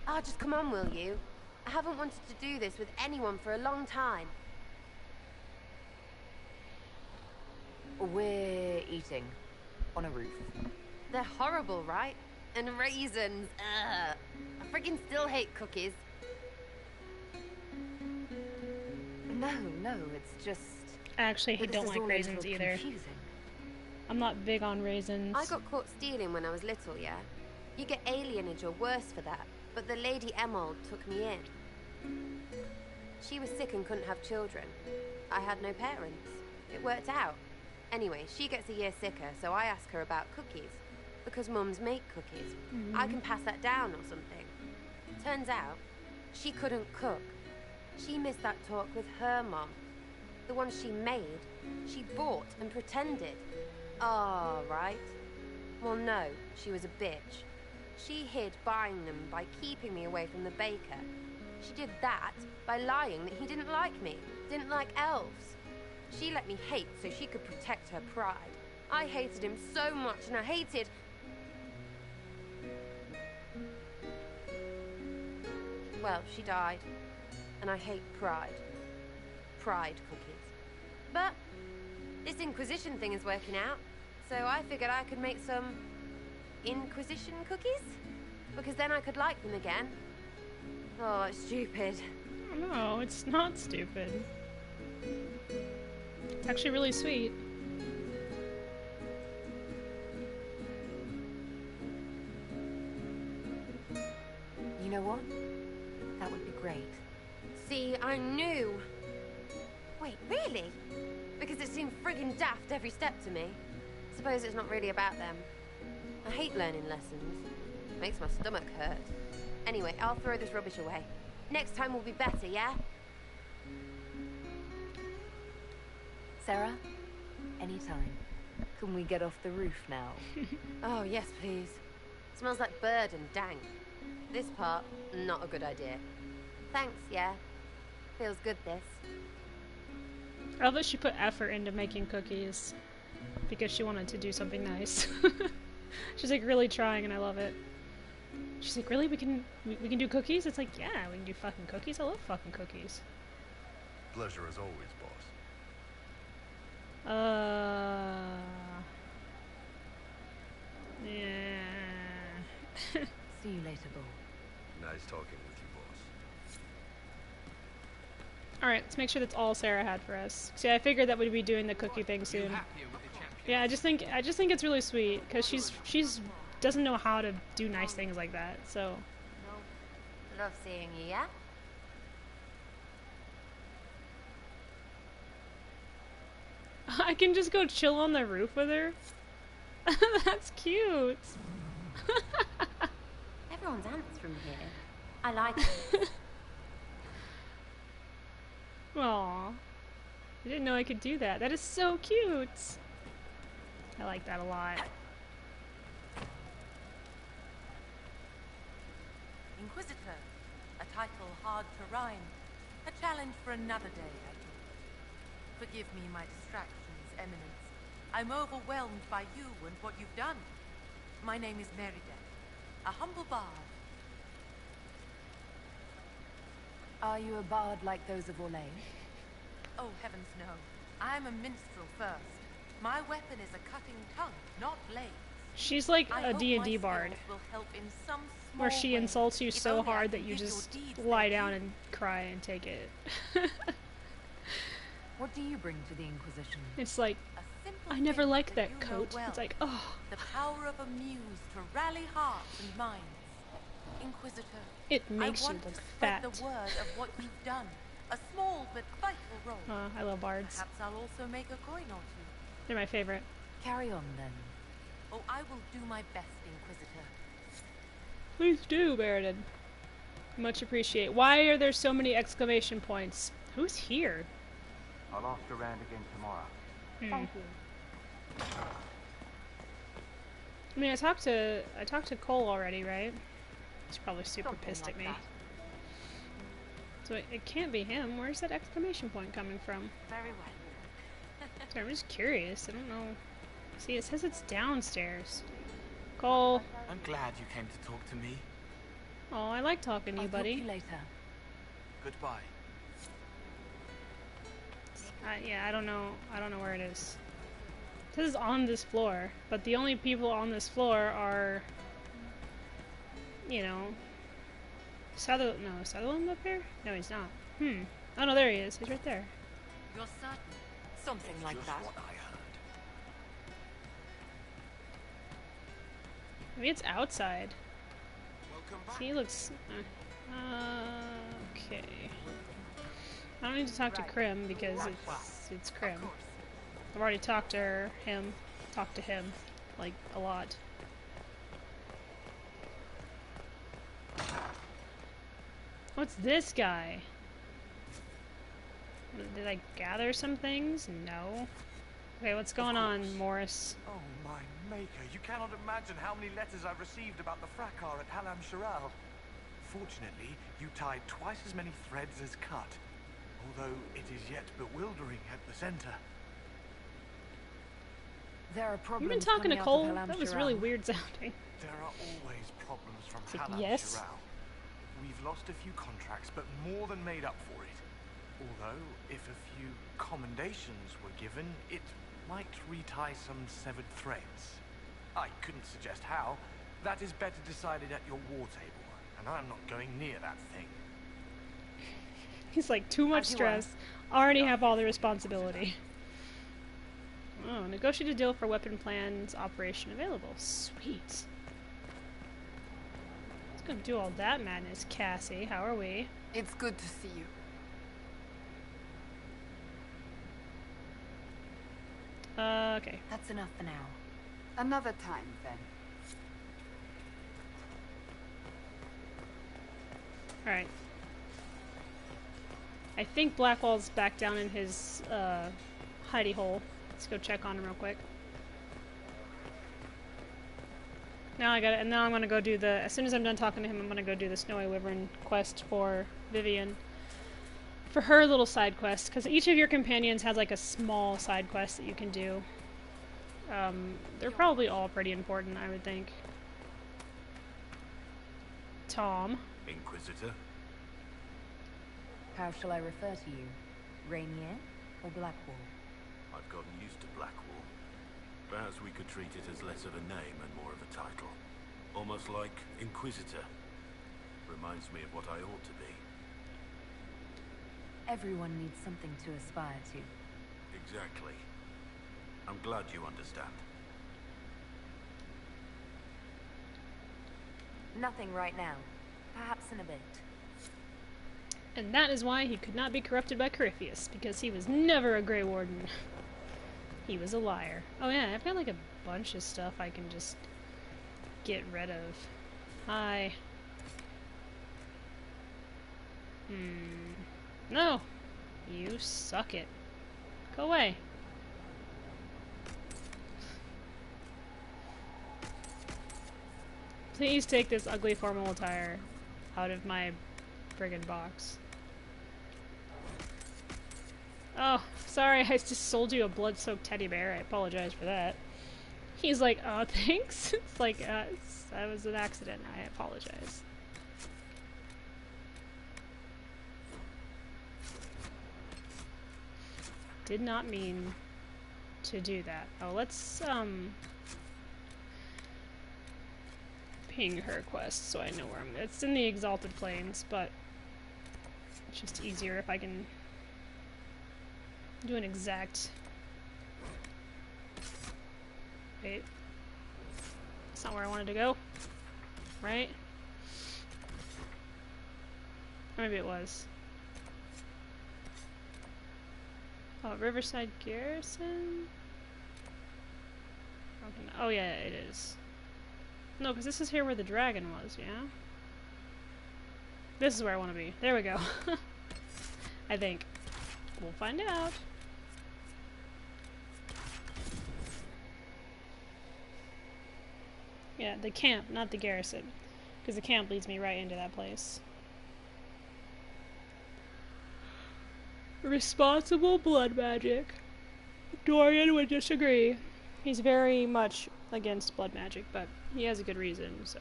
Ah, just come on, will you? I haven't wanted to do this with anyone for a long time. We're eating. On a roof. They're horrible, right? And raisins. Ugh. I freaking still hate cookies. No, it's just... I actually this don't is like all a raisins little either. confusing. I'm not big on raisins. I got caught stealing when I was little, yeah? You get alienage or worse for that, but the Lady Emerald took me in. She was sick and couldn't have children. I had no parents. It worked out. Anyway, she gets a year sicker, so I ask her about cookies. Because mums make cookies. I can pass that down or something. Turns out, she couldn't cook. She missed that talk with her mom. The one she made, she bought and pretended. Ah, right. Well, no, she was a bitch. She hid buying them by keeping me away from the baker. She did that by lying that he didn't like me, didn't like elves. She let me hate so she could protect her pride. I hated him so much, and I hated... Well, she died. And I hate pride. Pride cookies. But this Inquisition thing is working out, so I figured I could make some Inquisition cookies? Because then I could like them again. Oh, it's stupid. No, it's not stupid. It's actually really sweet. You know what? That would be great. See, I knew. Wait, really? Because it seemed friggin' daft every step to me. Suppose it's not really about them. I hate learning lessons. Makes my stomach hurt. Anyway, I'll throw this rubbish away. Next time will be better, yeah? Sarah, anytime. Can we get off the roof now? Oh, yes, please. Smells like bird and dank. This part, not a good idea. Thanks, yeah. Feels good, this. I love that she put effort into making cookies because she wanted to do something nice. She's like really trying, and I love it. She's like, really? We can do cookies? It's like, yeah, we can do fucking cookies. I love fucking cookies. Pleasure as always, boss. Yeah. See you later, Bull. Nice talking with you, boss. Alright, let's make sure that's all Sarah had for us. See, I figured that we'd be doing the cookie thing soon. Yeah, I just think it's really sweet because she's doesn't know how to do nice things like that. So Love seeing you, yeah? I can just go chill on the roof with her. That's cute. Everyone's ants from here. I like it. Aw. I didn't know I could do that. That is so cute. I like that a lot. Inquisitor. A title hard to rhyme. A challenge for another day, I think. Forgive me my distractions, Eminence. I'm overwhelmed by you and what you've done. My name is Merida, a humble bard. Are you a bard like those of Orlais? Oh, heavens no. I'm a minstrel first. My weapon is a cutting tongue, not blades. She's like I a hope D&D my bard, skills will help in some where small she way. insults you If so only I hard that can you give your just deeds lie their down due. and cry and take it. What do you bring to the Inquisition? It's like, Simple I never thing liked that you know coat. well. It's like, oh, The power of a muse to rally hearts and minds. Inquisitor, it makes I you want look to spread fat. the word of what you've done. A small but vital role. I love bards. Perhaps I'll also make a coin or two. They're my favorite. Carry on then. Oh, I will do my best, Inquisitor. Please do, Baradin. Much appreciate. Why are there so many exclamation points? Who's here? I'll ask around again tomorrow. Thank you. I mean, I talked to Cole already, right? He's probably super pissed at me. So it can't be him. Where's that exclamation point coming from? Very well. Sorry, I'm just curious. I don't know. See, it says it's downstairs. Cole. I'm glad you came to talk to me. Oh, I like talking to you, buddy. Talk to you later. Goodbye. Yeah, I don't know where it is. It says on this floor, but the only people on this floor are, you know, Sutherland up here? No, he's not. Oh no, there he is. He's right there. You're certain? Something like that. Maybe it's outside. See, he looks... okay. I don't need to talk to Krim because it's Krim. I've already talked to him, like, a lot. What's this guy? Did I gather some things? No. Okay, what's going on, Morris? Oh my maker, you cannot imagine how many letters I've received about the fracas at Halam Shiral. Fortunately, you tied twice as many threads as cut, although it is yet bewildering at the center. There are problems. You've been talking to coming out Cole? of Halam That was Shiral. really weird sounding. There are always problems from It's like, Halam yes. Shiral. We've lost a few contracts, but more than made up for it. Although, if a few commendations were given, it might retie some severed threads. I couldn't suggest how. That is better decided at your war table, and I'm not going near that thing. He's like, too much stress. Already have all the responsibility. Oh, negotiate a deal for weapon plans operation available. Sweet. Let's go do all that madness, Cassie. How are we? It's good to see you. Okay. That's enough for now. Another time, then. Alright. I think Blackwall's back down in his hidey hole. Let's go check on him real quick. Now I got it, and now I'm gonna go do the. As soon as I'm done talking to him, I'm gonna go do the Snowy Wyvern quest for Vivian. For her little side quest, because each of your companions has like a small side quest that you can do. They're probably all pretty important, I would think. Tom. Inquisitor? How shall I refer to you? Rainier or Blackwall? I've gotten used to Blackwall. Perhaps we could treat it as less of a name and more of a title. Almost like Inquisitor. Reminds me of what I ought to be. Everyone needs something to aspire to. Exactly. I'm glad you understand. Nothing right now. Perhaps in a bit. And that is why he could not be corrupted by Corypheus, because he was never a Grey Warden. He was a liar. Oh yeah, I've got like a bunch of stuff I can just get rid of. Hi. No! You suck it. Go away. Please take this ugly formal attire out of my friggin' box. Oh, sorry, I just sold you a blood-soaked teddy bear. I apologize for that. He's like, oh, thanks. It's like, that was an accident. I apologize. Did not mean to do that. Oh, let's, ping her quest so I know where I'm... It's in the Exalted Plains, but it's just easier if I can do an exact... Wait. That's not where I wanted to go. Right? Or maybe it was. Oh, Riverside Garrison? Oh yeah, it is. No, because this is here where the dragon was, yeah? This is where I want to be. There we go. I think. We'll find out. Yeah, the camp, not the garrison. Because the camp leads me right into that place. Responsible blood magic. Dorian would disagree. He's very much against blood magic, but he has a good reason, so.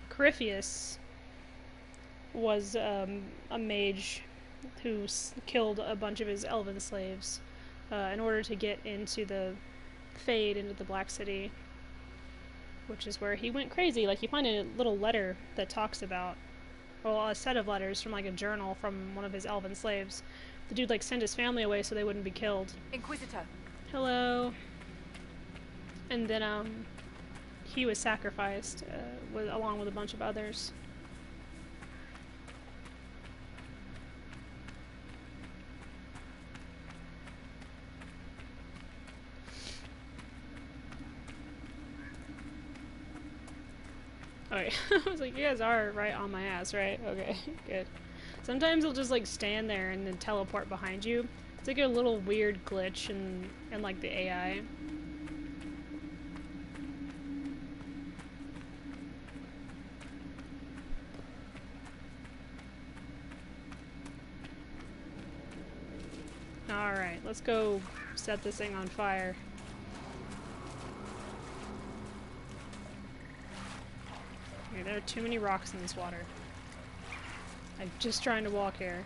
Corypheus was a mage who killed a bunch of his elven slaves in order to get into the Fade, into the Black City, which is where he went crazy. Like, you find a little letter that talks about, well, a set of letters from like a journal from one of his elven slaves. The dude like sent his family away so they wouldn't be killed. Inquisitor. Hello. And then he was sacrificed along with a bunch of others. Okay, I was like, you guys are right on my ass, right? Okay, good. Sometimes he'll just like stand there and then teleport behind you. It's like a little weird glitch in like the AI. Alright, let's go set this thing on fire. Okay, there are too many rocks in this water. I'm just trying to walk here.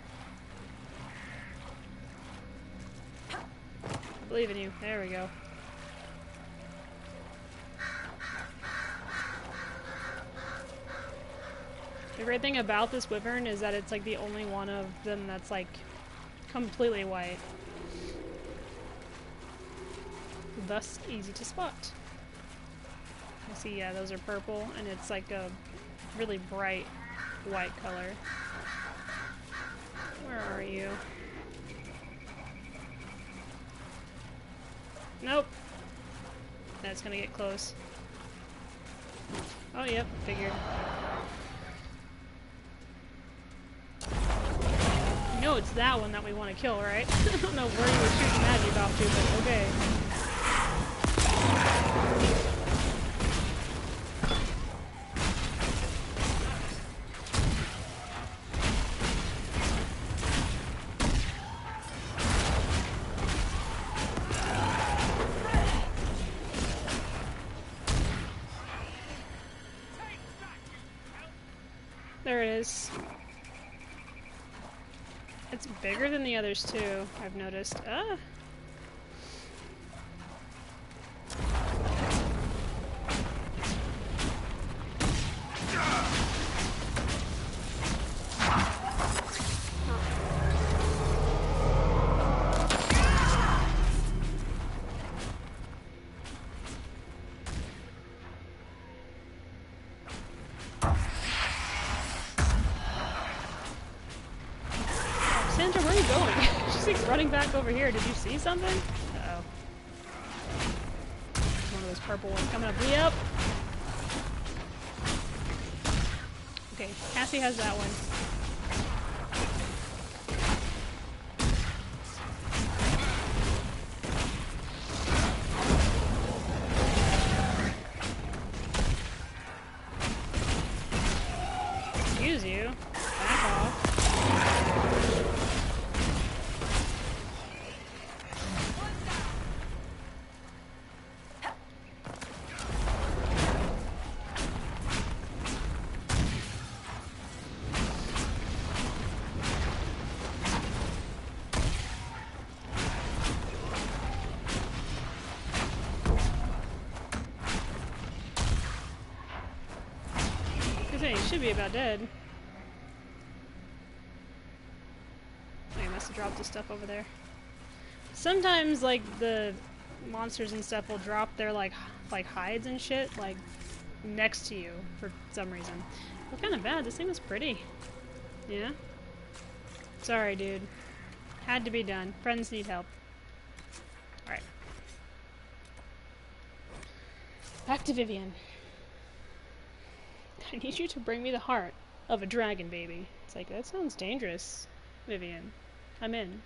I believe in you. There we go. The great thing about this wyvern is that it's like the only one of them that's like completely white. Thus easy to spot. You see, yeah, those are purple, and it's like a really bright white color. Where are you? Nope. That's gonna get close. Oh, yep, figured. You know it's that one that we want to kill, right? I don't know where you were shooting magic off to, but okay. There it is. It's bigger than the others too, I've noticed. Ah! Sandra, where are you going? She's like running back over here. Did you see something? Uh-oh. One of those purple ones coming up. Yep. Okay, Cassie has that one. Excuse you. Back off. He should be about dead. Oh, he must have dropped his stuff over there. Sometimes, like, the monsters and stuff will drop their, like hides and shit, like, next to you for some reason. Look kind of bad. This thing was pretty. Yeah? Sorry, dude. Had to be done. Friends need help. Alright. Back to Vivian. I need you to bring me the heart of a dragon baby. It's like, that sounds dangerous, Vivian. I'm in.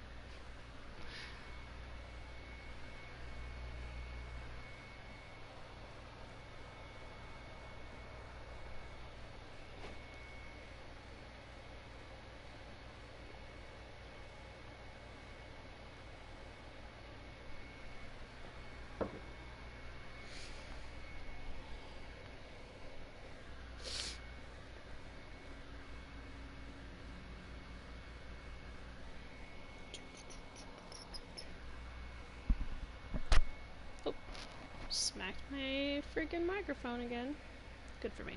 Smacked my freaking microphone again. Good for me.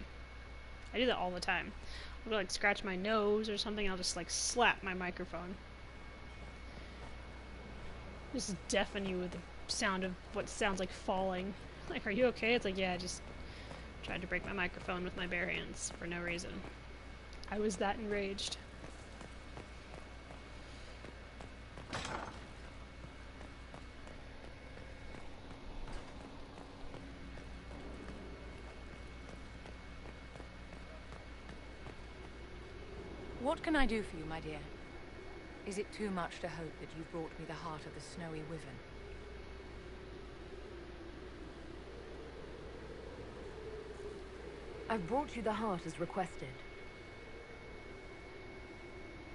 I do that all the time. I'll go, like, scratch my nose or something, I'll just like slap my microphone. Just deafen you with the sound of what sounds like falling. Like, are you okay? It's like, yeah, I just tried to break my microphone with my bare hands for no reason. I was that enraged. What can I do for you, my dear? Is it too much to hope that you've brought me the heart of the snowy wyvern? I've brought you the heart as requested.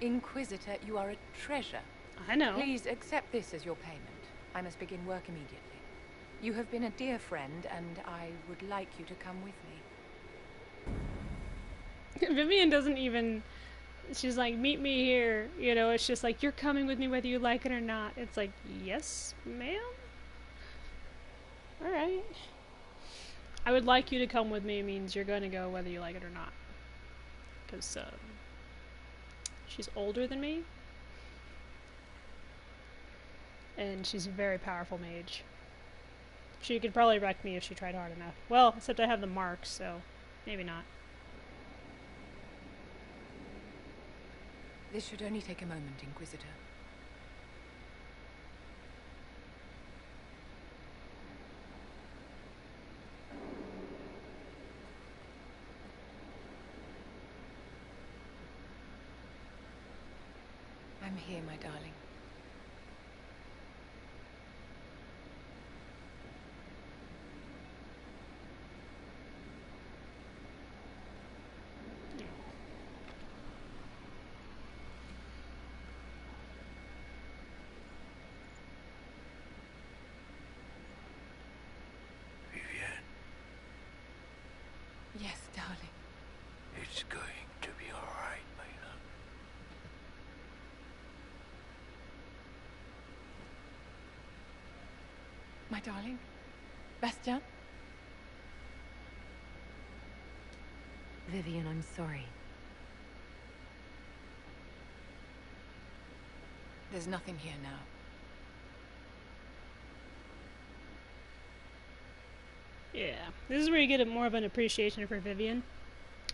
Inquisitor, you are a treasure. I know. Please accept this as your payment. I must begin work immediately. You have been a dear friend, and I would like you to come with me. Vivian doesn't even... She's like, meet me here. You know, it's just like, you're coming with me whether you like it or not. It's like, yes, ma'am? Alright. I would like you to come with me means you're going to go whether you like it or not. Because, she's older than me. And she's a very powerful mage. She could probably wreck me if she tried hard enough. Well, except I have the marks, so maybe not. This should only take a moment, Inquisitor. I'm here, my darling. Yes, darling. It's going to be all right, my love. My darling? Bastien? Vivian, I'm sorry. There's nothing here now. Yeah, this is where you get more of an appreciation for Vivian.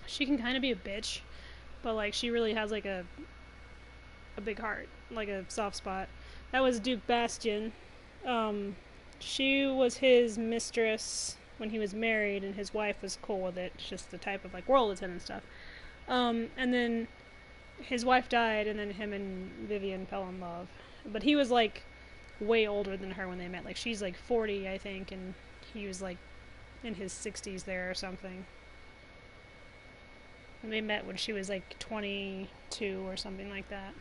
She can kind of be a bitch, but like she really has like a a big heart, like a soft spot. That was Duke Bastion. She was his mistress when he was married, and his wife was cool with it. It's just the type of like world it's in and stuff. And then his wife died, and then him and Vivian fell in love. But he was like way older than her when they met. Like she's like 40, I think, and he was like in his 60s there or something. And they met when she was like 22 or something like that.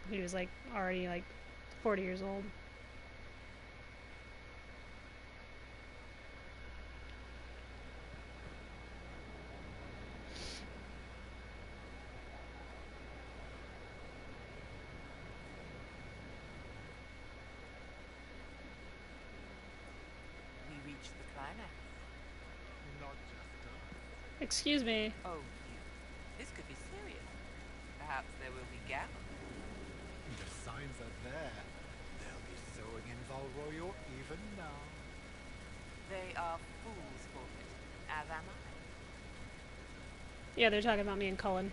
He was like already like 40 years old. We reached the climax. Not just us. Excuse me. Oh, you. This could be serious. Perhaps there will be gambling. The signs are there. They'll be sowing in Valroyo even now. They are fools for it, as am I. Yeah, they're talking about me and Cullen.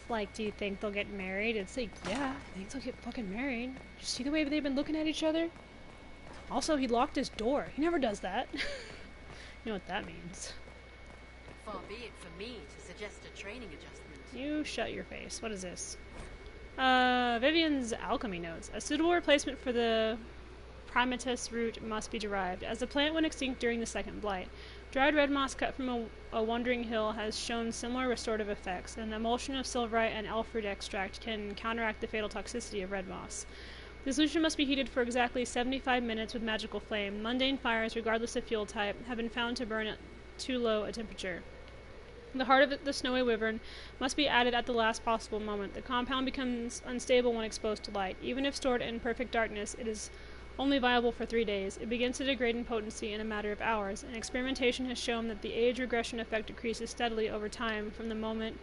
It's like, do you think they'll get married? It's like, yeah, I think they'll get fucking married. You see the way they've been looking at each other? Also, he locked his door. He never does that. You know what that means. Far be it for me to suggest a training adjustment. You shut your face. What is this? Vivian's alchemy notes. A suitable replacement for the Primatus root must be derived, as the plant went extinct during the Second Blight. Dried red moss cut from a wandering hill has shown similar restorative effects. An emulsion of silverite and elfroot extract can counteract the fatal toxicity of red moss. The solution must be heated for exactly 75 minutes with magical flame. Mundane fires, regardless of fuel type, have been found to burn at too low a temperature. The heart of the snowy wyvern must be added at the last possible moment. The compound becomes unstable when exposed to light. Even if stored in perfect darkness, it is only viable for 3 days. It begins to degrade in potency in a matter of hours, and experimentation has shown that the age regression effect decreases steadily over time from the moment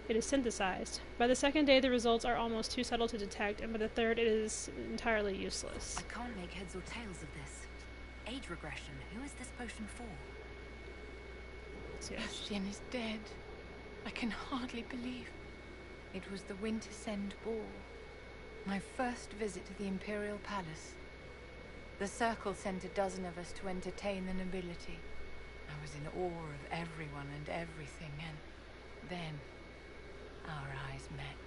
it is synthesized. By the second day, the results are almost too subtle to detect, and by the third, it is entirely useless. I can't make heads or tails of this. Age regression. Who is this potion for? Bastion is dead. I can hardly believe. It was the Wintersend Ball. My first visit to the Imperial Palace. The Circle sent a dozen of us to entertain the nobility. I was in awe of everyone and everything, and then our eyes met.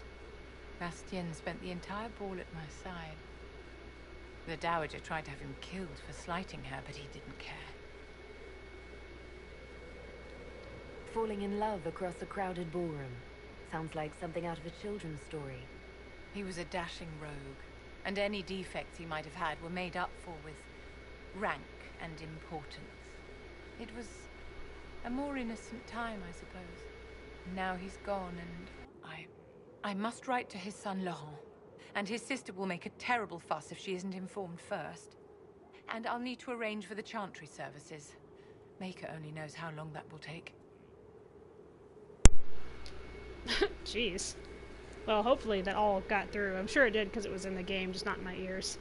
Bastien spent the entire ball at my side. The Dowager tried to have him killed for slighting her, but he didn't care. Falling in love across a crowded ballroom. Sounds like something out of a children's story. He was a dashing rogue, and any defects he might have had were made up for with rank and importance. It was a more innocent time, I suppose. Now he's gone, and I must write to his son Laurent. And his sister will make a terrible fuss if she isn't informed first. And I'll need to arrange for the chantry services. Maker only knows how long that will take. Jeez. Well, hopefully that all got through. I'm sure it did because it was in the game, just not in my ears.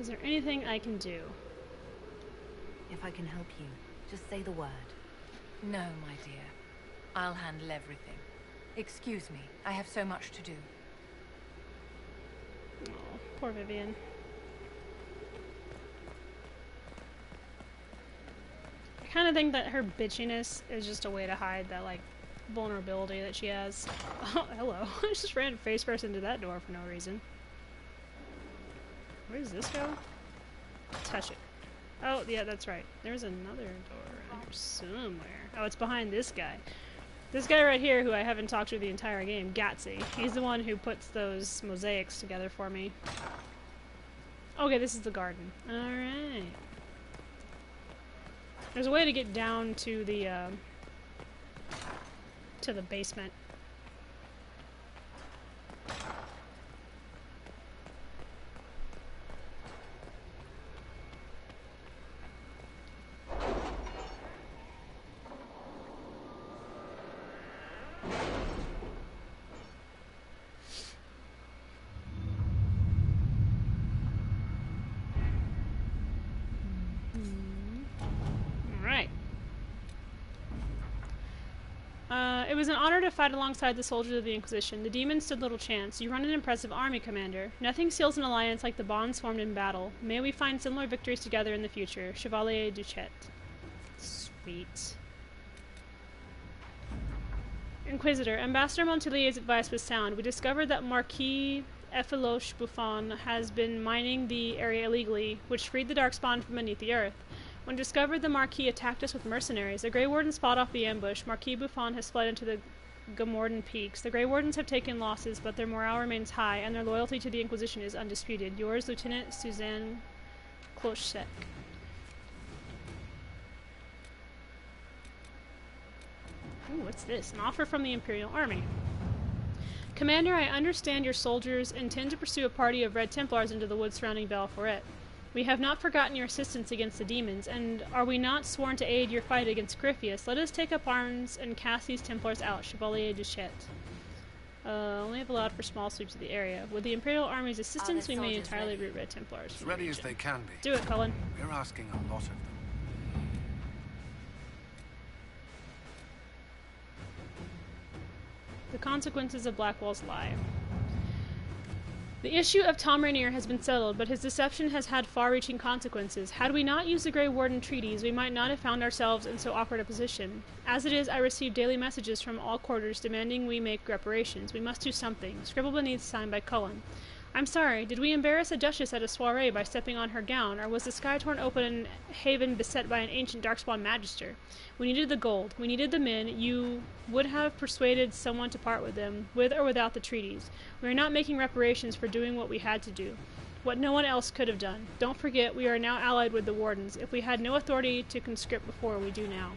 Is there anything I can do? If I can help you, just say the word. No, my dear. I'll handle everything. Excuse me, I have so much to do. Oh, poor Vivian. I kind of think that her bitchiness is just a way to hide that, like, vulnerability that she has. Oh, hello. I just ran face first into that door for no reason. Where does this go? Touch it. Oh, yeah, that's right. There's another door around here somewhere. Oh, it's behind this guy. This guy right here, who I haven't talked to the entire game, Gatsy. He's the one who puts those mosaics together for me. Okay, this is the garden. Alright. There's a way to get down to the basement. It was an honor to fight alongside the soldiers of the Inquisition. The demons stood little chance. You run an impressive army, Commander. Nothing seals an alliance like the bonds formed in battle. May we find similar victories together in the future. Chevalier Duchette. Sweet. Inquisitor, Ambassador Montellier's advice was sound. We discovered that Marquis Ephiloche Buffon has been mining the area illegally, which freed the Darkspawn from beneath the earth. When discovered, the Marquis attacked us with mercenaries. The Grey Wardens fought off the ambush. Marquis Buffon has fled into the Gamorden Peaks. The Grey Wardens have taken losses, but their morale remains high, and their loyalty to the Inquisition is undisputed. Yours, Lieutenant Suzanne Clochesec. Ooh, what's this? An offer from the Imperial Army. Commander, I understand your soldiers intend to pursue a party of Red Templars into the woods surrounding Valforet. We have not forgotten your assistance against the demons, and are we not sworn to aid your fight against Gryphius? Let us take up arms and cast these Templars out. Chevalier Duchette. Only have allowed for small sweeps of the area. With the Imperial Army's assistance, we may entirely root Red Templars. As ready as they can be. Do it, Cullen. We're asking a lot of them. The consequences of Blackwall's lie. The issue of Tom Rainier has been settled, but his deception has had far-reaching consequences. Had we not used the Grey Warden treaties, we might not have found ourselves in so awkward a position. As it is, I receive daily messages from all quarters demanding we make reparations. We must do something. Scribble beneath, signed by Cullen. I'm sorry, did we embarrass a duchess at a soiree by stepping on her gown, or was the sky torn open and haven beset by an ancient Darkspawn magister? We needed the gold. We needed the men. You would have persuaded someone to part with them, with or without the treaties. We are not making reparations for doing what we had to do, what no one else could have done. Don't forget, we are now allied with the Wardens. If we had no authority to conscript before, we do now.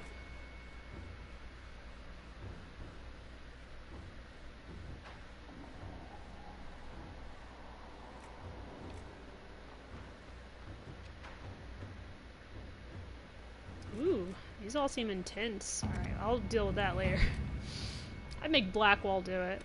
Ooh, these all seem intense. Alright, I'll deal with that later. I'd make Blackwall do it.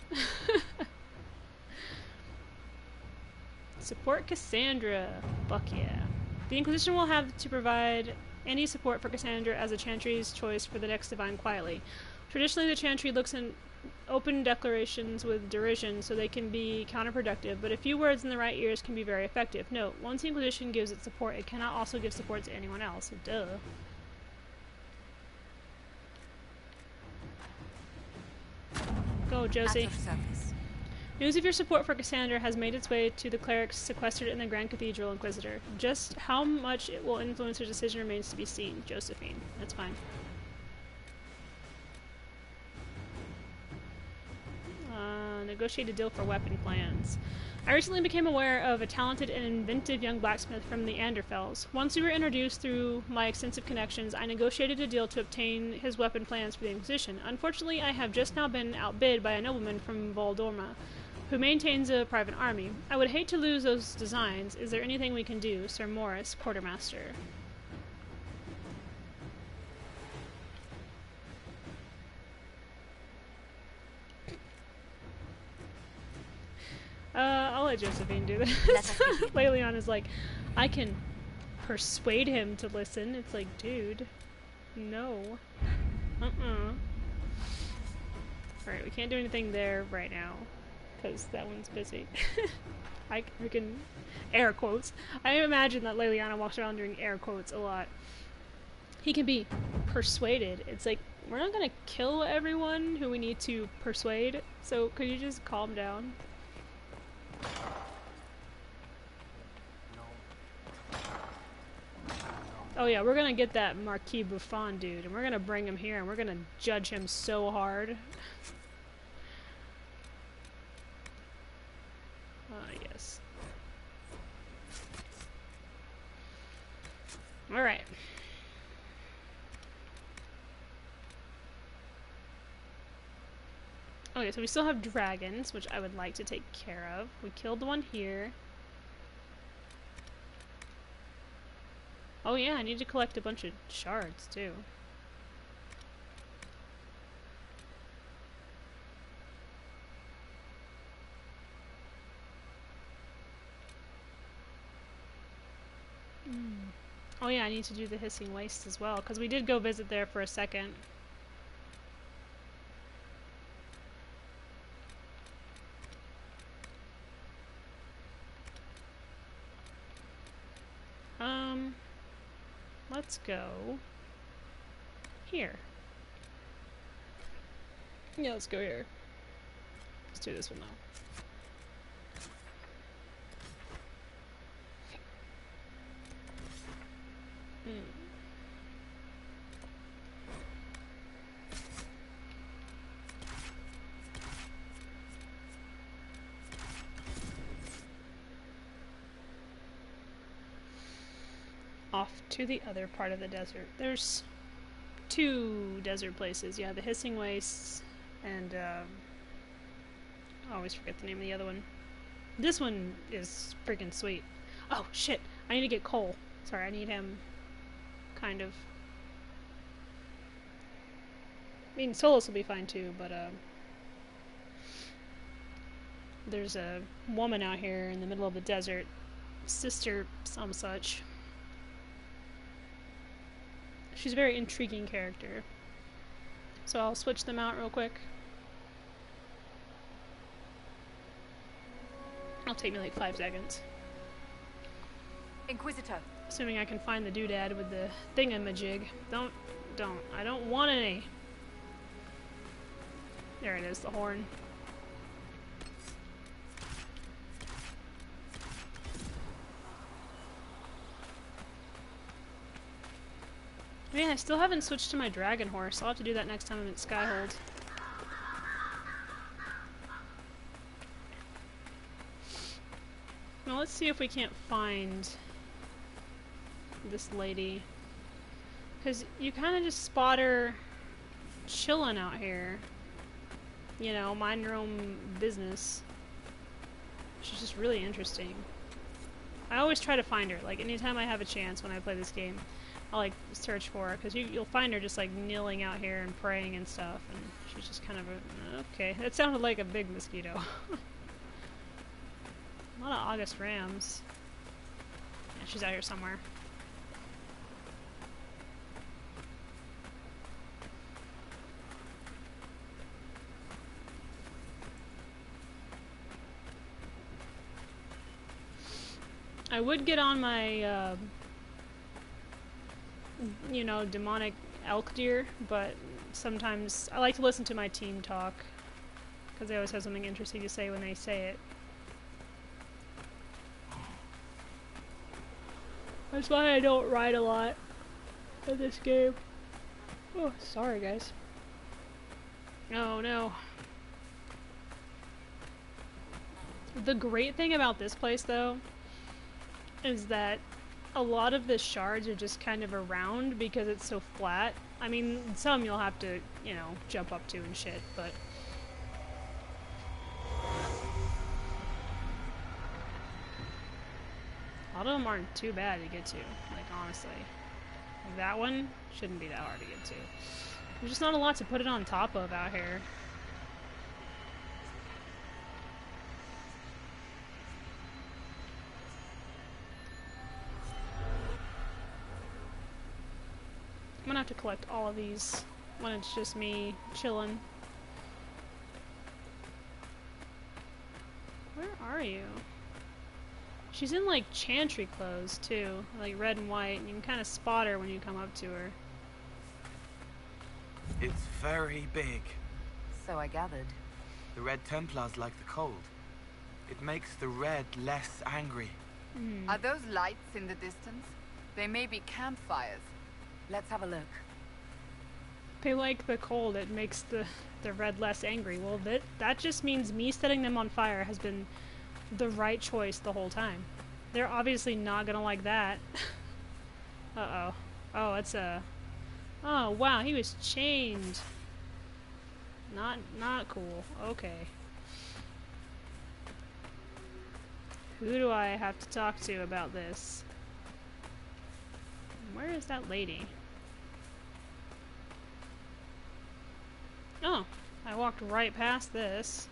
Support Cassandra. Fuck yeah. The Inquisition will have to provide any support for Cassandra as a Chantry's choice for the next Divine Quietly. Traditionally, the Chantry looks in open declarations with derision so they can be counterproductive, but a few words in the right ears can be very effective. Note, once the Inquisition gives its support, it cannot also give support to anyone else. Duh. Go, Josie. News of your support for Cassandra has made its way to the clerics sequestered in the Grand Cathedral, Inquisitor. Just how much it will influence your decision remains to be seen, Josephine. That's fine. Negotiate a deal for weapon plans. I recently became aware of a talented and inventive young blacksmith from the Anderfells. Once we were introduced through my extensive connections, I negotiated a deal to obtain his weapon plans for the Inquisition. Unfortunately, I have just now been outbid by a nobleman from Voldorma, who maintains a private army. I would hate to lose those designs. Is there anything we can do, Sir Morris, quartermaster? I'll let Josephine do this. Leilion is like, I can persuade him to listen. It's like, dude, no. Alright, we can't do anything there right now, because that one's busy. I can air quotes. I imagine that Leiliana walks around doing air quotes a lot. He can be persuaded. It's like, we're not gonna kill everyone who we need to persuade, so could you just calm down? Oh yeah, we're gonna get that Marquis Buffon dude, and we're gonna bring him here, and we're gonna judge him so hard. Yes. Alright. Okay, so we still have dragons, which I would like to take care of. We killed the one here. Oh yeah, I need to collect a bunch of shards, too. Oh yeah, I need to do the Hissing Waste as well, because we did go visit there for a second. Let's go here. Yeah, let's go here. Let's do this one now. Off to the other part of the desert. There's 2 desert places. Yeah, the Hissing Wastes and I always forget the name of the other one. This one is freaking sweet. Oh shit! I need to get Cole. Sorry, I need him kind of. I mean, Solus will be fine too, but there's a woman out here in the middle of the desert, sister some such. She's a very intriguing character. So I'll switch them out real quick. It'll take me like 5 seconds. Inquisitor. Assuming I can find the doodad with the thingamajig. Don't. I don't want any. There it is, the horn. Man, I still haven't switched to my dragon horse. I'll have to do that next time I'm at Skyhold. Now let's see if we can't find this lady. Because you kind of just spot her chilling out here. You know, mind your own business. She's just really interesting. I always try to find her. Like, anytime I have a chance when I play this game, I'll like search for her, because you'll find her just like kneeling out here and praying and stuff, and she's just kind of a, okay, that sounded like a big mosquito. A lot of August Rams. Yeah, she's out here somewhere. I would get on my you know, demonic elk deer, but sometimes I like to listen to my team talk, because they always have something interesting to say when they say it. That's why I don't ride a lot in this game. Oh, sorry guys. Oh no. The great thing about this place though is that a lot of the shards are just kind of around because it's so flat. I mean, some you'll have to, you know, jump up to and shit, but a lot of them aren't too bad to get to, like, honestly. Like, that one shouldn't be that hard to get to. There's just not a lot to put it on top of out here. I'm gonna have to collect all of these when it's just me chilling. Where are you? She's in like chantry clothes too, like red and white, and you can kind of spot her when you come up to her. It's very big. So I gathered. The Red Templars like the cold. It makes the red less angry. Are those lights in the distance? They may be campfires. Let's have a look. They like the cold, it makes the red less angry. Well, that just means me setting them on fire has been the right choice the whole time. They're obviously not gonna like that. Uh-oh. Oh, it's a... Oh, wow, he was chained. Not cool. Okay. Who do I have to talk to about this? Where is that lady? Oh, I walked right past this.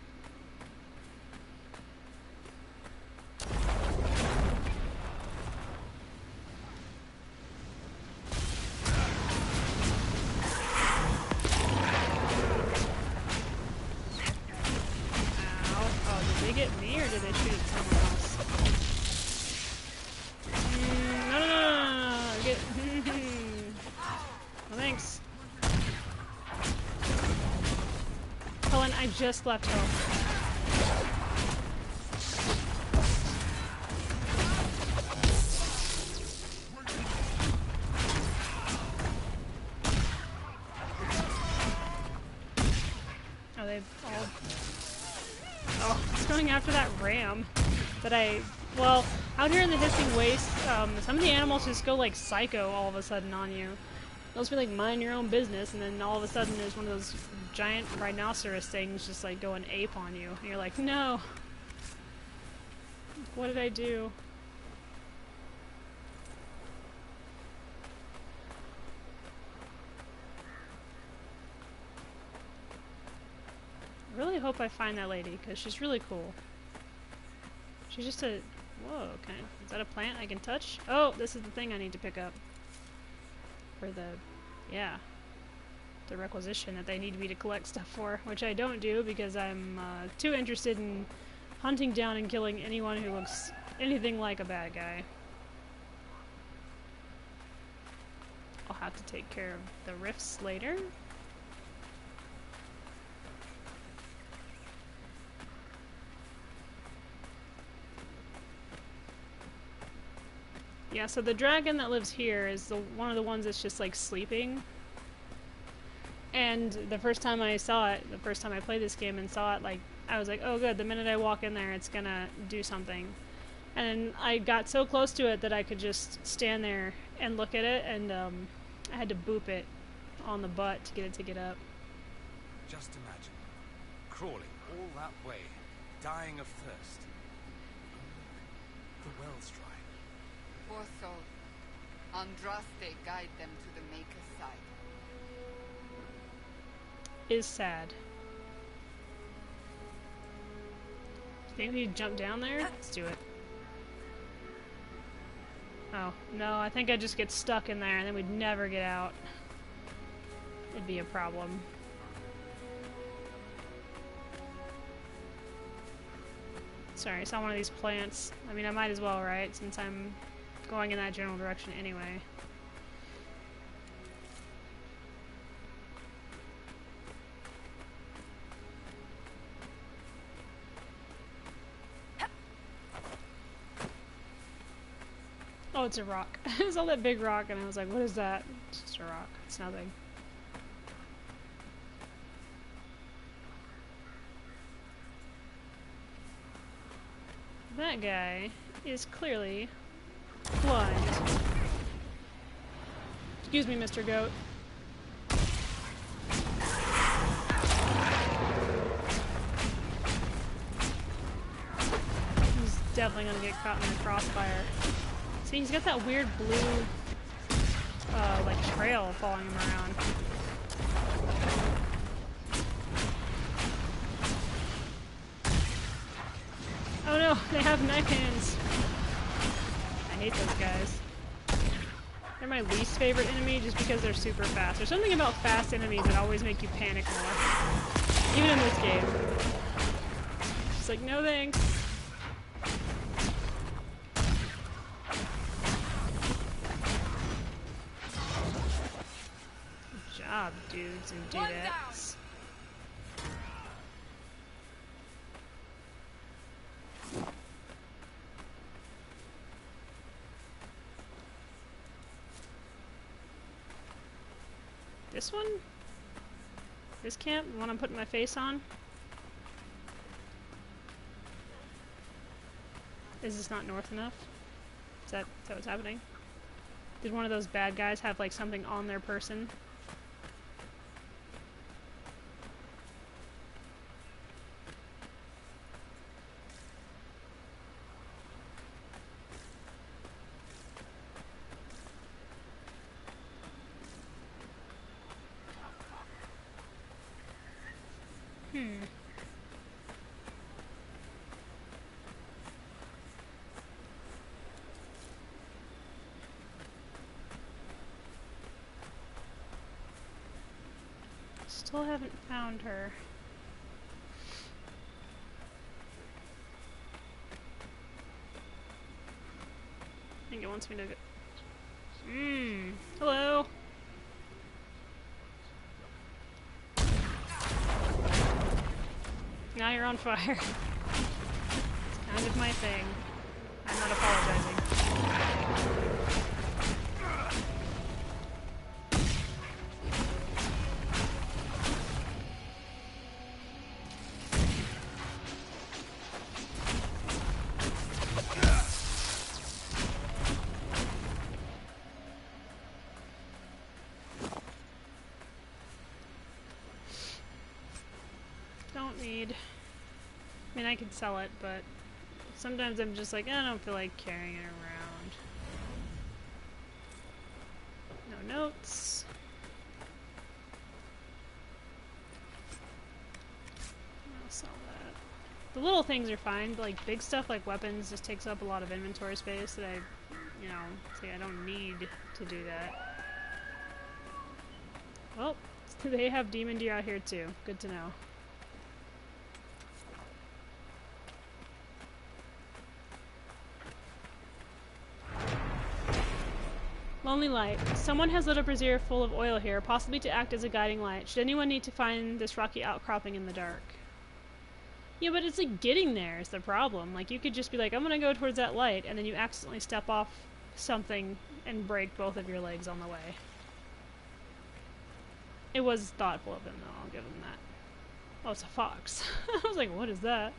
on, I just left home. Oh, they've all... Oh, it's going after that ram that well, out here in the Hissing Waste, some of the animals just go like psycho all of a sudden on you. They'll just be like, mind your own business, and then all of a sudden there's one of those giant rhinoceros things just like going ape on you. And you're like, no! What did I do? I really hope I find that lady, because she's really cool. She's just a... Whoa, is that a plant I can touch? Oh, this is the thing I need to pick up. For the... yeah. The requisition that they need me to collect stuff for, which I don't do because I'm too interested in hunting down and killing anyone who looks anything like a bad guy. I'll have to take care of the rifts later. Yeah, so the dragon that lives here is one of the ones that's just like sleeping. And the first time I saw it, the first time I played this game and saw it, like, I was like, oh good, the minute I walk in there it's gonna do something. And I got so close to it that I could just stand there and look at it, and I had to boop it on the butt to get it to get up. Just imagine, crawling all that way, dying of thirst. The well's dry. Poor soul. Andraste guide them to the Maker's side. Is sad. Think we need to jump down there? Let's do it. Oh, no, I think I'd just get stuck in there and then we'd never get out. It'd be a problem. Sorry, I saw one of these plants. I mean, I might as well, right? Since I'm going in that general direction anyway. Oh, it's a rock. I saw that big rock and I was like, what is that? It's just a rock. It's nothing. That guy is clearly blind. Excuse me, Mr. Goat. He's definitely gonna get caught in the crossfire. See, he's got that weird blue, like, trail following him around. Oh no, they have knife hands. I hate those guys. They're my least favorite enemy just because they're super fast. There's something about fast enemies that always make you panic more. Even in this game. Just like, no thanks. Good job, dudes and dudettes. This one? This camp? The one I'm putting my face on? Is this not north enough? Is that what's happening? Did one of those bad guys have like something on their person? Still haven't found her. I think it wants me to go. Hello. Now you're on fire. It's kind of my thing. I'm not apologizing. Don't need... I mean, I can sell it, but sometimes I'm just like, I don't feel like carrying it around. No notes. I'll sell that. The little things are fine, but like big stuff like weapons just takes up a lot of inventory space that I, you know, say I don't need to do that. Well, they have demon deer out here too. Good to know. Lonely light. Someone has lit a brazier full of oil here, possibly to act as a guiding light. Should anyone need to find this rocky outcropping in the dark? Yeah, but it's like getting there is the problem. Like, you could just be like, I'm gonna go towards that light, and then you accidentally step off something and break both of your legs on the way. It was thoughtful of him, though. I'll give him that. Oh, it's a fox. I was like, what is that?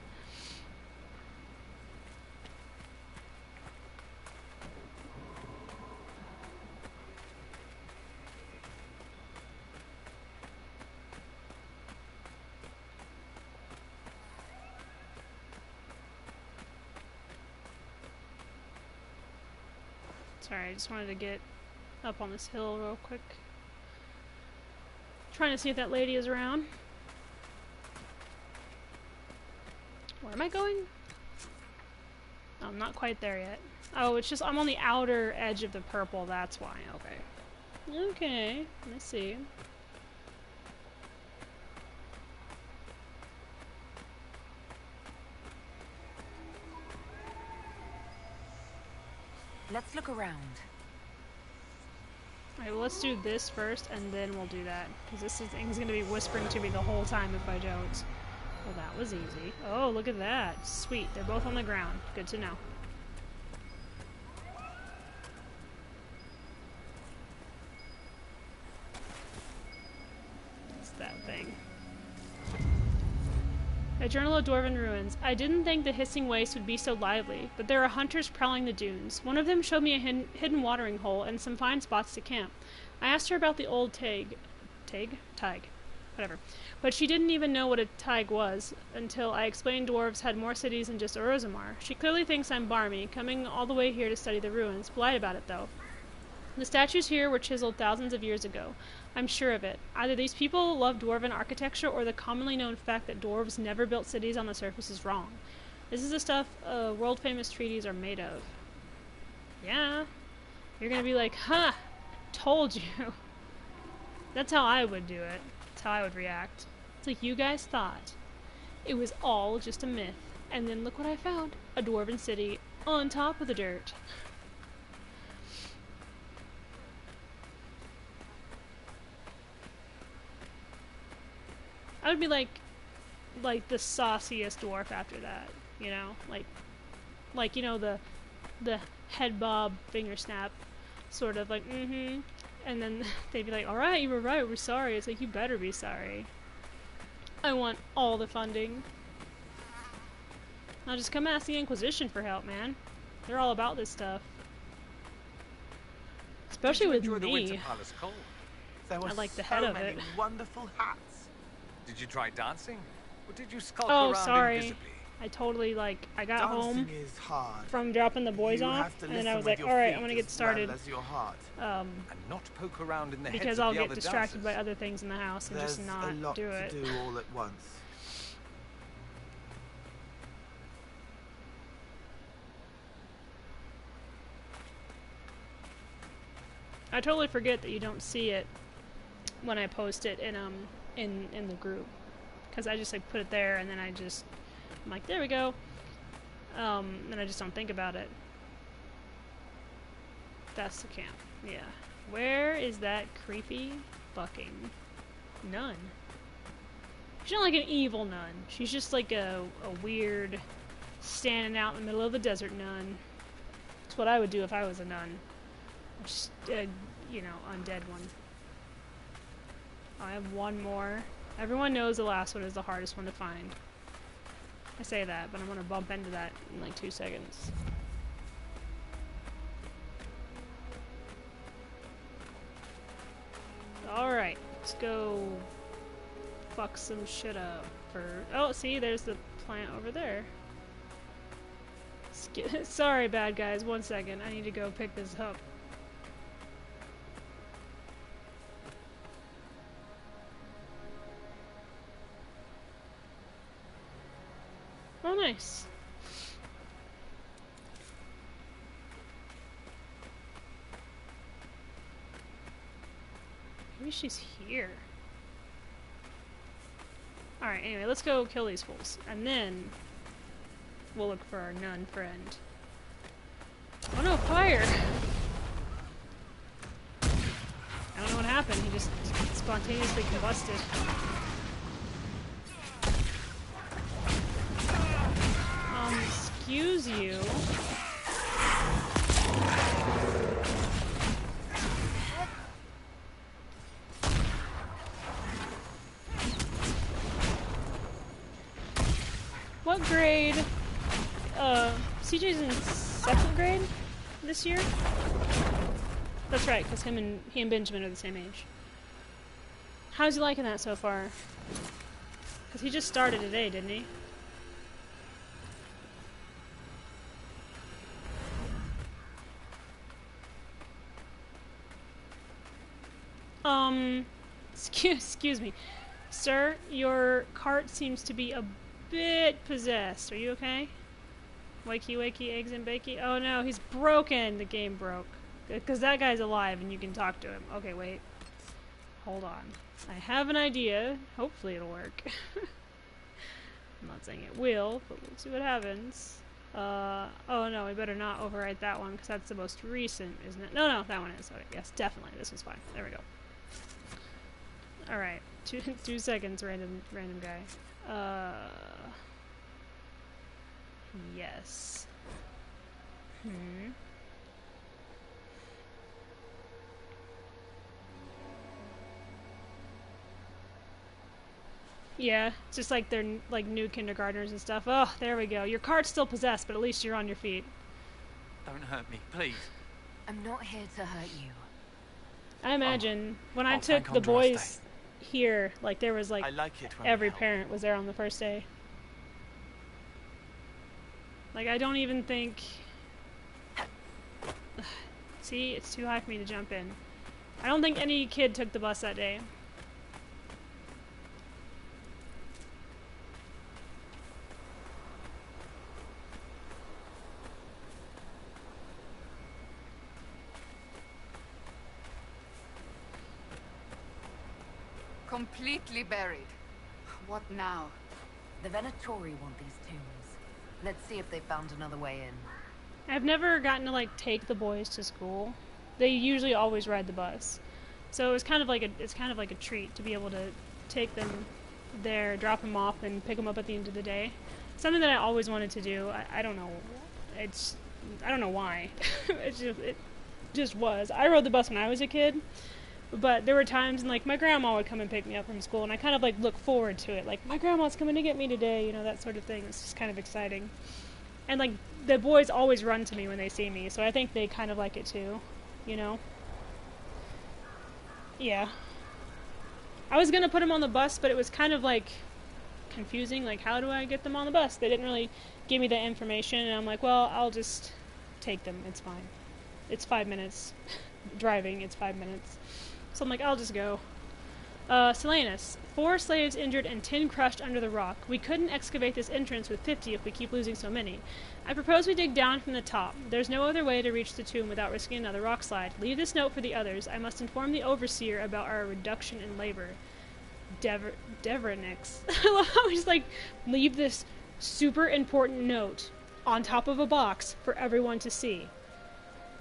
Sorry, I just wanted to get up on this hill real quick. Trying to see if that lady is around. Where am I going? Oh, I'm not quite there yet. Oh, it's just I'm on the outer edge of the purple, that's why. Okay. Okay, let's see. Let's look around. Alright, well, let's do this first, and then we'll do that. Because this thing's going to be whispering to me the whole time if I don't. Well, that was easy. Oh, look at that. Sweet. They're both on the ground. Good to know. It's that thing. A Journal of Dwarven Ruins. I didn't think the hissing waste would be so lively, but there are hunters prowling the dunes. One of them showed me a hidden watering hole and some fine spots to camp. I asked her about the old Taig, whatever. But she didn't even know what a Taig was until I explained dwarves had more cities than just Orozimar. She clearly thinks I'm barmy, coming all the way here to study the ruins. Polite about it, though. The statues here were chiseled thousands of years ago. I'm sure of it. Either these people love dwarven architecture or the commonly known fact that dwarves never built cities on the surface is wrong. This is the stuff world-famous treaties are made of. Yeah. You're gonna be like, huh, told you. That's how I would do it. That's how I would react. It's like you guys thought it was all just a myth. And then look what I found. A dwarven city on top of the dirt. I would be like the sauciest dwarf after that, you know, like you know the head bob finger snap, sort of like and then they'd be like, all right, you were right, we're sorry. It's like, you better be sorry. I want all the funding. I'll just come ask the Inquisition for help, man. They're all about this stuff, especially with me. The Winter Palace, Cole? There were I like the head of it. Wonderful hats. Did you try dancing? Or did you skulk around invisibly? I totally, like, I got home is hard. from dropping the boys off, and then I was like, alright, I'm gonna get started. Well as your heart. And not poke around in the because heads I'll of the get other distracted dancers. by other things in the house and There's just not a lot do it. to do all at once. I totally forget that you don't see it when I post it in the group, because I just like put it there and then I'm like, there we go, and I just don't think about it. That's the camp. Yeah. Where is that creepy fucking nun? She's not like an evil nun. She's just like a weird, standing out in the middle of the desert nun. That's what I would do if I was a nun. Just, you know, undead one. I have one more. Everyone knows the last one is the hardest one to find. I say that, but I'm gonna bump into that in like 2 seconds. Alright, let's go fuck some shit up for... Oh, see, there's the plant over there. Sorry, bad guys, 1 second. I need to go pick this up. Oh, nice. Maybe she's here. Alright, anyway, let's go kill these fools. And then we'll look for our nun friend. Oh no, fire! I don't know what happened. He just spontaneously combusted. Excuse you. What grade? CJ's in 2nd grade this year? That's right, because he and Benjamin are the same age. How's he liking that so far? Because he just started today, didn't he? Excuse me. Sir, your cart seems to be a bit possessed. Are you okay? Wakey, wakey, eggs and bakey. Oh no, he's broken! The game broke. Because that guy's alive and you can talk to him. Okay, wait. Hold on. I have an idea. Hopefully it'll work. I'm not saying it will, but we'll see what happens. Oh no, we better not overwrite that one because that's the most recent, isn't it? No, that one is. Okay, yes, definitely. This one's fine. There we go. Alright. 2 seconds, random guy. Yes. Yeah, it's just like they're like new kindergartners and stuff. Oh, there we go. Your cart's still possessed, but at least you're on your feet. Don't hurt me, please. I'm not here to hurt you. I imagine when I took the boys here, like there was like, every parent was there on the first day. Like I don't even think... See, it's too high for me to jump in. I don't think any kid took the bus that day. Completely buried. What now? The Venatori want these tombs. Let's see if they found another way in. I've never gotten to like take the boys to school. They usually always ride the bus, so it's kind of like a treat to be able to take them there, drop them off, and pick them up at the end of the day. Something that I always wanted to do. I don't know. I don't know why. it just was. I rode the bus when I was a kid. But there were times, and like my grandma would come and pick me up from school, and I kind of like look forward to it. Like my grandma's coming to get me today, you know, that sort of thing. It's just kind of exciting. And like the boys always run to me when they see me, so I think they kind of like it too, you know. Yeah. I was gonna put them on the bus, but it was kind of like confusing. Like, how do I get them on the bus? They didn't really give me that information, and I'm like, well, I'll just take them. It's fine. It's 5 minutes driving. It's 5 minutes. So I'm like, I'll just go. Silenus. 4 slaves injured and 10 crushed under the rock. We couldn't excavate this entrance with 50 if we keep losing so many. I propose we dig down from the top. There's no other way to reach the tomb without risking another rock slide. Leave this note for the others. I must inform the overseer about our reduction in labor. Devernix. I love how he's like, leave this super important note on top of a box for everyone to see.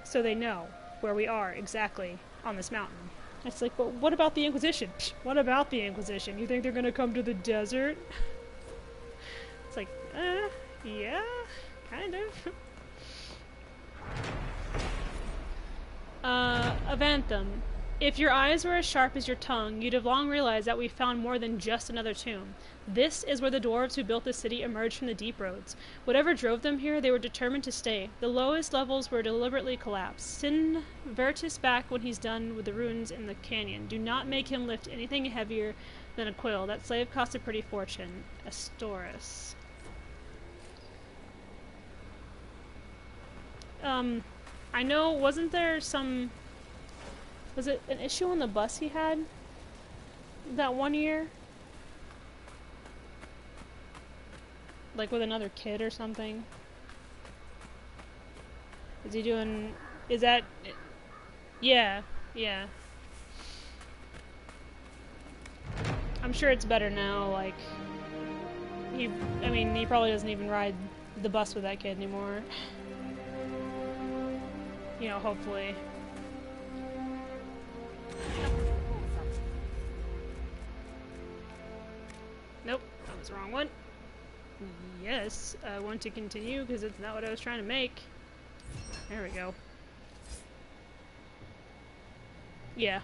So they know where we are exactly on this mountain. It's like, but what about the Inquisition? Psh, what about the Inquisition? You think they're gonna come to the desert? It's like, yeah, kind of. Avantham. If your eyes were as sharp as your tongue, you'd have long realized that we found more than just another tomb. This is where the dwarves who built the city emerged from the deep roads. Whatever drove them here, they were determined to stay. The lowest levels were deliberately collapsed. Send Vertus back when he's done with the ruins in the canyon. Do not make him lift anything heavier than a quill. That slave cost a pretty fortune. Astoris. I know, wasn't there some... Was it an issue on the bus he had? That one year? Like with another kid or something? Is he doing... Is that... Yeah, yeah. I'm sure it's better now, like... I mean, he probably doesn't even ride the bus with that kid anymore. You know, hopefully. Nope, that was the wrong one. Yes, I want to continue because it's not what I was trying to make. There we go. Yeah.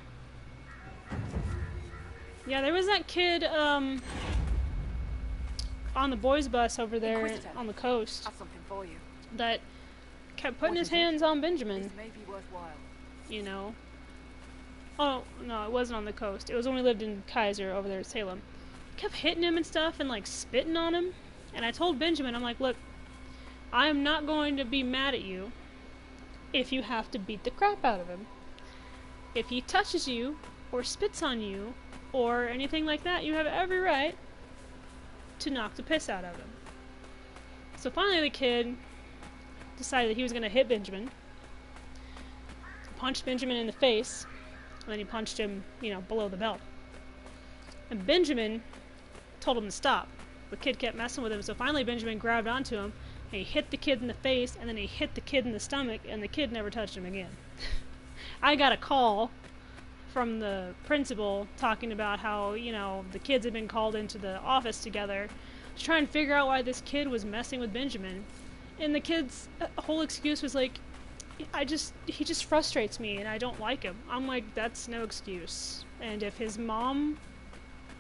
Yeah, there was that kid, on the boys' bus over there on the coast. Have something for you. That kept putting his hands on Benjamin. This may be worthwhile. You know. Oh, no, it wasn't on the coast. It was when we lived in Kaiser over there at Salem. Kept hitting him and stuff and like spitting on him. And I told Benjamin, I'm like, look, I am not going to be mad at you if you have to beat the crap out of him. If he touches you or spits on you or anything like that, you have every right to knock the piss out of him. So finally the kid decided that he was going to hit Benjamin. Punched Benjamin in the face. And then he punched him, you know, below the belt. And Benjamin told him to stop. The kid kept messing with him, so finally Benjamin grabbed onto him, and he hit the kid in the face, and then he hit the kid in the stomach, and the kid never touched him again. I got a call from the principal talking about how, you know, the kids had been called into the office together to try and figure out why this kid was messing with Benjamin. And the kid's whole excuse was like, he just frustrates me and I don't like him. I'm like, that's no excuse. And if his mom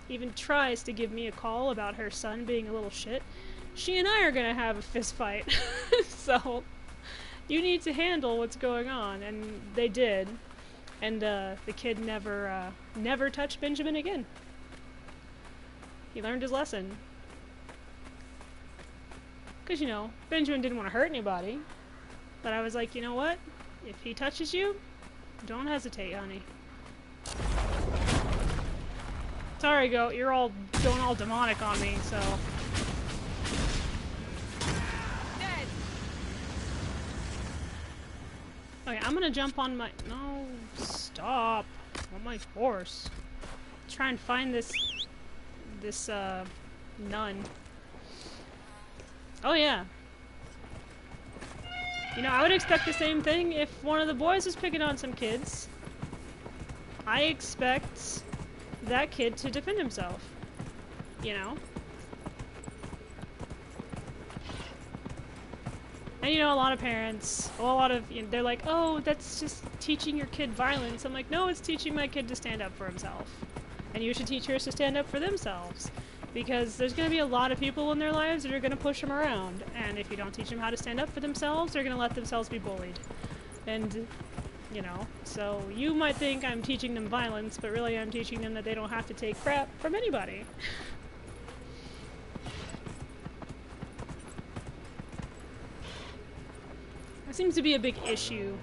even tries to give me a call about her son being a little shit, she and I are gonna have a fist fight. So, you need to handle what's going on. And they did. And the kid never touched Benjamin again. He learned his lesson. Because, you know, Benjamin didn't want to hurt anybody. But I was like, you know what? If he touches you, don't hesitate, honey. Sorry, Goat, you're all going all demonic on me, so... Dead. Okay, I'm gonna jump on my... No, stop. On my horse. Try and find this nun. Oh, yeah. You know, I would expect the same thing if one of the boys was picking on some kids. I expect that kid to defend himself. You know? And you know, a lot of parents, they're like, oh, that's just teaching your kid violence. I'm like, no, it's teaching my kid to stand up for himself. And you should teach yours to stand up for themselves. Because there's going to be a lot of people in their lives that are going to push them around. And if you don't teach them how to stand up for themselves, they're going to let themselves be bullied. And, you know, so you might think I'm teaching them violence, but really I'm teaching them that they don't have to take crap from anybody. It seems to be a big issue,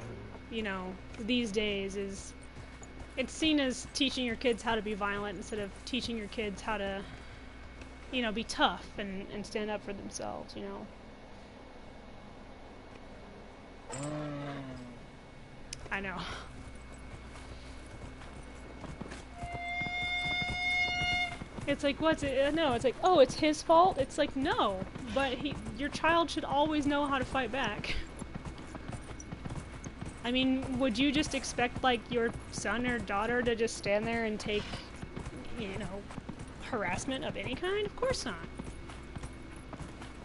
you know, these days, is it's seen as teaching your kids how to be violent instead of teaching your kids how to, you know, be tough and stand up for themselves, you know. I know. It's like, what's it? No, it's like, oh, it's his fault? It's like, no. But your child should always know how to fight back. I mean, would you just expect, like, your son or daughter to just stand there and take, you know, harassment of any kind? Of course not.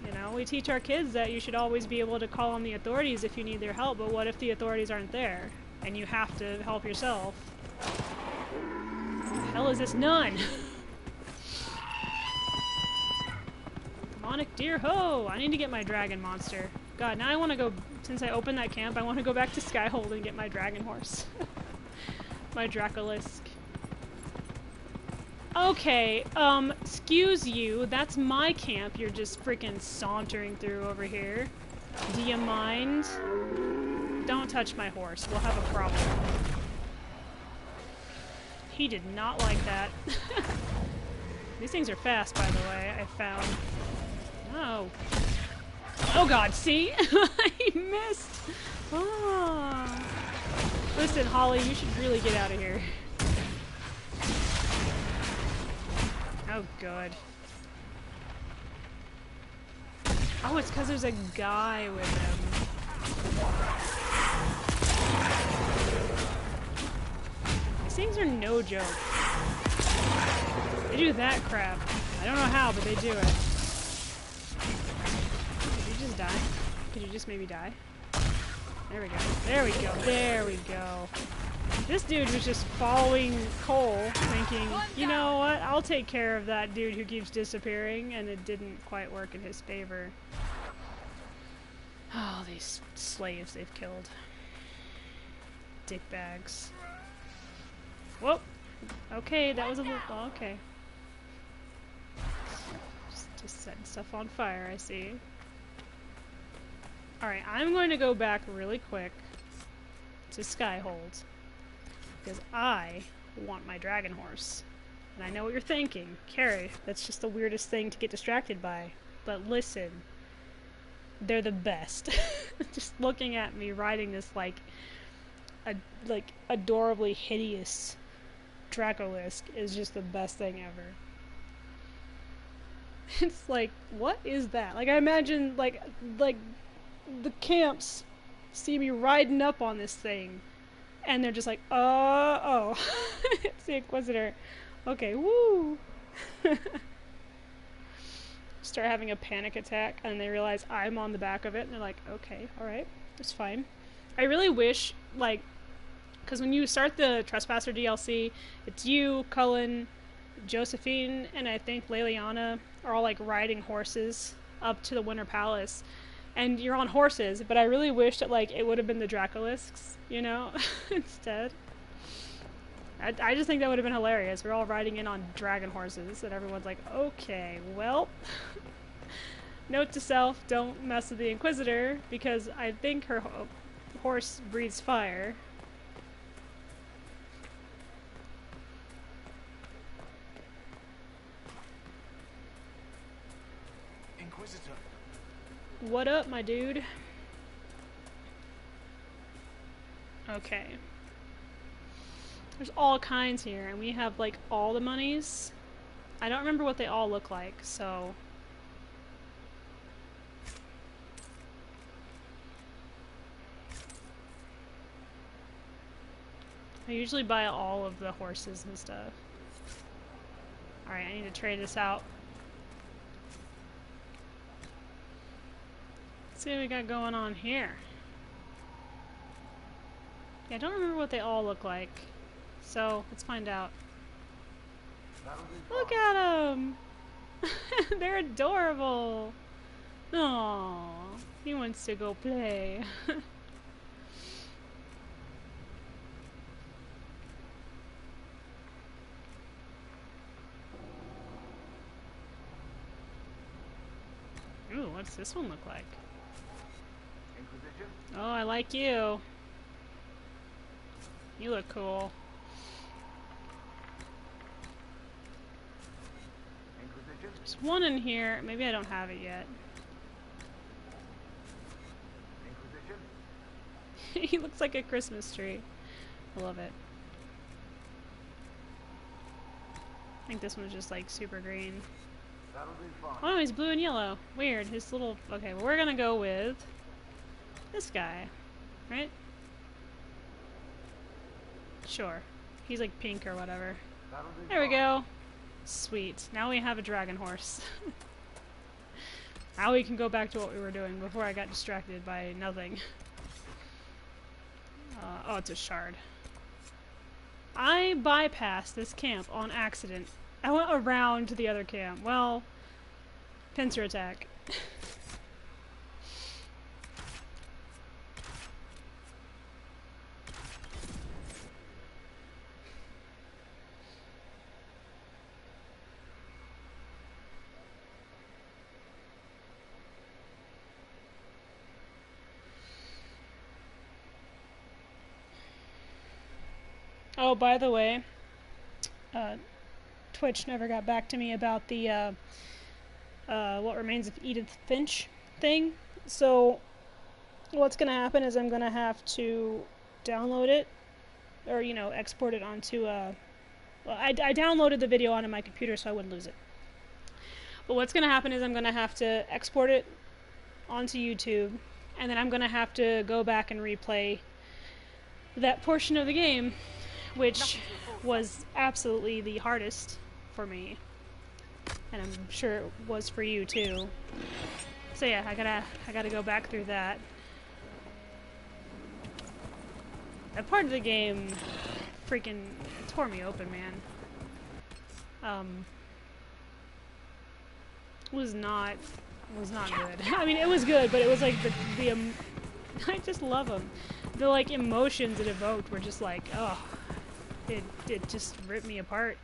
You know, we teach our kids that you should always be able to call on the authorities if you need their help, but what if the authorities aren't there and you have to help yourself? What the hell is this nun? Demonic deer ho! I need to get my dragon monster. God, now I want to go, since I opened that camp, I want to go back to Skyhold and get my dragon horse. My Dracolisk. Okay, excuse you, that's my camp you're just freaking sauntering through over here. Do you mind? Don't touch my horse, we'll have a problem. He did not like that. These things are fast, by the way, I found. Oh. Oh god, see? I missed! Ah. Listen, Holly, you should really get out of here. Oh god. Oh, it's because there's a guy with him. These things are no joke. They do that crap. I don't know how, but they do it. Die? Could you just maybe die? There we go. There we go. There we go. This dude was just following Cole, thinking, you know what, I'll take care of that dude who keeps disappearing, and it didn't quite work in his favor. Oh, these slaves they've killed. Dickbags. Whoop! Okay, that was a little... Oh, okay. Just setting stuff on fire, I see. Alright, I'm going to go back really quick to Skyhold, because I want my dragon horse. And I know what you're thinking. Carrie, that's just the weirdest thing to get distracted by. But listen, they're the best. Just looking at me riding this, like adorably hideous Dracolisk is just the best thing ever. It's like, what is that? Like, I imagine, like the camps see me riding up on this thing, and they're just like, oh, it's the Inquisitor. Okay, woo! Start having a panic attack, and they realize I'm on the back of it, and they're like, okay, alright, it's fine. I really wish, like, because when you start the Trespasser DLC, it's you, Cullen, Josephine, and I think Leliana are all, like, riding horses up to the Winter Palace. And you're on horses, but I really wish that, like, it would have been the Dracolisks, you know, instead. I just think that would have been hilarious. We're all riding in on dragon horses, and everyone's like, okay, well. Note to self, don't mess with the Inquisitor, because I think her horse breathes fire. Inquisitor. What up, my dude? Okay. There's all kinds here, and we have, like, all the monies. I don't remember what they all look like, so... I usually buy all of the horses and stuff. Alright, I need to trade this out. Let's see what we got going on here. Yeah, I don't remember what they all look like. So, let's find out. Look at them! They're adorable! Aww, he wants to go play. Ooh, what's this one look like? Inquisition? Oh, I like you. You look cool. Inquisition? There's one in here. Maybe I don't have it yet. Inquisition? He looks like a Christmas tree. I love it. I think this one's just like super green. That'll be fine. Oh no, he's blue and yellow. Weird. His little... Okay, well, we're gonna go with this guy. Right? Sure. He's like pink or whatever. There we go. Sweet. Now we have a dragon horse. Now we can go back to what we were doing before I got distracted by nothing. Oh, it's a shard. I bypassed this camp on accident. I went around to the other camp. Well, pincer attack. Oh, by the way, Twitch never got back to me about the What Remains of Edith Finch thing. So what's going to happen is I'm going to have to download it, or, you know, export it onto well, I downloaded the video onto my computer so I wouldn't lose it. But what's going to happen is I'm going to have to export it onto YouTube, and then I'm going to have to go back and replay that portion of the game, which was absolutely the hardest for me, and I'm sure it was for you too. So yeah, I gotta go back through that. That part of the game freaking tore me open, man. Was not good. I mean, it was good, but it was like the I just love them. The like emotions it evoked were just like, oh. It just ripped me apart.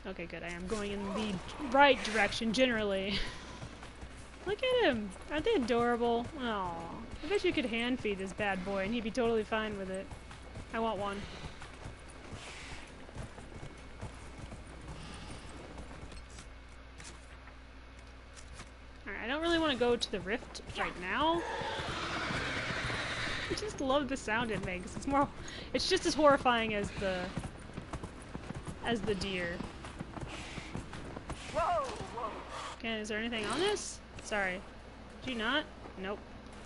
Okay, good. I am going in the right direction, generally. Look at him! Aren't they adorable? Aww. I bet you could hand feed this bad boy and he'd be totally fine with it. I want one. Alright, I don't really want to go to the rift right now. I just love the sound it makes. It's just as horrifying as the deer. Okay, is there anything on this? Sorry. Did you not? Nope.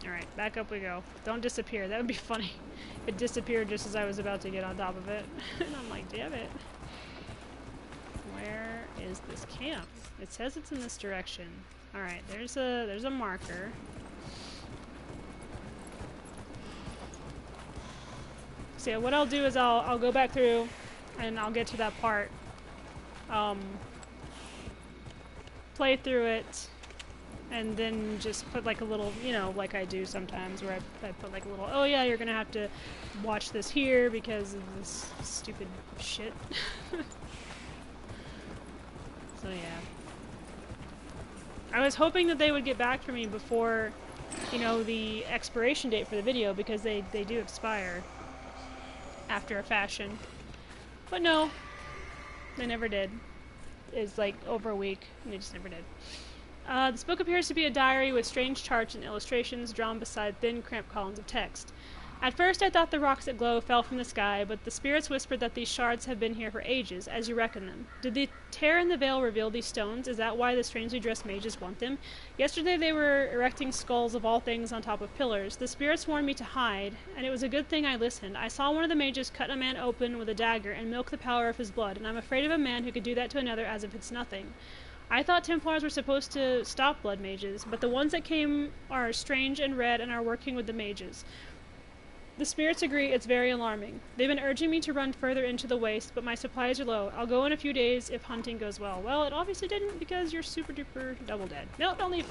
Alright, back up we go. Don't disappear. That would be funny. It disappeared just as I was about to get on top of it. And I'm like, damn it. Where is this camp? It says it's in this direction. Alright, there's a marker. So yeah, what I'll do is I'll go back through and I'll get to that part. Play through it and then just put like a little, you know, like I do sometimes where I put like a little, oh yeah, you're gonna have to watch this here because of this stupid shit. So yeah. I was hoping that they would get back to me before, you know, the expiration date for the video because they do expire after a fashion. But no, they never did. It's like over a week, and they just never did. This book appears to be a diary with strange charts and illustrations drawn beside thin, cramped columns of text. At first I thought the rocks that glow fell from the sky, but the spirits whispered that these shards have been here for ages, as you reckon them. Did the tear in the veil reveal these stones? Is that why the strangely dressed mages want them? Yesterday they were erecting skulls of all things on top of pillars. The spirits warned me to hide, and it was a good thing I listened. I saw one of the mages cut a man open with a dagger and milk the power of his blood, and I'm afraid of a man who could do that to another as if it's nothing. I thought Templars were supposed to stop blood mages, but the ones that came are strange and red and are working with the mages. The spirits agree it's very alarming. They've been urging me to run further into the waste, but my supplies are low. I'll go in a few days if hunting goes well. Well, it obviously didn't because you're super duper double dead. No, don't leave.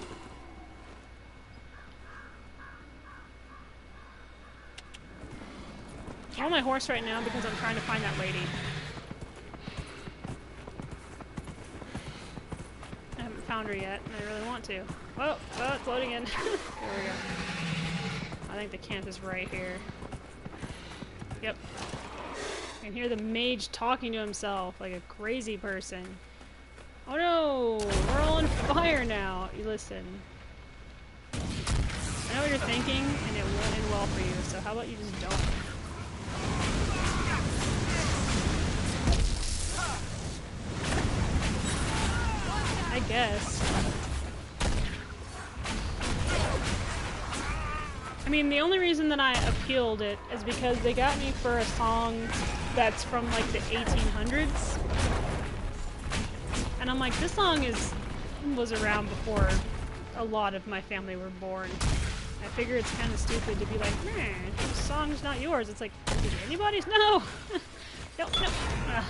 I'm on my horse right now because I'm trying to find that lady. I haven't found her yet, and I really want to. Oh, it's loading in. There we go. I think the camp is right here. Yep. I can hear the mage talking to himself like a crazy person. Oh no! We're all on fire now! You listen. I know what you're thinking, and it won't end well for you, so how about you just don't? I guess. I mean, mean, the only reason that I appealed it is because they got me for a song that's from like the 1800s. And I'm like, this song was around before a lot of my family were born. I figure it's kind of stupid to be like, man, this song's not yours. It's like, did anybody's? No! No, no.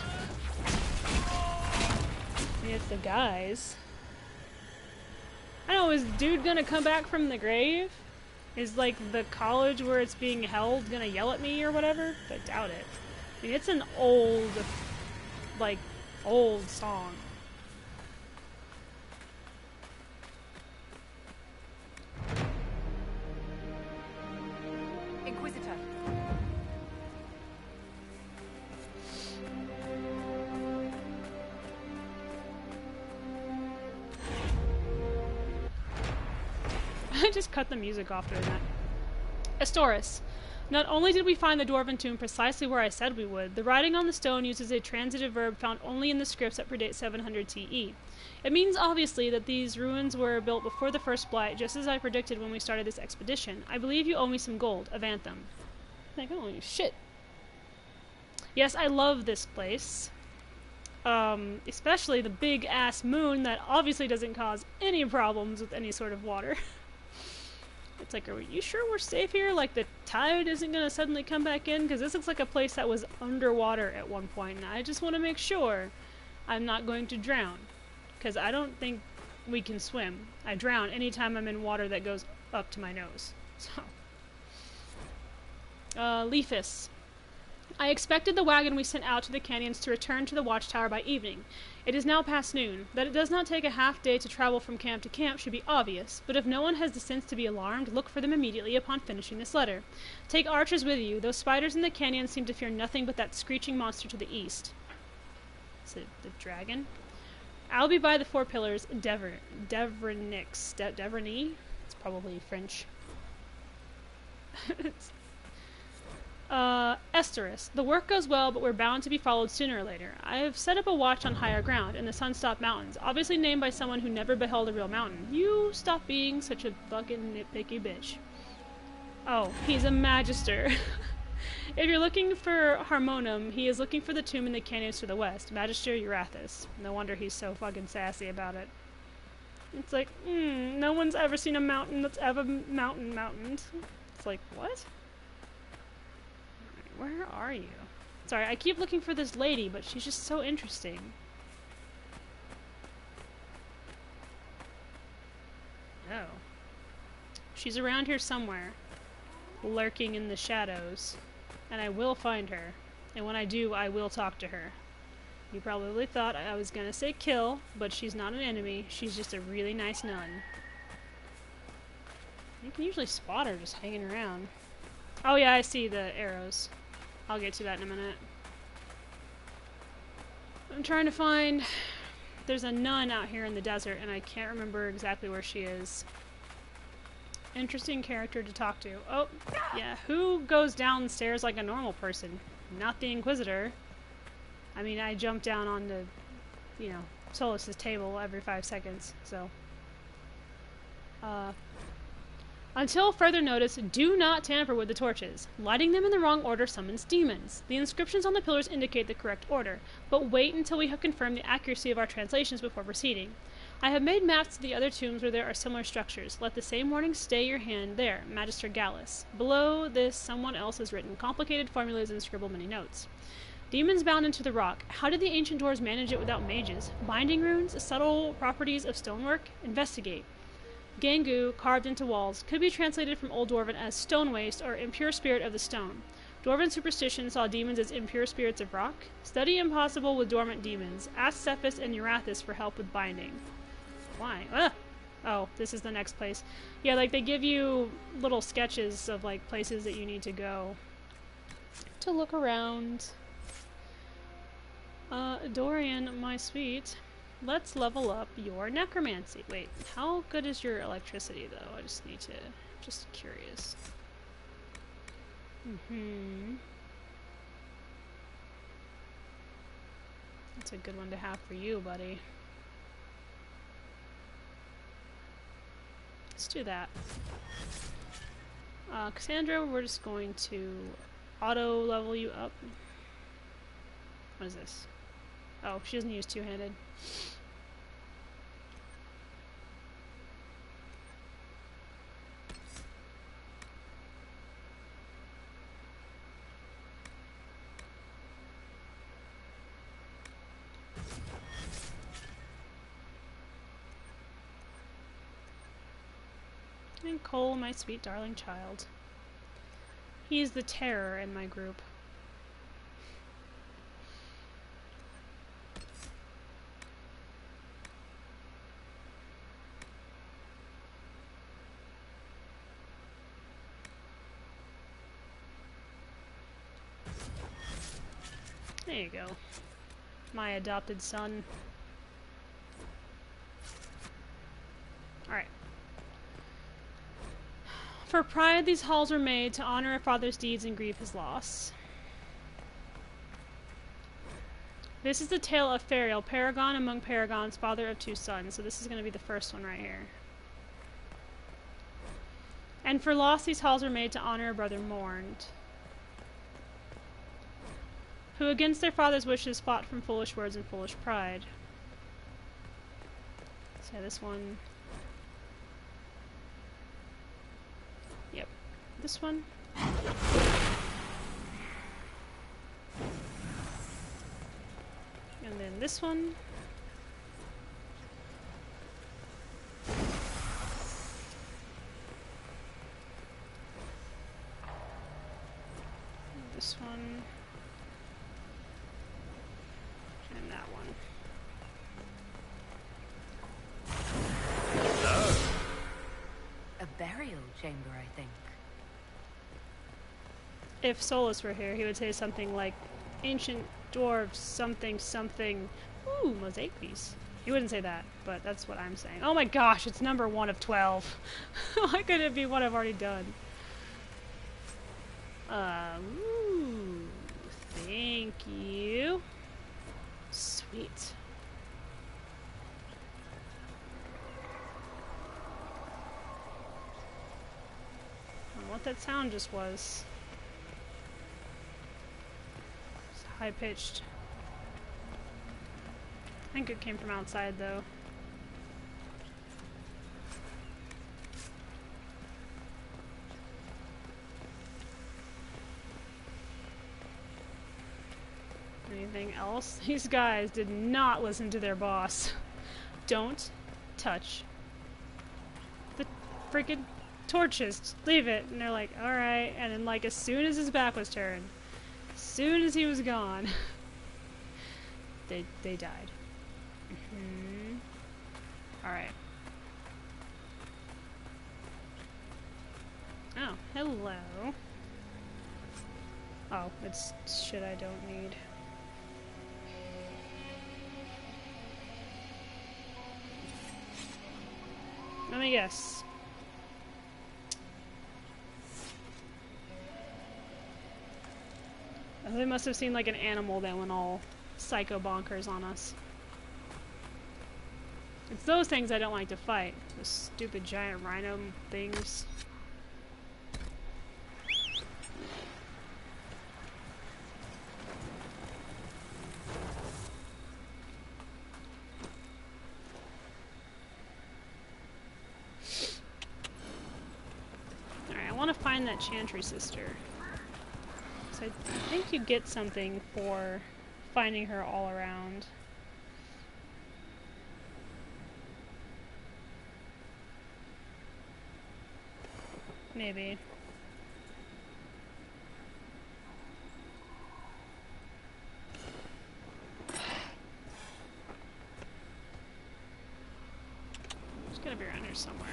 It's the guys. I don't know, is dude gonna come back from the grave? Is like the college where it's being held gonna yell at me or whatever? I doubt it. I mean, it's an old, like, old song. Inquisitor. I just cut the music off during that. Astoris. Not only did we find the dwarven tomb precisely where I said we would, the writing on the stone uses a transitive verb found only in the scripts that predate 700 TE. It means, obviously, that these ruins were built before the first blight, just as I predicted when we started this expedition. I believe you owe me some gold. Avantham. Like, oh, shit. Yes, I love this place. Especially the big-ass moon that obviously doesn't cause any problems with any sort of water. It's like, are you sure we're safe here? Like, the tide isn't going to suddenly come back in? Because this looks like a place that was underwater at one point, and I just want to make sure I'm not going to drown. Because I don't think we can swim. I drown anytime I'm in water that goes up to my nose. So. Leafus. I expected the wagon we sent out to the canyons to return to the watchtower by evening. It is now past noon. That it does not take a half day to travel from camp to camp should be obvious, but if no one has the sense to be alarmed, look for them immediately upon finishing this letter. Take archers with you. Those spiders in the canyon seem to fear nothing but that screeching monster to the east. Is it the dragon? I'll be by the 4 pillars. Devreny? It's probably French. Esteris. The work goes well, but we're bound to be followed sooner or later. I have set up a watch on higher ground, in the Sunstop Mountains, obviously named by someone who never beheld a real mountain. You stop being such a fucking nitpicky bitch. Oh, he's a magister. If you're looking for Harmonum, he is looking for the tomb in the canyons to the west. Magister Eurythus. No wonder he's so fucking sassy about it. It's like, no one's ever seen a mountain that's ever mountained. It's like, what? Where are you? Sorry, I keep looking for this lady, but she's just so interesting. Oh. She's around here somewhere, lurking in the shadows, and I will find her. And when I do, I will talk to her. You probably thought I was gonna say kill, but she's not an enemy. She's just a really nice nun. You can usually spot her just hanging around. Oh yeah, I see the arrows. I'll get to that in a minute. I'm trying to find... There's a nun out here in the desert, and I can't remember exactly where she is. Interesting character to talk to. Oh, yeah. Who goes downstairs like a normal person? Not the Inquisitor. I mean, I jump down onto, you know, Solus's table every 5 seconds, so... Until further notice, do not tamper with the torches. Lighting them in the wrong order summons demons. The inscriptions on the pillars indicate the correct order, but wait until we have confirmed the accuracy of our translations before proceeding. I have made maps to the other tombs where there are similar structures. Let the same warning stay your hand there, Magister Gallus. Below this, someone else has written complicated formulas and scribbled many notes. Demons bound into the rock. How did the ancient dwarves manage it without mages? Binding runes? Subtle properties of stonework? Investigate. Gangu, carved into walls, could be translated from Old Dwarven as stone waste or impure spirit of the stone. Dwarven superstition saw demons as impure spirits of rock. Study impossible with dormant demons. Ask Cephas and Eurythus for help with binding. Why? Ah! Oh, this is the next place. Yeah, like they give you little sketches of like places that you need to go to look around. Dorian, my sweet. Let's level up your necromancy. Wait, how good is your electricity, though? I just need to... just curious. That's a good one to have for you, buddy. Let's do that. Cassandra, we're just going to auto level you up. What is this? Oh, she doesn't use two-handed. And Cole, my sweet darling child. He is the terror in my group. There you go. My adopted son. Alright. For pride, these halls were made to honor a father's deeds and grieve his loss. This is the tale of Fariel, paragon among paragons, father of 2 sons. So this is going to be the first one right here. And for loss, these halls were made to honor a brother mourned, who against their father's wishes fought from foolish words and foolish pride. So this one. Yep. This one. And then this one. And this one. And that one. A burial chamber, I think. If Solus were here, he would say something like, ancient dwarves, something, something. Ooh, mosaic piece. He wouldn't say that, but that's what I'm saying. Oh my gosh, it's number 1 of 12. Why couldn't it be what I've already done? Ooh, thank you. Sweet. I don't know what that sound just was. It's high-pitched. I think it came from outside, though. Anything else? These guys did not listen to their boss. Don't touch the freaking torches. Just leave it. And they're like, alright. And then, like, as soon as his back was turned, as soon as he was gone, they died. Alright. Oh, hello. Oh, it's shit I don't need. Let me guess. Oh, they must have seen like an animal that went all psycho bonkers on us. It's those things I don't like to fight. Those stupid giant rhino things. Alright, I want to find that Chantry sister. So I think you get something for finding her all around. Maybe. She's gotta be around here somewhere.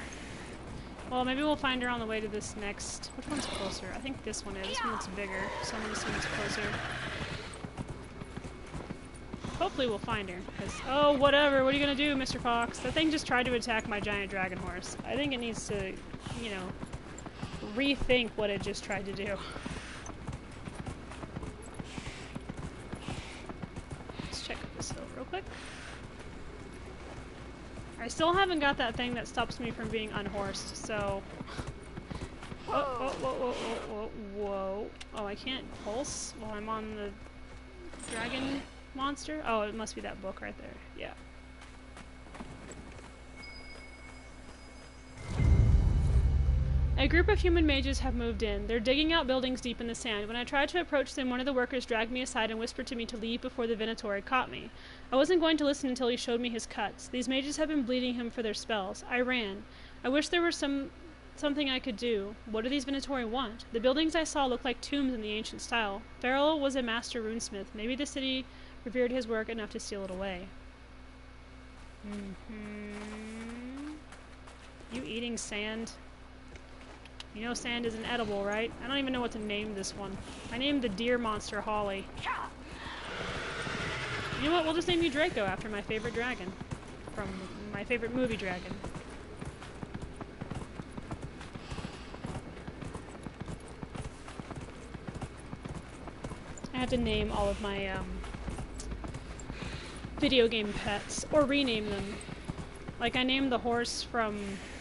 Well, maybe we'll find her on the way to this next. Which one's closer? I think this one is. This one looks bigger, so I'm gonna assume it's closer. Hopefully we'll find her. Because, oh, whatever. What are you gonna do, Mr. Fox? That thing just tried to attack my giant dragon horse. I think it needs to, you know, rethink what it just tried to do. Let's check this hill real quick. I still haven't got that thing that stops me from being unhorsed, so whoa, whoa, whoa, whoa, whoa. Oh, I can't pulse while I'm on the dragon monster? Oh, it must be that book right there. Yeah. A group of human mages have moved in. They're digging out buildings deep in the sand. When I tried to approach them, one of the workers dragged me aside and whispered to me to leave before the Venator caught me. I wasn't going to listen until he showed me his cuts. These mages have been bleeding him for their spells. I ran. I wish there were something I could do. What do these Venatori want? The buildings I saw looked like tombs in the ancient style. Farrell was a master runesmith. Maybe the city revered his work enough to steal it away. You eating sand? You know sand isn't edible, right? I don't even know what to name this one. I named the deer monster Holly. You know what? We'll just name you Draco after my favorite dragon. From my favorite movie dragon. I have to name all of my video game pets. Or rename them. Like I named the horse from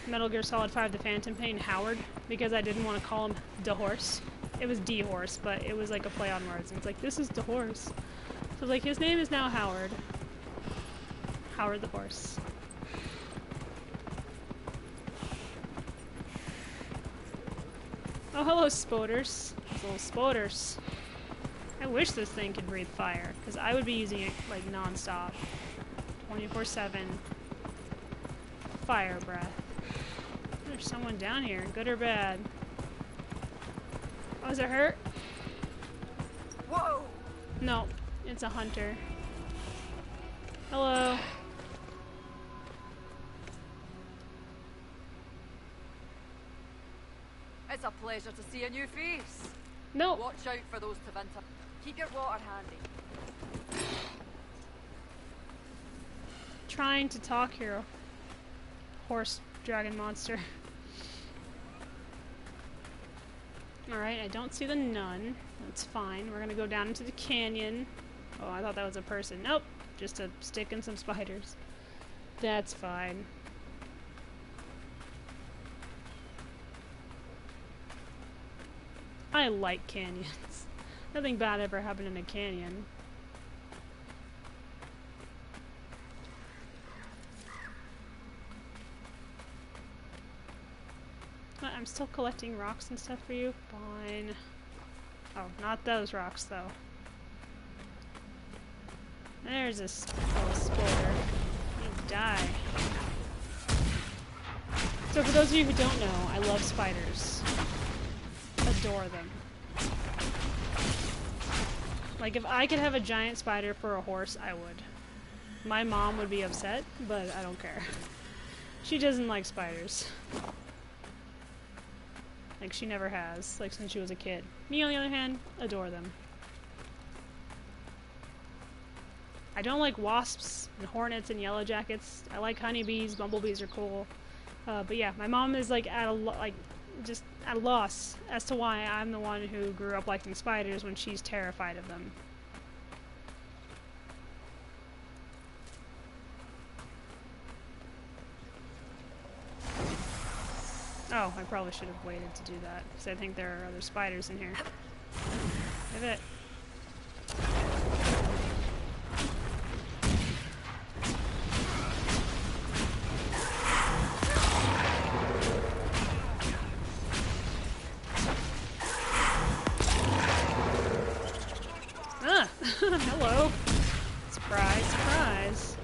Metal Gear Solid 5 The Phantom Pain Howard because I didn't want to call him the horse. It was D-Horse, but it was like a play on words. And it's like, this is the horse. So like his name is now Howard. Howard the horse. Oh, hello, Spoders. Those little Spoders. I wish this thing could breathe fire, because I would be using it like non-stop. 24/7. Fire breath. There's someone down here, good or bad. Oh, does it hurt? Whoa! No, it's a hunter. Hello. It's a pleasure to see a new face. No. Watch out for those Tevinter. Keep your water handy. Trying to talk here. Horse dragon monster. Alright, I don't see the nun. That's fine. We're gonna go down into the canyon. Oh, I thought that was a person. Nope. Just a stick and some spiders. That's fine. I like canyons. Nothing bad ever happened in a canyon. I'm still collecting rocks and stuff for you. Fine. Oh, not those rocks, though. There's a little spoiler. You die. So for those of you who don't know, I love spiders. Adore them. Like, if I could have a giant spider for a horse, I would. My mom would be upset, but I don't care. She doesn't like spiders. Like, she never has, like, since she was a kid. Me, on the other hand, adore them. I don't like wasps and hornets and yellow jackets. I like honeybees, bumblebees are cool. But yeah, my mom is, like, just at a loss as to why I'm the one who grew up liking spiders when she's terrified of them. Oh, I probably should have waited to do that, because I think there are other spiders in here. Give it. Ah! Hello! Surprise, surprise.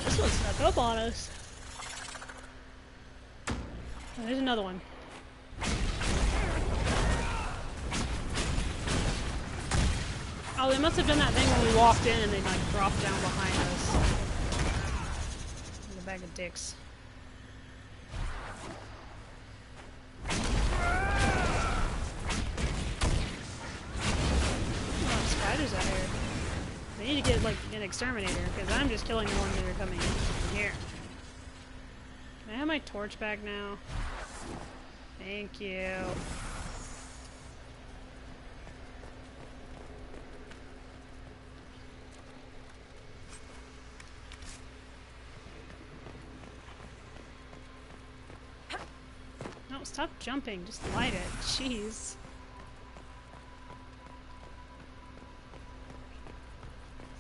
This one snuck up on us. Oh, there's another one. Oh, they must have done that thing when we walked in and they like dropped down behind us. Like a bag of dicks. Oh, spiders out here. They need to get like an exterminator because I'm just killing the ones that are coming in from here. Can I have my torch back now? Thank you. stop jumping. Just light it. Jeez.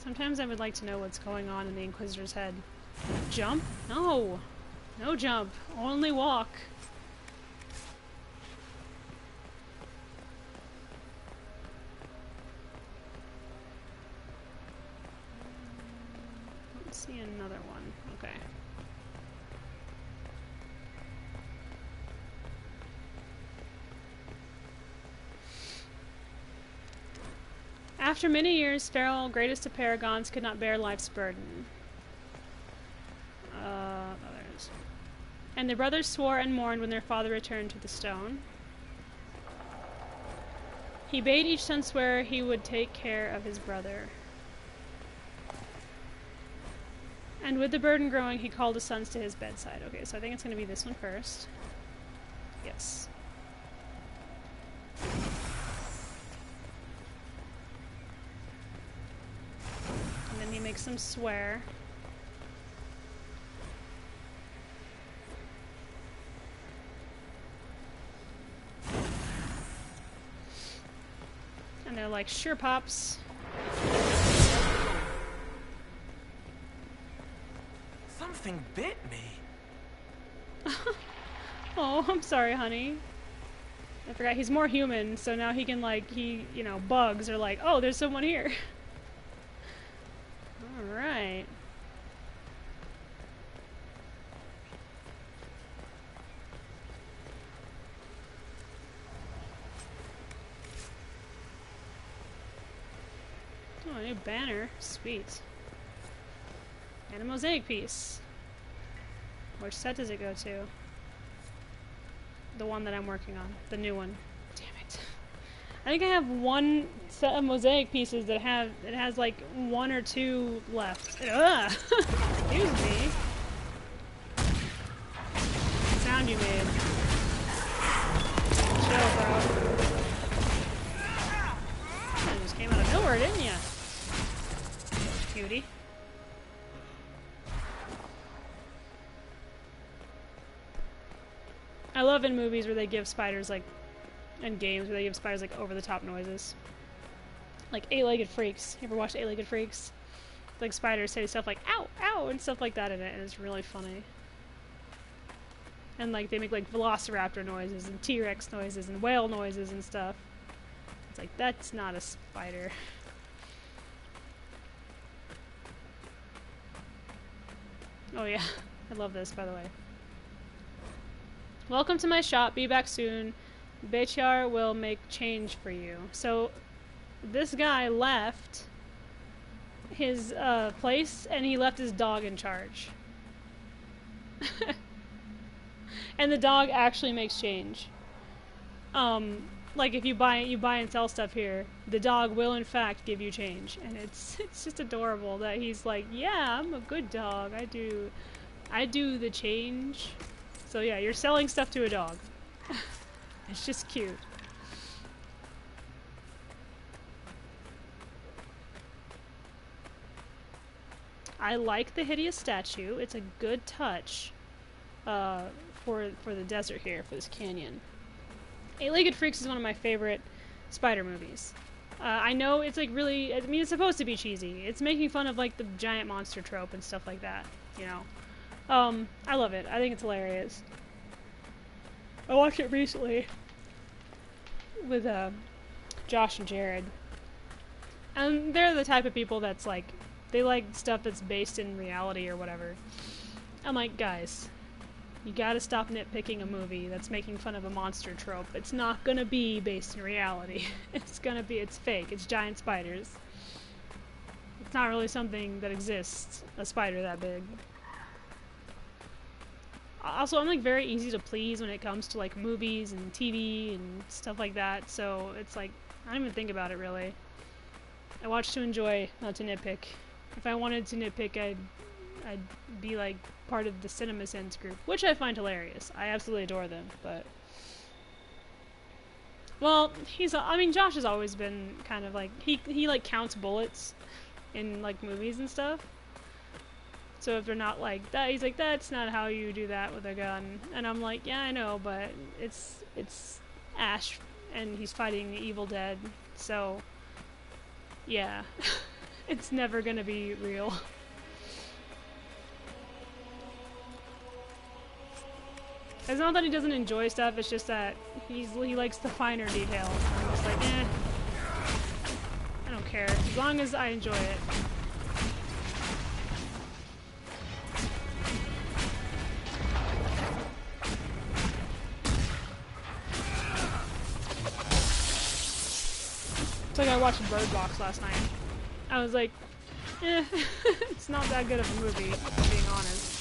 Sometimes I would like to know what's going on in the Inquisitor's head. Jump? No! No jump. Only walk. Let's see another one. Okay. After many years, Farrell, greatest of paragons, could not bear life's burden. Oh, there it is. And the brothers swore and mourned when their father returned to the stone. He bade each son swear he would take care of his brother. And with the burden growing, he called his sons to his bedside. Okay, so I think it's going to be this one first. Yes. And then he makes them swear. And they're like, sure, Pops. Something bit me. Oh, I'm sorry, honey. I forgot he's more human, so now he can, like, bugs are like, oh, there's someone here. Alright. Oh, a new banner. Sweet. And a mosaic piece. Which set does it go to? The one that I'm working on. The new one. Damn it. I think I have one set of mosaic pieces that has like one or two left. Ugh! Excuse me. What sound you made? Chill, bro. That just came out of nowhere, didn't ya? Cutie. I love in movies where they give spiders, like, and games where they give spiders, like, over-the-top noises. Like, Eight-Legged Freaks. You ever watch Eight-Legged Freaks? Like, spiders say stuff like, ow, ow, and stuff like that in it, and it's really funny. And, like, they make, like, velociraptor noises, and T-Rex noises, and whale noises, and stuff. It's like, that's not a spider. Oh, yeah. I love this, by the way. Welcome to my shop. Be back soon. Bechar will make change for you. So, this guy left his place, and he left his dog in charge. And the dog actually makes change. Like if you buy and sell stuff here, the dog will in fact give you change, and it's just adorable that he's like, yeah, I'm a good dog. I do the change. So yeah, you're selling stuff to a dog. It's just cute. I like the hideous statue. It's a good touch for the desert here, for this canyon. Eight-Legged Freaks is one of my favorite spider movies. I know it's like really, I mean, it's supposed to be cheesy. It's making fun of like the giant monster trope and stuff like that, you know. I love it. I think it's hilarious. I watched it recently with Josh and Jared. And they're the type of people that's like, they like stuff that's based in reality or whatever. I'm like, guys, you gotta stop nitpicking a movie that's making fun of a monster trope. It's not gonna be based in reality. It's fake. It's giant spiders. It's not really something that exists, a spider that big. Also, I'm like very easy to please when it comes to like movies and TV and stuff like that, so it's like, I don't even think about it really. I watch to enjoy, not to nitpick. If I wanted to nitpick, I'd be like part of the CinemaSins group, which I find hilarious. I absolutely adore them, but... Well, I mean, Josh has always been kind of like, he like counts bullets in like movies and stuff. So if they're not like that, he's like, that's not how you do that with a gun. And I'm like, yeah, I know, but it's Ash, and he's fighting the Evil Dead, so yeah, it's never gonna be real. It's not that he doesn't enjoy stuff, it's just that he likes the finer details. I'm just like, eh, I don't care, as long as I enjoy it. It's like I watched Bird Box last night. I was like, eh, it's not that good of a movie, if I'm being honest.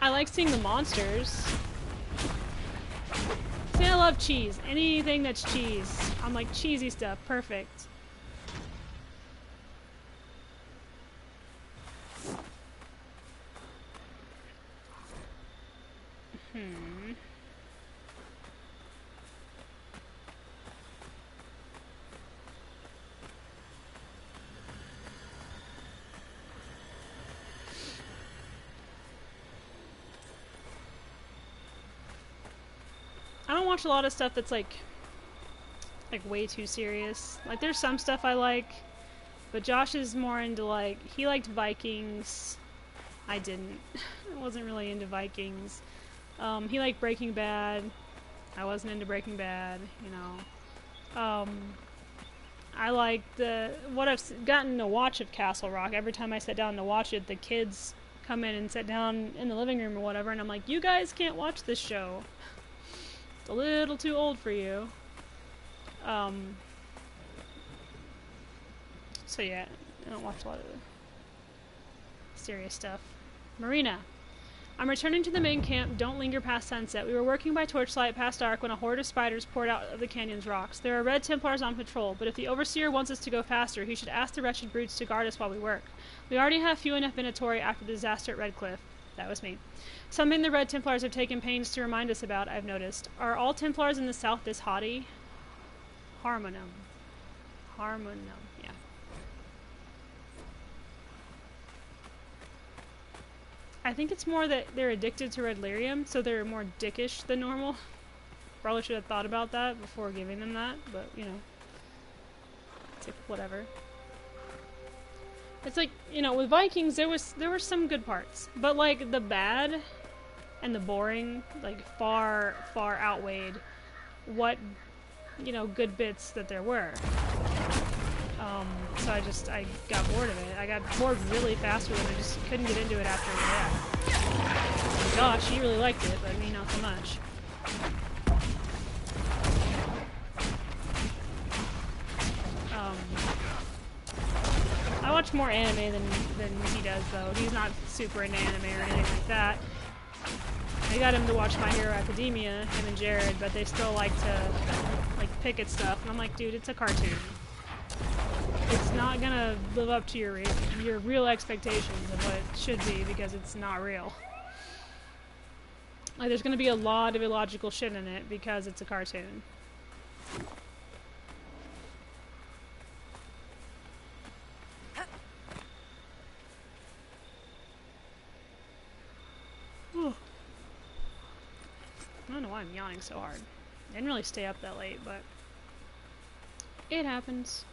I like seeing the monsters. See, I love cheese. Anything that's cheese. I'm like, cheesy stuff. Perfect. I don't watch a lot of stuff that's like way too serious. Like there's some stuff I like, but Josh is more into like, he liked Vikings. I didn't. I wasn't really into Vikings. He liked Breaking Bad. I wasn't into Breaking Bad, you know. I like what I've gotten to watch of Castle Rock. Every time I sit down to watch it, the kids come in and sit down in the living room or whatever, and I'm like, you guys can't watch this show. It's a little too old for you. So yeah, I don't watch a lot of serious stuff. Marina. I'm returning to the main camp. Don't linger past sunset. We were working by torchlight past dark when a horde of spiders poured out of the canyon's rocks. There are Red Templars on patrol, but if the Overseer wants us to go faster, he should ask the wretched brutes to guard us while we work. We already have few enough Minotauri after the disaster at Red Cliff. That was me. Something the Red Templars have taken pains to remind us about, I've noticed. Are all Templars in the south this haughty? Harmonum. Harmonum, yeah. I think it's more that they're addicted to red lyrium, so they're more dickish than normal. Probably should have thought about that before giving them that, but, you know. It's like, whatever. It's like, you know, with Vikings, there were some good parts. But, like, the bad and the boring, like, far, far outweighed what, you know, good bits that there were. So I got bored of it. I got bored really fast with it. I just couldn't get into it after that. Josh, he really liked it, but me not so much. I watch more anime than he does, though. He's not super into anime or anything like that. I got him to watch My Hero Academia, him and Jared, but they still like to pick at stuff, and I'm like, dude, it's a cartoon. It's not gonna live up to your real expectations of what it should be, because it's not real. Like, there's gonna be a lot of illogical shit in it because it's a cartoon. I don't know why I'm yawning so hard. I didn't really stay up that late, but it happens.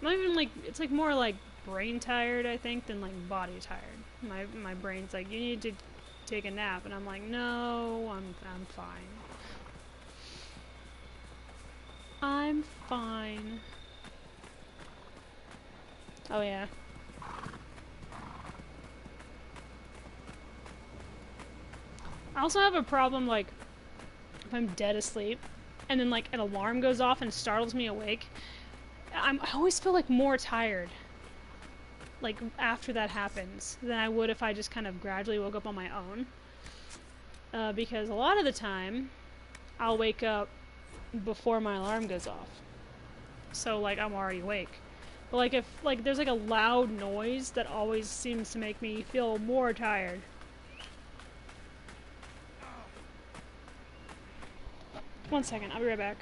Not even like, it's like more like brain tired, I think, than like body tired. My brain's like, you need to take a nap, and I'm like, no, I'm fine. I'm fine. Oh yeah. I also have a problem, like, if I'm dead asleep, and then, like, an alarm goes off and startles me awake, I always feel, like, more tired, like, after that happens, than I would if I just kind of gradually woke up on my own. Because a lot of the time, I'll wake up before my alarm goes off. So, like, I'm already awake. But, like, if, like, there's, like, a loud noise that always seems to make me feel more tired. One second, I'll be right back.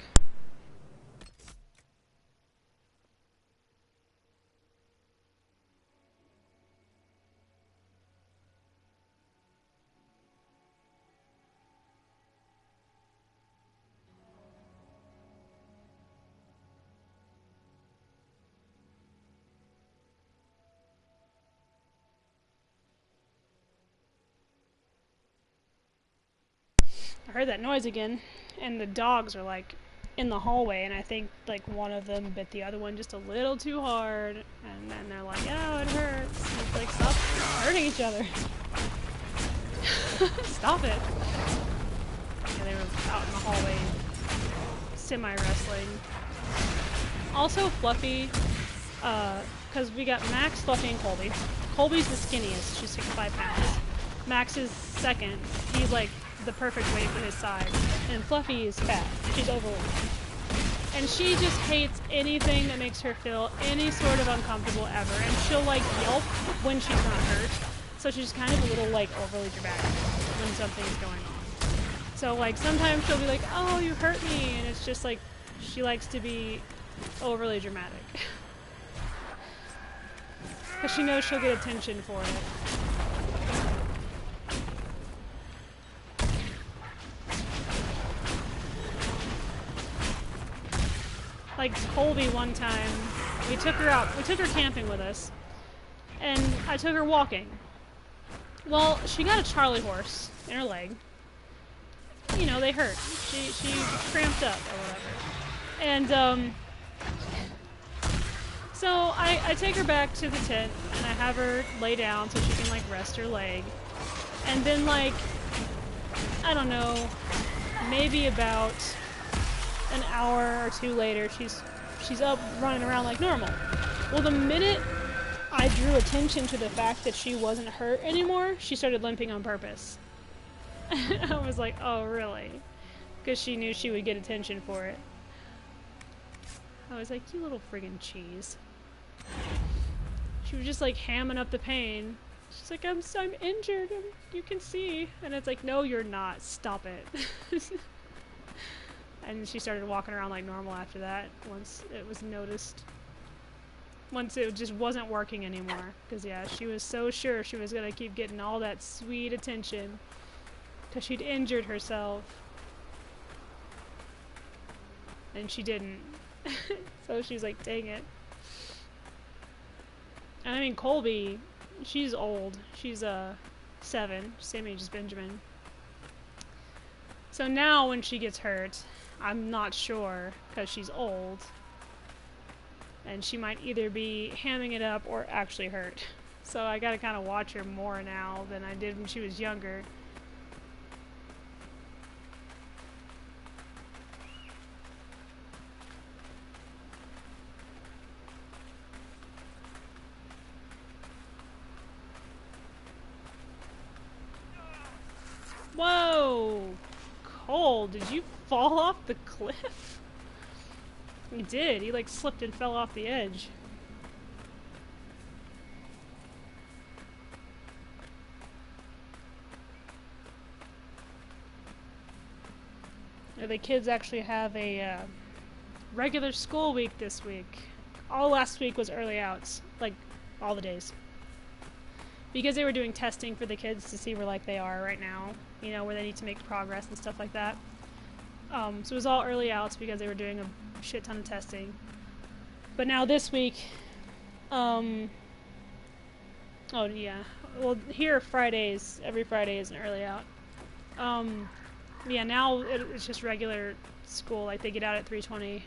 I heard that noise again, and the dogs are like in the hallway, and I think like one of them bit the other one just a little too hard, and then they're like, "Oh, it hurts." And it's like, stop hurting each other. Stop it. Yeah, they were out in the hallway semi-wrestling. Also Fluffy, because we got Max, Fluffy, and Colby. Colby's the skinniest, she's 65 pounds. Max is second, he's like the perfect weight for his size. And Fluffy is fat, she's overweight. And she just hates anything that makes her feel any sort of uncomfortable ever. And she'll like yelp when she's not hurt. So she's kind of a little like overly dramatic when something's going on. So like sometimes she'll be like, "Oh, you hurt me," and it's just like she likes to be overly dramatic. Because she knows she'll get attention for it. Like Colby one time, we took her camping with us, and I took her walking. Well, she got a Charlie horse in her leg. You know, they hurt. She cramped up or whatever. And so I take her back to the tent, and I have her lay down so she can like rest her leg. And then like, I don't know, maybe about an hour or two later, she's up running around like normal. Well, the minute I drew attention to the fact that she wasn't hurt anymore, she started limping on purpose. I was like, oh, really? Because she knew she would get attention for it. I was like, you little friggin' cheese. She was just like hamming up the pain. She's like, I'm injured, you can see. And it's like, no, you're not. Stop it. And she started walking around like normal after that, once it was noticed. Once it just wasn't working anymore. Because, yeah, she was so sure she was going to keep getting all that sweet attention. Because she'd injured herself. And she didn't. So she's like, dang it. And I mean, Colby, she's old. She's 7, same age as Benjamin. So now when she gets hurt, I'm not sure, because she's old. And she might either be hamming it up or actually hurt. So I gotta kind of watch her more now than I did when she was younger. Whoa! Cole, did you fall off the cliff? He did. He like slipped and fell off the edge. The kids actually have a regular school week this week. All last week was early outs, like all the days. Because they were doing testing for the kids to see where like they are right now, you know, where they need to make progress and stuff like that. So it was all early outs because they were doing a shit ton of testing. But now this week, oh yeah, well here Fridays, every Friday is an early out. Yeah, now it's just regular school, like they get out at 3:20.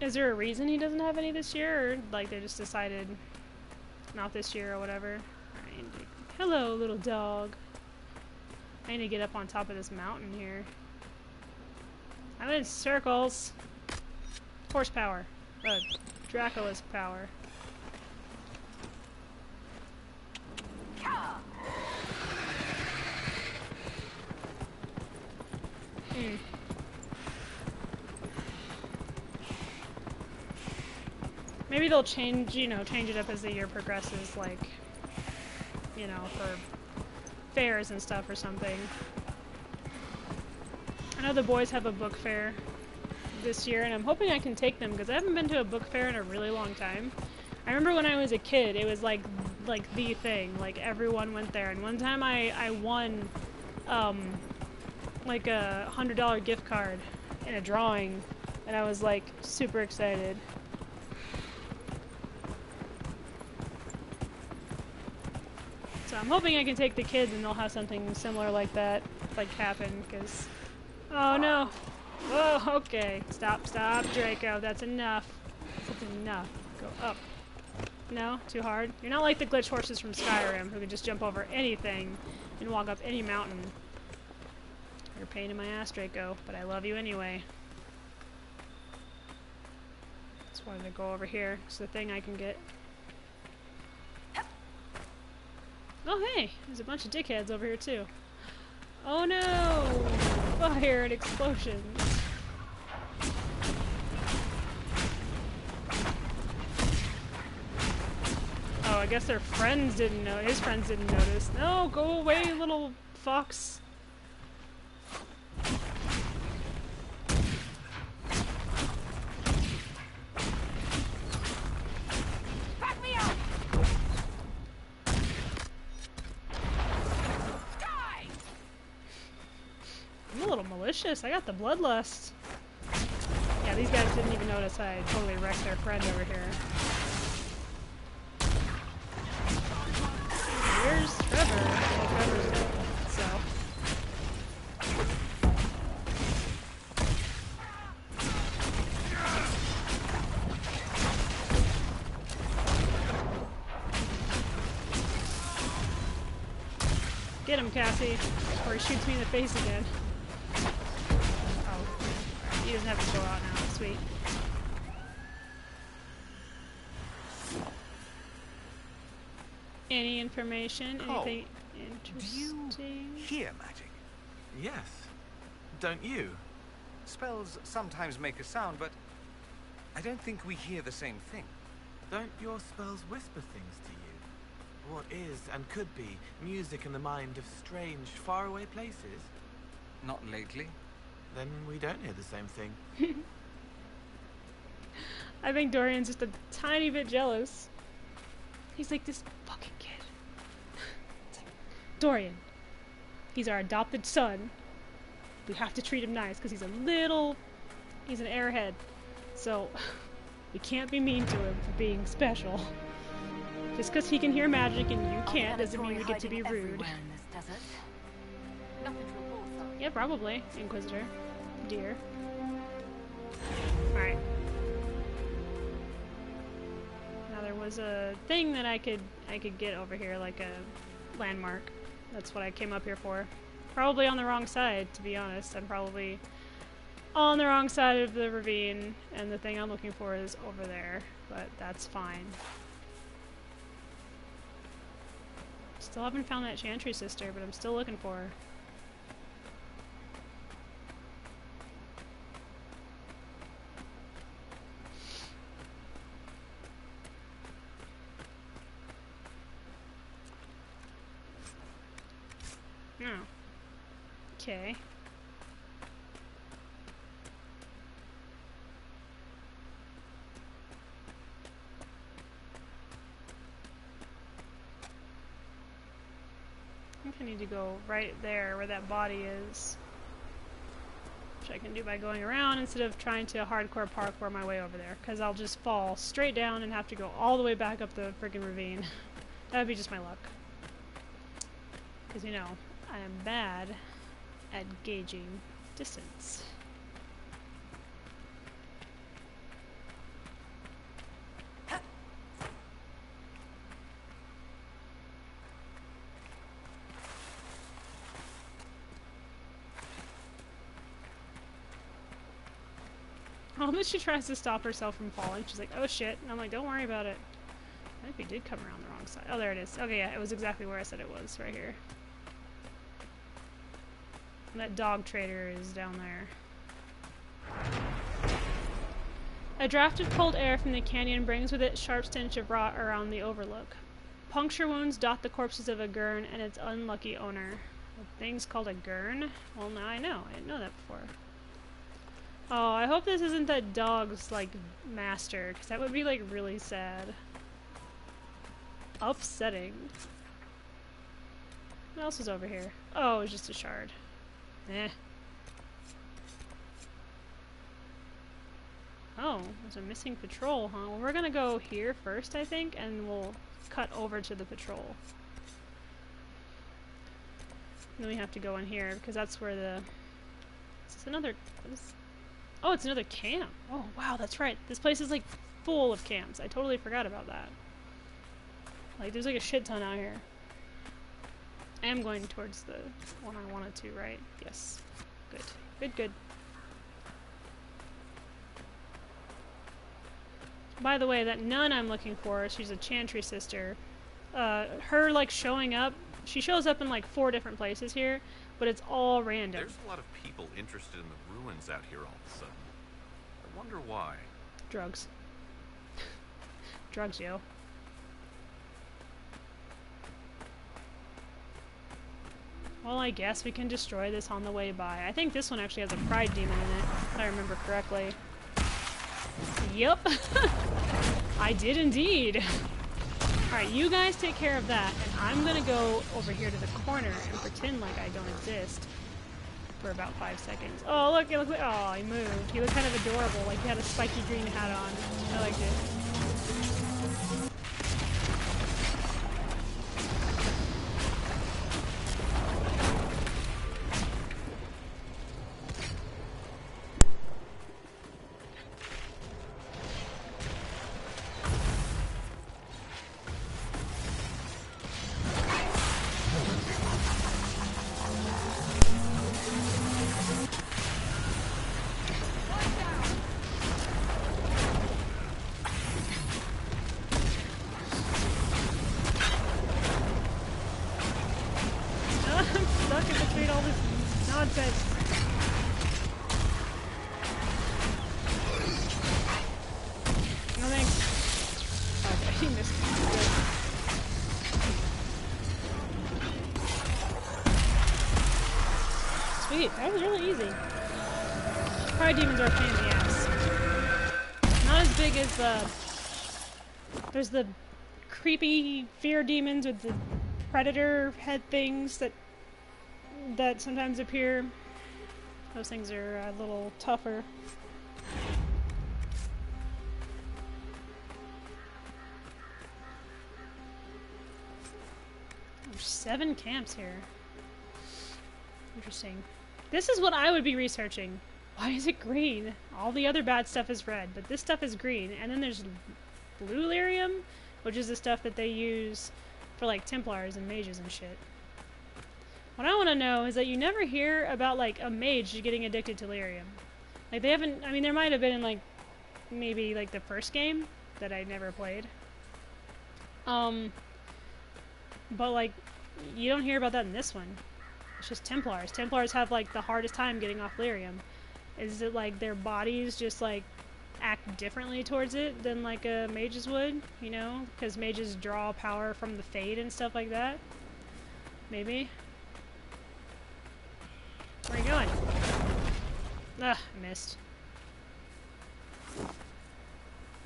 Is there a reason he doesn't have any this year, or like they just decided not this year or whatever? Right. Hello, little dog. I need to get up on top of this mountain here. I'm in circles. Horsepower. Dracula's power. Maybe they'll change it up as the year progresses, like, you know, for fairs and stuff or something. I know the boys have a book fair this year, and I'm hoping I can take them, because I haven't been to a book fair in a really long time. I remember when I was a kid, it was like the thing, like everyone went there, and one time I won, like a $100 gift card in a drawing, and I was like super excited. So I'm hoping I can take the kids and they'll have something similar like that, like, happen, because... Oh, no! Whoa, okay. Stop, stop, Draco. That's enough. That's enough. Go up. No? Too hard? You're not like the glitch horses from Skyrim, who can just jump over anything and walk up any mountain. You're a pain in my ass, Draco, but I love you anyway. Just wanted to go over here. It's the thing I can get. Oh, hey! There's a bunch of dickheads over here, too. Oh, no! Fire and explosions. Oh, I guess their friends didn't know. His friends didn't notice. No, go away, little fox. Back me up! Die! I'm a little malicious. I got the bloodlust. Yeah, these guys didn't even notice I totally wrecked their friend over here. Here's Trevor. Well, Trevor's dead, so. Get him, Cassie, before he shoots me in the face again. Oh, he doesn't have to go out now. Sweet. Any information? Anything interesting? Do you hear magic? Yes. Don't you? Spells sometimes make a sound, but I don't think we hear the same thing. Don't your spells whisper things to you? What is and could be music in the mind of strange, faraway places? Not lately. Then we don't hear the same thing. I think Dorian's just a tiny bit jealous. He's like, this fucking kid. It's like, Dorian, he's our adopted son. We have to treat him nice because he's an airhead. So, we can't be mean to him for being special. Just because he can hear magic and you can't doesn't mean we get to be rude. Yeah, probably, Inquisitor. Dear. Alright. Now there was a thing that I could get over here, like a landmark. That's what I came up here for. Probably on the wrong side, to be honest. I'm probably on the wrong side of the ravine, and the thing I'm looking for is over there, but that's fine. Still haven't found that Chantry sister, but I'm still looking for her. Oh. Okay. I think I need to go right there where that body is. Which I can do by going around instead of trying to hardcore parkour my way over there. Because I'll just fall straight down and have to go all the way back up the freaking ravine. That would be just my luck. Because, you know, I am bad at gauging distance. Oh, but she tries to stop herself from falling. She's like, oh shit. And I'm like, don't worry about it. I think we did come around the wrong side. Oh, there it is. Okay, yeah, it was exactly where I said it was, right here. And that dog trader is down there. A draft of cold air from the canyon brings with it sharp stench of rot around the overlook. Puncture wounds dot the corpses of a gurn and its unlucky owner. A thing's called a gurn? Well, now I know. I didn't know that before. Oh, I hope this isn't that dog's, like, master, because that would be, like, really sad. Upsetting. What else is over here? Oh, it's just a shard. Eh. Oh, there's a missing patrol, huh? Well, we're gonna go here first, I think, and we'll cut over to the patrol. Then we have to go in here, because that's where the... Is this another... Oh, it's another camp. Oh, wow, that's right. This place is, like, full of camps. I totally forgot about that. Like, there's, like, a shit ton out here. I am going towards the one I wanted to, right? Yes. Good. Good, good. By the way, that nun I'm looking for, she's a Chantry sister. Her, like, showing up, she shows up in, like, 4 different places here, but it's all random. There's a lot of people interested in the ruins out here all of a sudden. I wonder why. Drugs. Drugs, yo. Well, I guess we can destroy this on the way by. I think this one actually has a pride demon in it, if I remember correctly. Yep. I did indeed. Alright, you guys take care of that, and I'm gonna go over here to the corner and pretend like I don't exist for about 5 seconds. Oh, look, it looked like, oh, he moved. He looked kind of adorable, like he had a spiky green hat on. I liked it. That was really easy. Pride demons are a pain in the ass. Not as big as the... There's the creepy fear demons with the predator head things that sometimes appear. Those things are a little tougher. There's 7 camps here. Interesting. This is what I would be researching. Why is it green? All the other bad stuff is red, but this stuff is green. And then there's blue lyrium, which is the stuff that they use for like Templars and mages and shit. What I want to know is that you never hear about like a mage getting addicted to lyrium. Like they haven't, I mean there might have been in like maybe like the first game that I never played. But like you don't hear about that in this one. It's just Templars. Templars have like the hardest time getting off lyrium. Is it like their bodies just like act differently towards it than like a mages would, you know? Because mages draw power from the fade and stuff like that. Maybe. Where are you going? Ugh, I missed.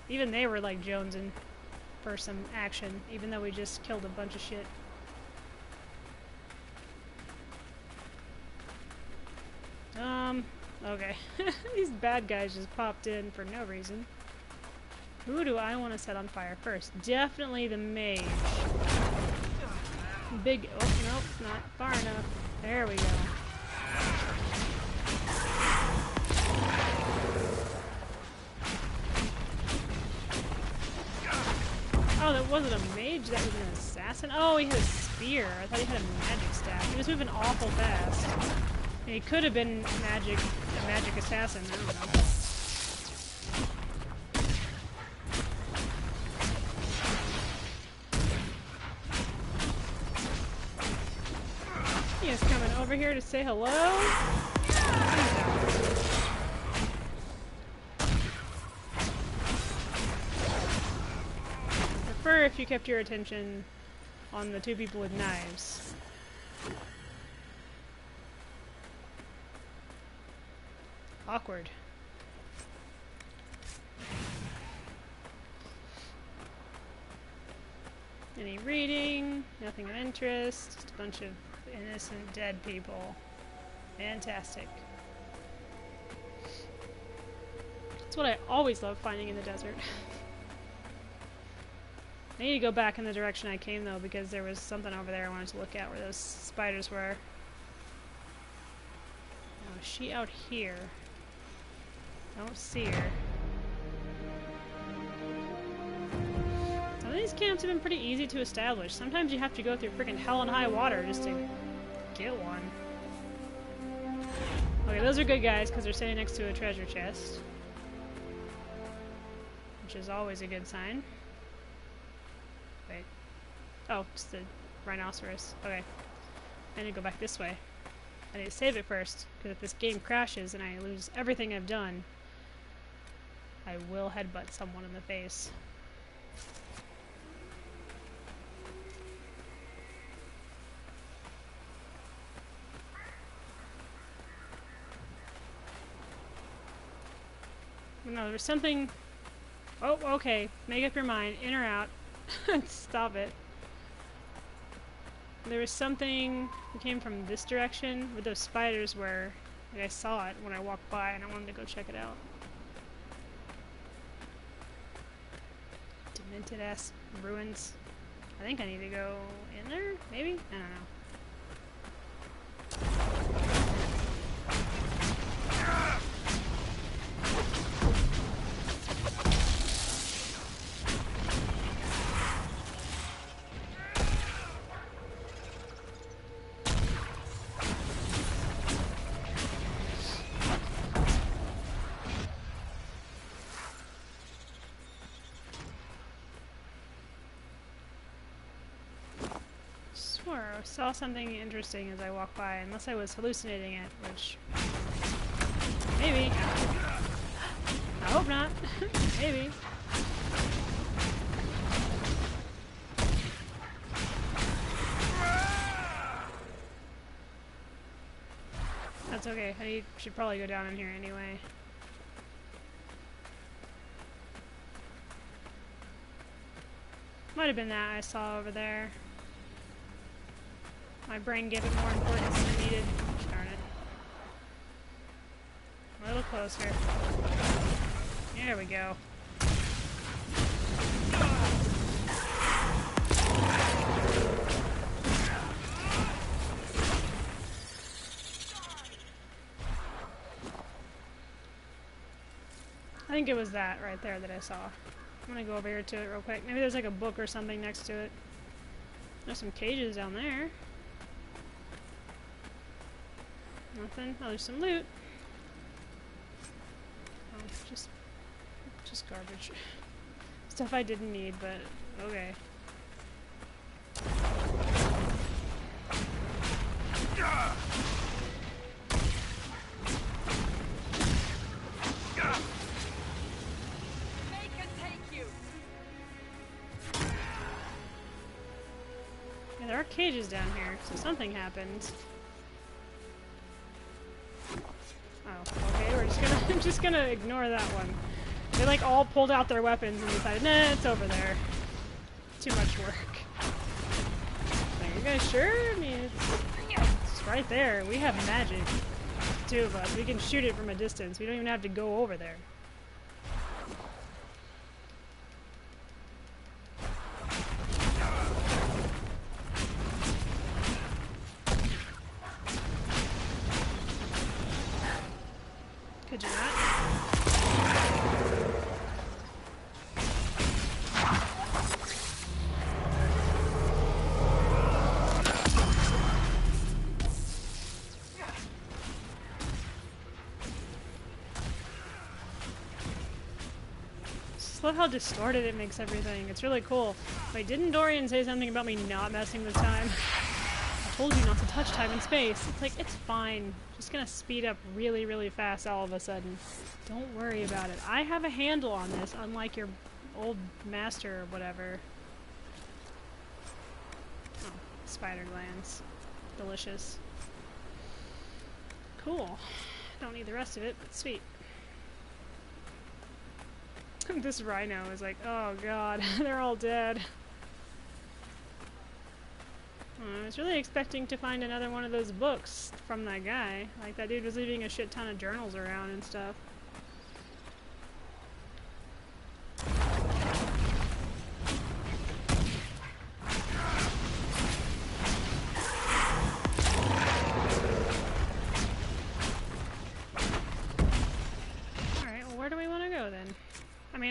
Even they were like jonesing for some action, even though we just killed a bunch of shit. Okay. These bad guys just popped in for no reason. Who do I want to set on fire first? Definitely the mage. Big... Oh, nope, not far enough. There we go. Oh, that wasn't a mage, that was an assassin? Oh, he had a spear. I thought he had a magic staff. He was moving awful fast. He could have been a magic assassin, I don't know. He is coming over here to say hello? I prefer if you kept your attention on the 2 people with knives. Awkward. Any reading? Nothing of interest. Just a bunch of innocent dead people. Fantastic. That's what I always love finding in the desert. I need to go back in the direction I came though, because there was something over there I wanted to look at where those spiders were. is she out here? Don't see her. Some of these camps have been pretty easy to establish. Sometimes you have to go through freaking hell and high water just to get one. Okay, those are good guys because they're sitting next to a treasure chest, which is always a good sign. Wait. Oh, it's the rhinoceros. Okay. I need to go back this way. I need to save it first, because if this game crashes and I lose everything I've done, I will headbutt someone in the face. No, there was something... Oh, okay. Make up your mind. In or out. Stop it. There was something that came from this direction where those spiders were. Like I saw it when I walked by and I wanted to go check it out. Demented ass ruins. I think I need to go in there? Maybe? I don't know. I saw something interesting as I walked by, unless I was hallucinating it, which... maybe. I hope not. Maybe. That's okay. I should probably go down in here anyway. Might have been that I saw over there. My brain gave it more importance than it needed. Darn it. A little closer. There we go. I think it was that right there that I saw. I'm gonna go over here to it real quick. Maybe there's like a book or something next to it. There's some cages down there. Nothing. Oh, there's some loot. Oh, just garbage. Stuff I didn't need, but okay. Yeah, there are cages down here, so something happened. Okay, I'm just gonna ignore that one. They like all pulled out their weapons and decided, nah, it's over there. Too much work. Like, you guys sure? I mean, it's right there. We have magic. Two of us. We can shoot it from a distance. We don't even have to go over there. Could you not? Just love how distorted it makes everything. It's really cool. Wait, didn't Dorian say something about me not messing with time? I told you not to touch time and space. It's like, it's fine. Just gonna speed up really, really fast all of a sudden. Don't worry about it. I have a handle on this, unlike your old master or whatever. Oh, spider glands. Delicious. Cool. Don't need the rest of it, but sweet. This rhino is like, oh god, they're all dead. I was really expecting to find another one of those books from that guy. Like, that dude was leaving a shit ton of journals around and stuff.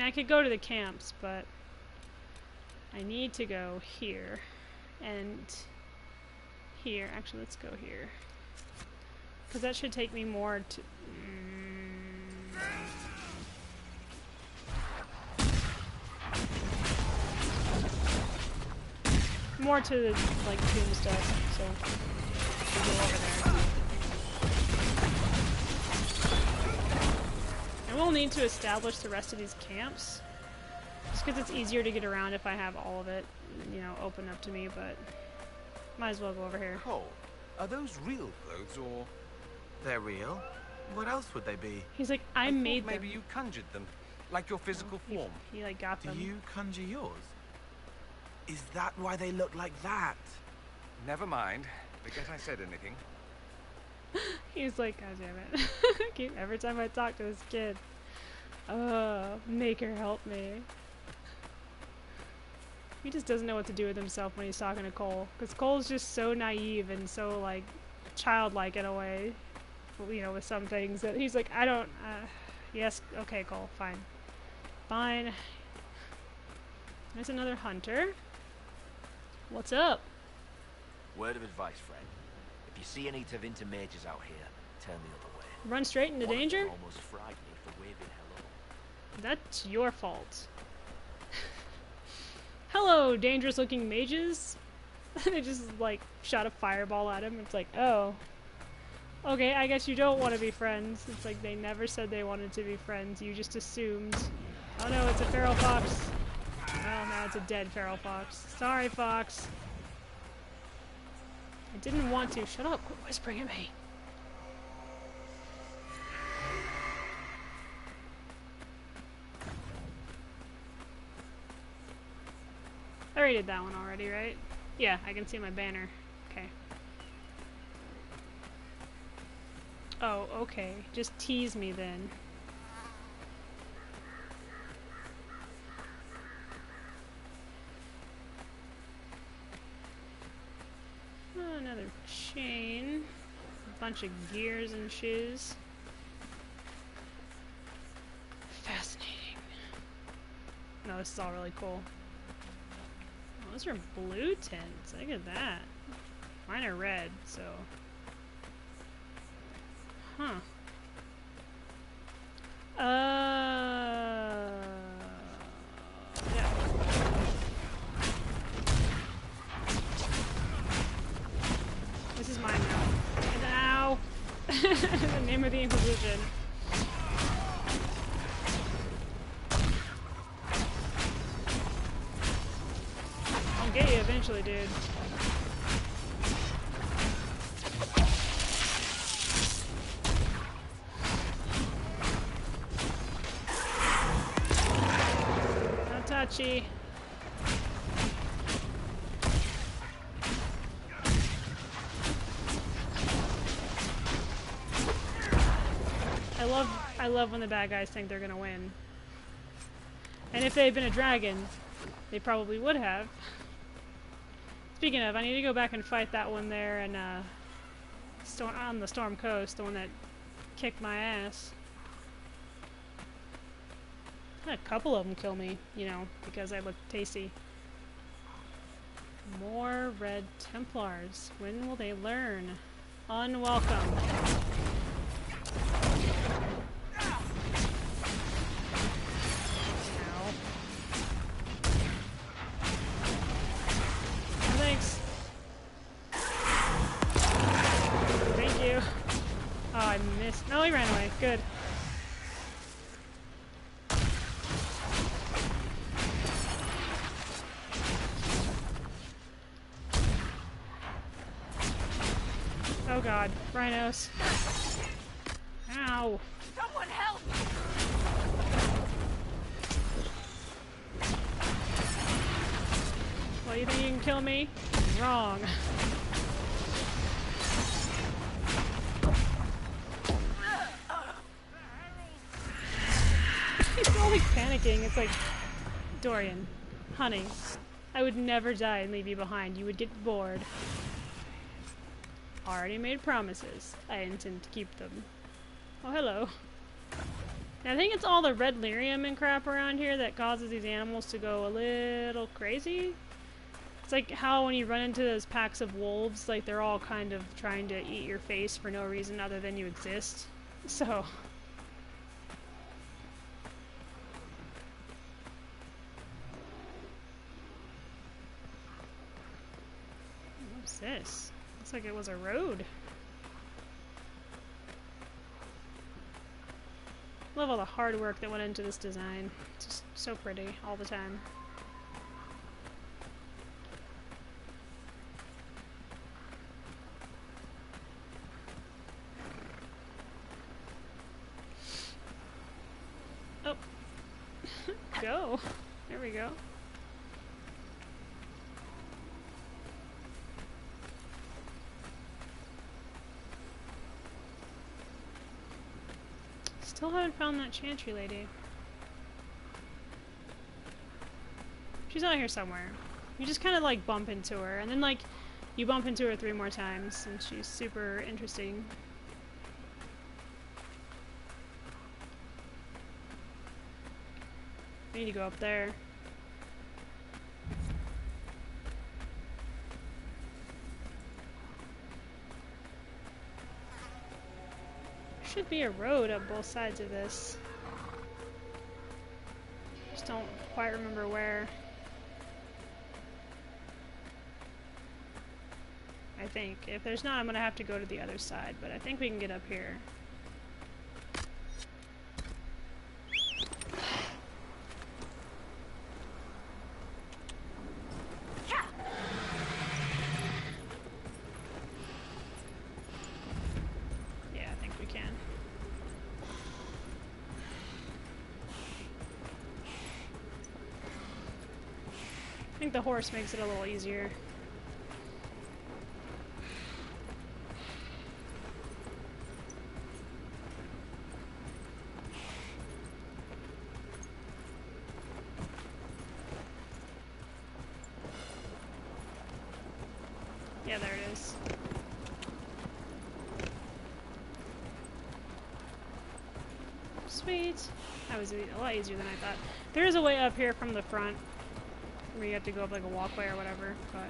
I could go to the camps, but I need to go here and here. Actually, let's go here. Because that should take me more to... more to the, like, tomb stuff, so we'll go over there. And we'll need to establish the rest of these camps, just because it's easier to get around if I have all of it, you know, open up to me, but might as well go over here. Cole, are those real clothes, or...? They're real? What else would they be? He's like, I made them. Maybe you conjured them, like your physical form. He like got them. Do you conjure yours? Is that why they look like that? Never mind. Forget I said anything. He's like, God damn it. Every time I talk to this kid, make her help me. He just doesn't know what to do with himself when he's talking to Cole. Because Cole's just so naive and so, like, childlike in a way. You know, with some things that he's like, I don't, yes, okay, Cole, fine. Fine. There's another hunter. What's up? Word of advice, friend. If you see any Tevinter mages out here, turn the other way. Run straight into danger? Almost frightened me for waving hello. That's your fault. Hello, dangerous looking mages. They just like shot a fireball at him. It's like, oh. Okay, I guess you don't want to be friends. It's like they never said they wanted to be friends. You just assumed. Oh no, it's a feral fox. Oh no, it's a dead feral fox. Sorry, fox. I didn't want to. Shut up. Quit whispering at me. I already did that one already, right? Yeah, I can see my banner. Okay. Oh, okay. Just tease me then. Oh, another chain. A bunch of gears and shoes. Fascinating. No, this is all really cool. Oh, those are blue tints. Look at that. Mine are red, so... Huh. Yeah. This is mine now. Ow! The name of the Inquisition. I'll get you eventually, dude. Touchy. I love when the bad guys think they're gonna win. And if they had been a dragon, they probably would have. Speaking of, I need to go back and fight that one there and on the Storm Coast, the one that kicked my ass. A couple of them kill me, you know, because I look tasty. More Red Templars. When will they learn? Unwelcome. Ow. Oh, thanks. Thank you. Oh, I missed. No, he ran away. Good. Oh god, rhinos. Ow. Someone help! Well, you think you can kill me? Wrong. He's all like panicking. It's like, Dorian, honey, I would never die and leave you behind. You would get bored. Already made promises. I intend to keep them. Oh, hello. And I think it's all the red lyrium and crap around here that causes these animals to go a little crazy. It's like how when you run into those packs of wolves, like they're all kind of trying to eat your face for no reason other than you exist. So... What's this? Looks like it was a road. Love all the hard work that went into this design. It's just so pretty all the time. Oh. Go. There we go. Still haven't found that Chantry lady. She's out here somewhere. You just kind of like bump into her, and then like you bump into her 3 more times, and she's super interesting. I need to go up there. Should be a road up both sides of this. Just don't quite remember where. I think. If there's not, I'm gonna have to go to the other side, but I think we can get up here. I think the horse makes it a little easier. Yeah, there it is. Sweet. That was a lot easier than I thought. There is a way up here from the front where you have to go up like a walkway or whatever, but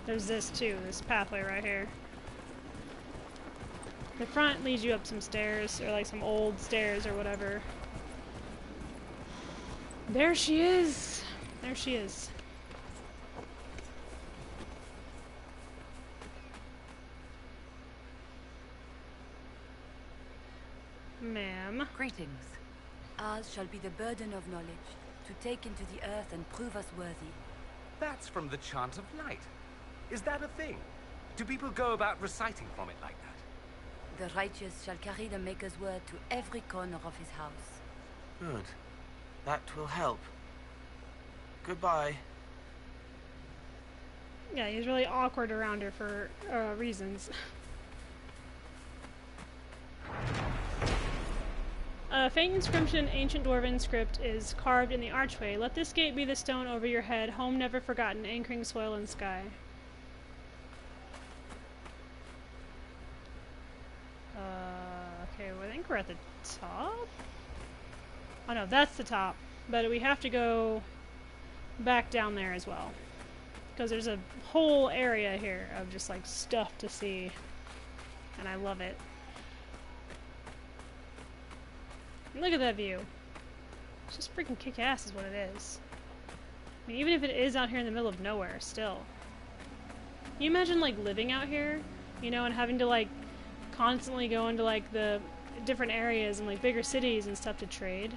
there's this too, this pathway right here. The front leads you up some stairs, or like some old stairs or whatever. There she is! There she is. Ma'am. Greetings. Ours shall be the burden of knowledge, to take into the earth and prove us worthy. That's from the Chant of Light. Is that a thing? Do people go about reciting from it like that? The righteous shall carry the Maker's word to every corner of his house. Good. That will help. Goodbye. Yeah, he's really awkward around her for reasons. A faint inscription, ancient dwarven script, is carved in the archway. Let this gate be the stone over your head, home never forgotten, anchoring soil and sky. Okay, well, I think we're at the top? Oh no, that's the top. But we have to go back down there as well. Because there's a whole area here of just like stuff to see. And I love it. Look at that view. It's just freaking kick-ass is what it is. I mean, even if it is out here in the middle of nowhere, still. Can you imagine, like, living out here? You know, and having to, like, constantly go into, like, the different areas and, like, bigger cities and stuff to trade?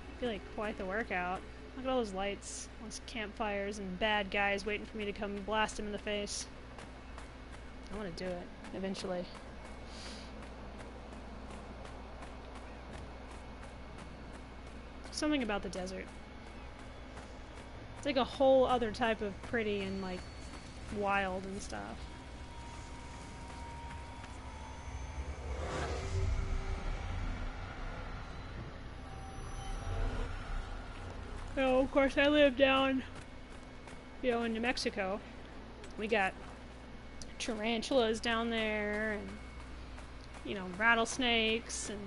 It'd be, like, quite the workout. Look at all those lights, all those campfires and bad guys waiting for me to come blast them in the face. I want to do it, eventually. Something about the desert. It's like a whole other type of pretty and like wild and stuff. Oh, of course I live down, you know, in New Mexico. We got tarantulas down there and, you know, rattlesnakes and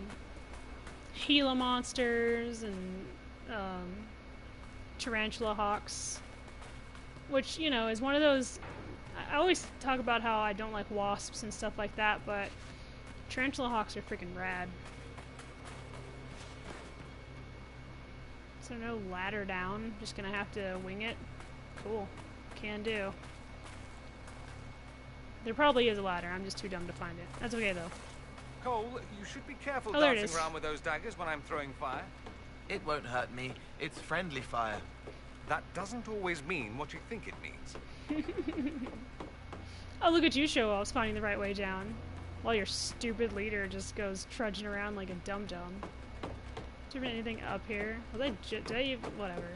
Gila monsters and tarantula hawks, which, you know, is one of those. I always talk about how I don't like wasps and stuff like that, but tarantula hawks are freaking rad. So no ladder down, just gonna have to wing it. Cool, can do. There probably is a ladder, I'm just too dumb to find it. That's okay though. Cole, you should be careful Oh, there it dancing is. around with those daggers when I'm throwing fire. It won't hurt me. It's friendly fire. That doesn't always mean what you think it means. Oh, look at you show off finding the right way down, while your stupid leader just goes trudging around like a dum-dum. Is there anything up here? Was did I even, whatever.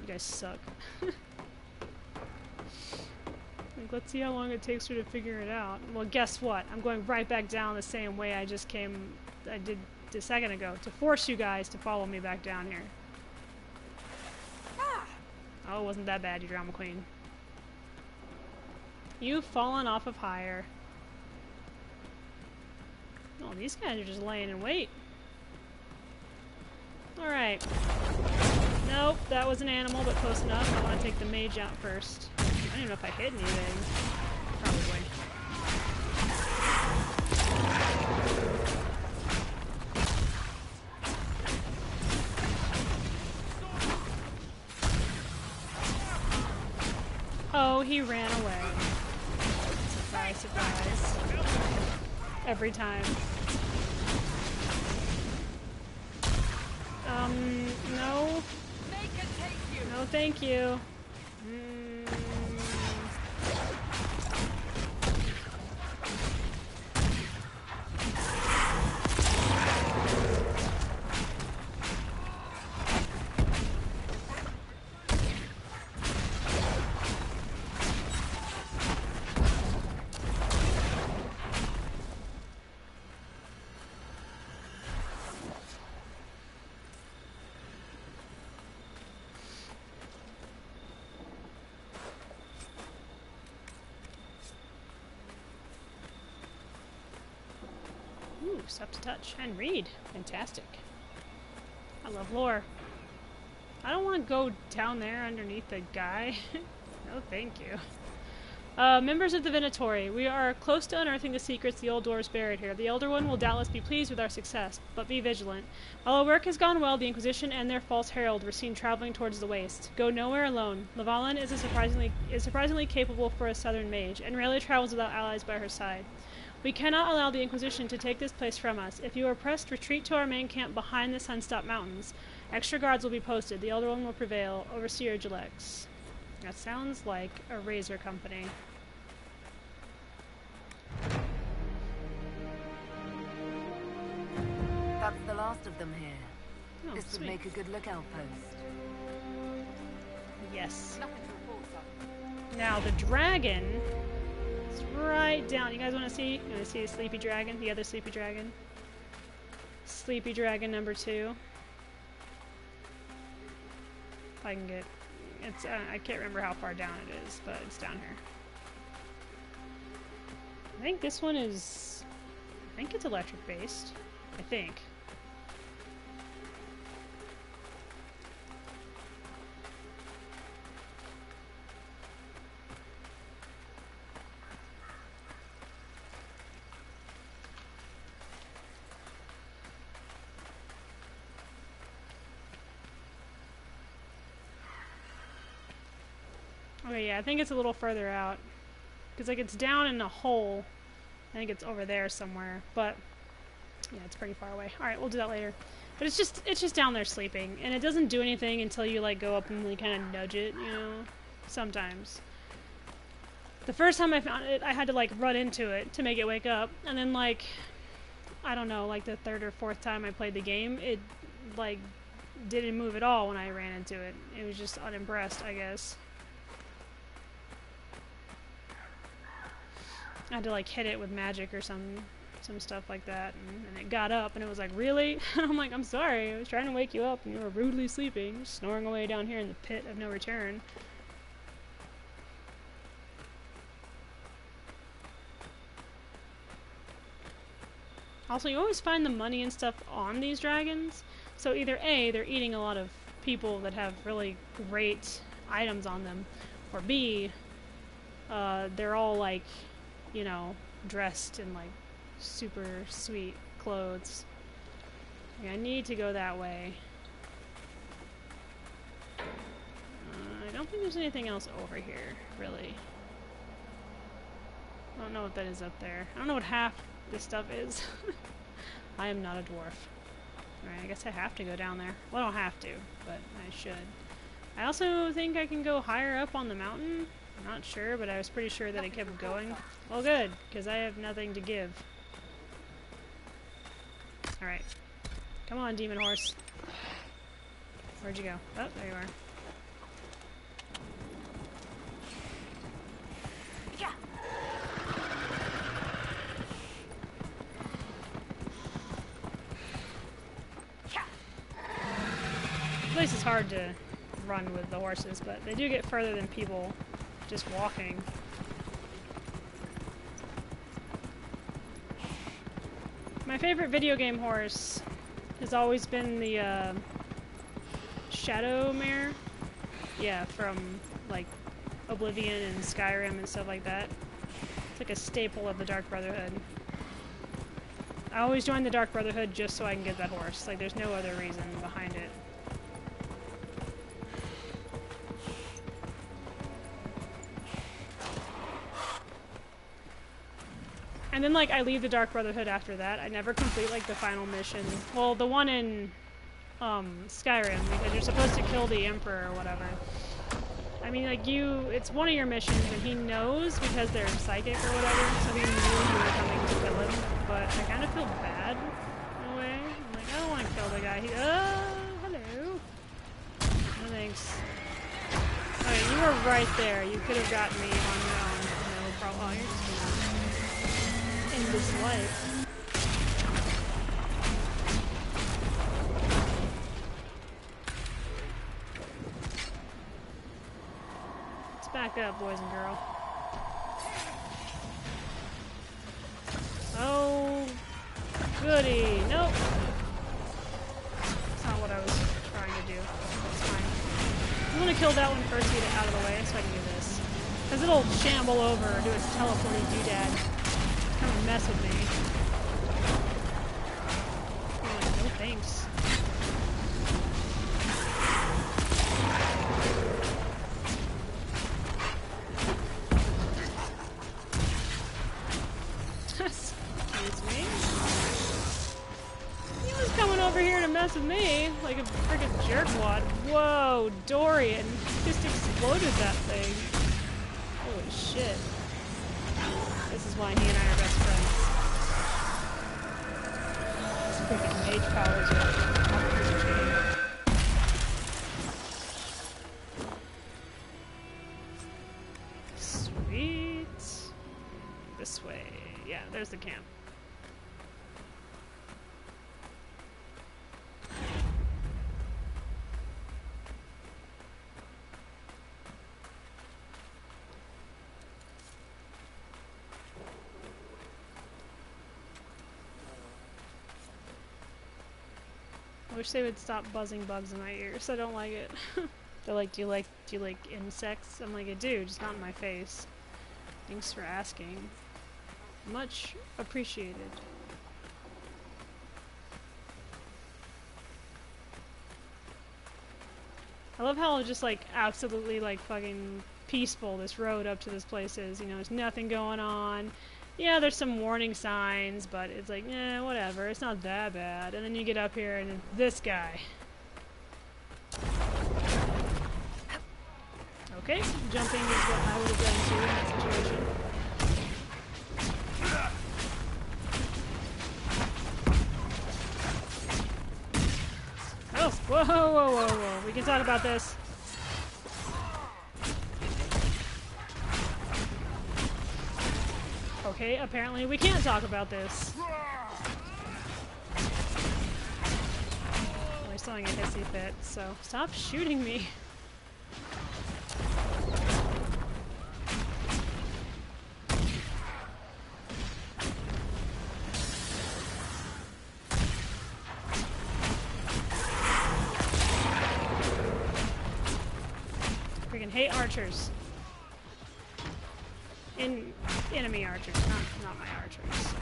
You guys suck. Like, let's see how long it takes her to figure it out. Well, guess what? I'm going right back down the same way I did a second ago, to force you guys to follow me back down here. Oh, it wasn't that bad, you drama queen. You've fallen off of higher. Oh, these guys are just laying in wait. Alright. Nope, that was an animal, but close enough. I want to take the mage out first. I don't even know if I hit anything. Probably. Oh, he ran away. Surprise, surprise. Every time. No. No, thank you. Ooh, stuff to touch and read. Fantastic. I love lore. I don't want to go down there underneath the guy. No, thank you. Members of the Divinatory, we are close to unearthing the secrets the old dwarves buried here. The Elder One will doubtless be pleased with our success, but be vigilant. While our work has gone well, the Inquisition and their false herald were seen traveling towards the waste. Go nowhere alone. Lavalin is surprisingly capable for a southern mage, and rarely travels without allies by her side. We cannot allow the Inquisition to take this place from us. If you are pressed, retreat to our main camp behind the Sunstop Mountains. Extra guards will be posted. The Elder One will prevail. Overseer Gilex. That sounds like a razor company. That's the last of them here. Oh, this sweet. would make a good lookout post. Yes. Now the dragon is right down. You guys want to see? You want to see the sleepy dragon? The other sleepy dragon? Sleepy dragon number 2. If I can get... It's, I can't remember how far down it is, but it's down here. I think this one is... I think it's electric based. I think. Okay, yeah, I think it's a little further out. Because, like, it's down in a hole. I think it's over there somewhere. But, yeah, it's pretty far away. Alright, we'll do that later. But it's just down there sleeping. And it doesn't do anything until you, like, go up and like, kind of nudge it, you know? Sometimes. The first time I found it, I had to, like, run into it to make it wake up. And then, like, I don't know, like, the 3rd or 4th time I played the game, it, like, didn't move at all when I ran into it. It was just unimpressed, I guess. I had to like hit it with magic or some stuff like that, and it got up and it was like, really? I'm like, I'm sorry, I was trying to wake you up and you were rudely sleeping, snoring away down here in the pit of no return. Also, you always find the money and stuff on these dragons. So either A, they're eating a lot of people that have really great items on them, or B, they're all like, you know, dressed in like super sweet clothes. Okay, I need to go that way. I don't think there's anything else over here, really. I don't know what that is up there. I don't know what half this stuff is. I am not a dwarf. Alright, I guess I have to go down there. Well, I don't have to, but I should. I also think I can go higher up on the mountain. I'm not sure, but I was pretty sure that it kept going. Well, good, because I have nothing to give. Alright. Come on, demon horse. Where'd you go? Oh, there you are. This place is hard to run with the horses, but they do get further than people just walking. My favorite video game horse has always been the Shadow Mare. Yeah, from like Oblivion and Skyrim and stuff like that. It's like a staple of the Dark Brotherhood. I always join the Dark Brotherhood just so I can get that horse. Like, there's no other reason behind it. And then, like, I leave the Dark Brotherhood after that. I never complete, like, the final mission. Well, the one in, Skyrim, because you're supposed to kill the Emperor or whatever. I mean, like, it's one of your missions, and he knows because they're psychic or whatever, so he knew you were coming to kill him. But I kind of feel bad, in a way. I'm like, I don't want to kill the guy. Hello. No thanks. Okay, you were right there. You could have gotten me on your own. No problem. Oh, you're just in this life. Let's back up, boys and girls. Oh, goody. Nope. That's not what I was trying to do. That's fine. I'm gonna kill that one first to get it out of the way so I can do this. Because it'll shamble over or do its teleporting doodad. Come and mess with me. Oh, no thanks. Excuse me. He was coming over here to mess with me like a freaking jerkwad. Whoa, Dorian just exploded that thing. Holy shit. This is why he and I are best friends. His freaking mage powers are off the chain. Sweet. This way. Yeah, there's the camp. I wish they would stop buzzing bugs in my ears. I don't like it. They're like, do you like insects? I'm like, I do, just not in my face. Thanks for asking. Much appreciated. I love how just like absolutely like fucking peaceful this road up to this place is. You know, there's nothing going on. Yeah, there's some warning signs, but it's like, eh, whatever. It's not that bad. And then you get up here and it's this guy. Okay, jumping is what I would have done too in that situation. Oh, whoa, whoa, whoa, whoa. We can talk about this. Okay, apparently we can't talk about this. We're still having a hissy fit, so stop shooting me. hate archers. Enemy archers, not my archers.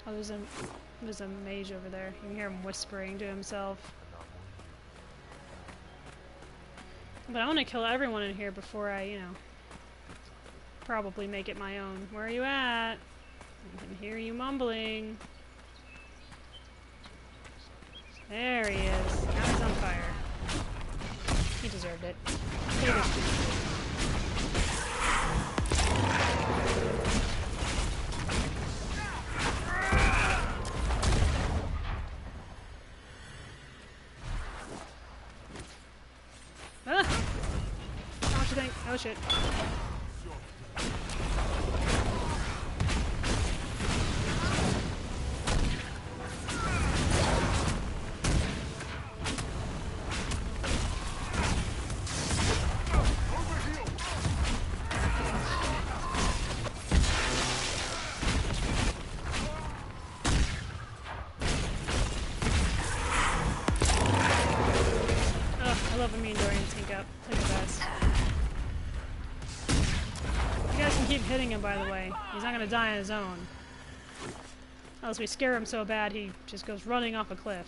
Oh, there's a mage over there. You can hear him whispering to himself. But I want to kill everyone in here before I, you know, probably make it my own. Where are you at? I can hear you mumbling. There he is. Now he's on fire. He deserved it. Oh shit. I love a mean Dorian sync up. Look at this. You guys can keep hitting him, by the way. He's not gonna die on his own. Unless we scare him so bad he just goes running off a cliff.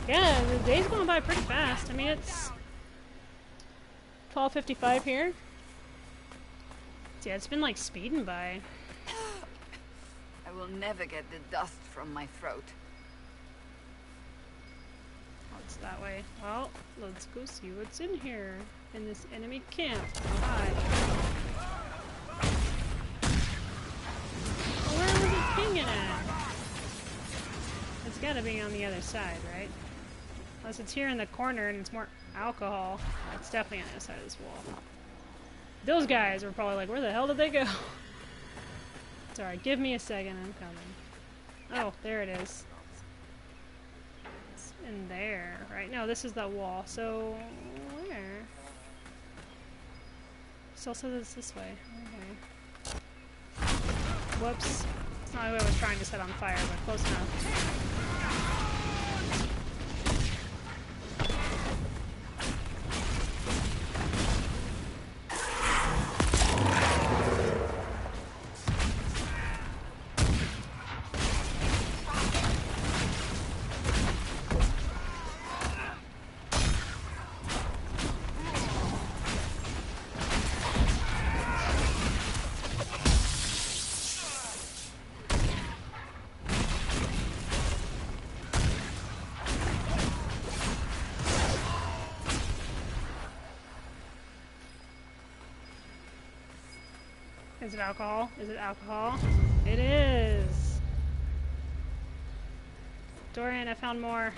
Yeah, the day's going by pretty fast. I mean, it's 12:55 here. Yeah, it's been like speeding by. I will never get the dust from my throat. Oh, it's that way. Well, let's go see what's in here in this enemy camp. Oh, hi. Well, where was it pinging at? It's gotta be on the other side, right? Unless it's here in the corner and it's more alcohol. It's definitely on the other side of this wall. Those guys were probably like, where the hell did they go? Sorry, give me a second, I'm coming. Oh, there it is. It's in there, right? No, this is that wall. So, where? Still says it's this way. Okay. Whoops. It's not who I was trying to set on fire, but close enough. Is it alcohol? Is it alcohol? It is! Dorian, I found more.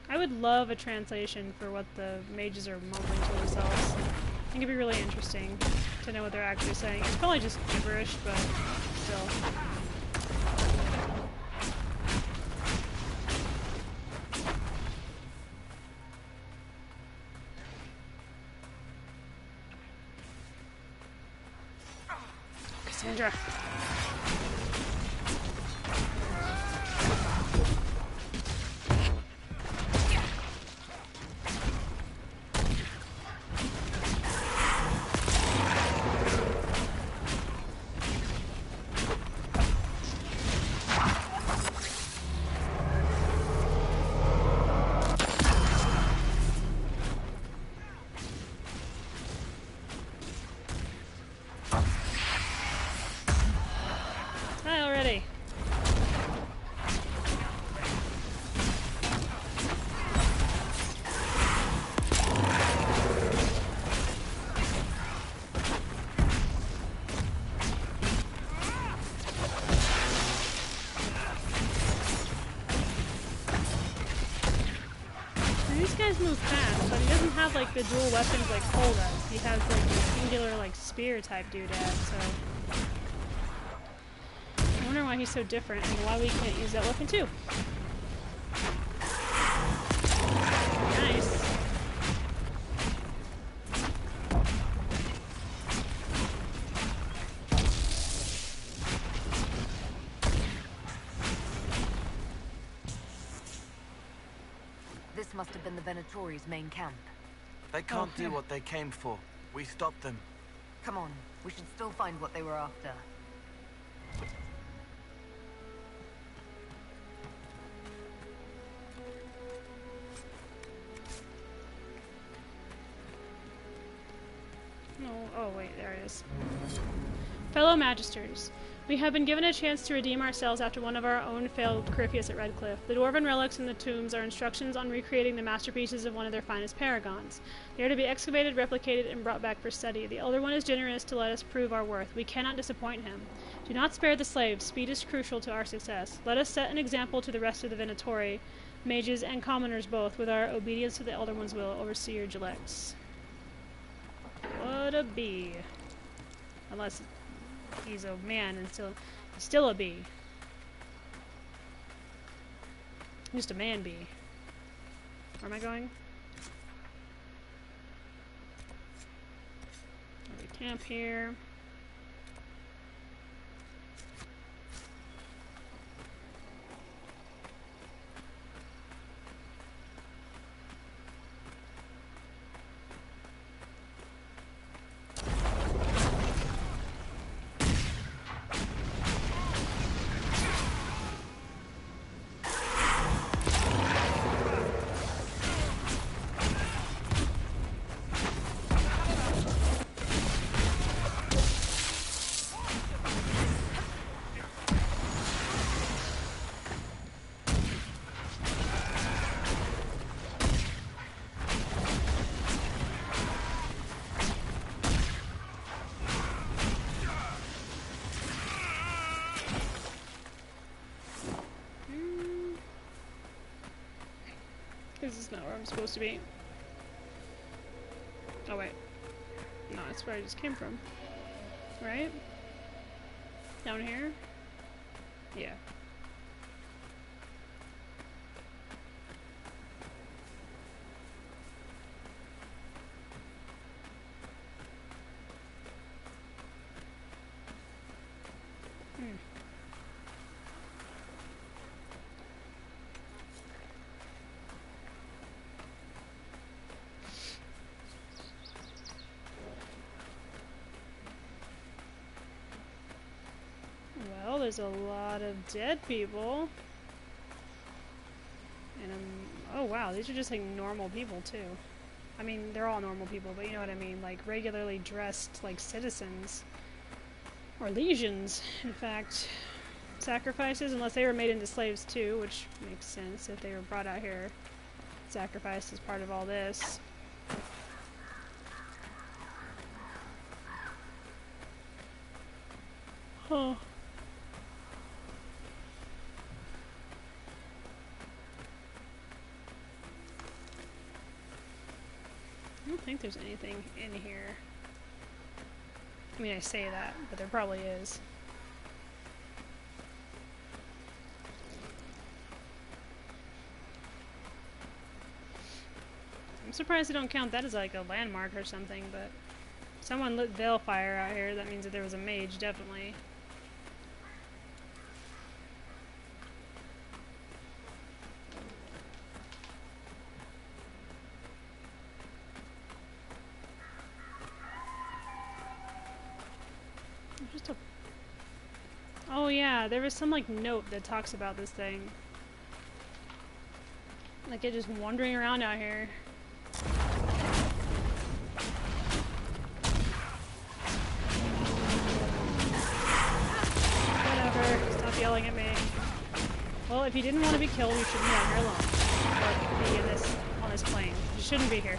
I would love a translation for what the mages are mumbling to themselves. I think it'd be really interesting to know what they're actually saying. It's probably just gibberish, but still. Cassandra. These guys move fast, but he doesn't have like the dual weapons like Cole does. He has like the singular like spear type doodad, so I wonder why he's so different and why we can't use that weapon too. Nice. This must have been the Venatori's main camp. They can't do what they came for. We stopped them. Come on, we should still find what they were after. No, oh wait, there it is. Fellow Magisters, we have been given a chance to redeem ourselves after one of our own failed Corypheus at Redcliffe. The dwarven relics in the tombs are instructions on recreating the masterpieces of one of their finest paragons. They are to be excavated, replicated, and brought back for study. The Elder One is generous to let us prove our worth. We cannot disappoint him. Do not spare the slaves. Speed is crucial to our success. Let us set an example to the rest of the Venatori, mages and commoners both, with our obedience to the Elder One's will. Overseer Gillex. What a bee. Unless he's a man and still a bee. Just a man bee. Where am I going? We camp here. This is not where I'm supposed to be. Oh wait. No, that's where I just came from. Right? Down here? Yeah. Well, there's a lot of dead people. And oh wow, these are just like normal people too. I mean, they're all normal people, but you know what I mean, like regularly dressed like citizens. Or legions, in fact. Sacrifices, unless they were made into slaves too, which makes sense if they were brought out here. Sacrificed as part of all this. Huh. I don't think there's anything in here. I mean, I say that, but there probably is. I'm surprised they don't count that as like a landmark or something, but someone lit Veilfire out here. That means that there was a mage, definitely. Just a... Oh yeah, there was some like note that talks about this thing. Like it just wandering around out here. Whatever, stop yelling at me. Well, if you didn't want to be killed, you shouldn't be out here alone. Or be in this, on this plane. You shouldn't be here.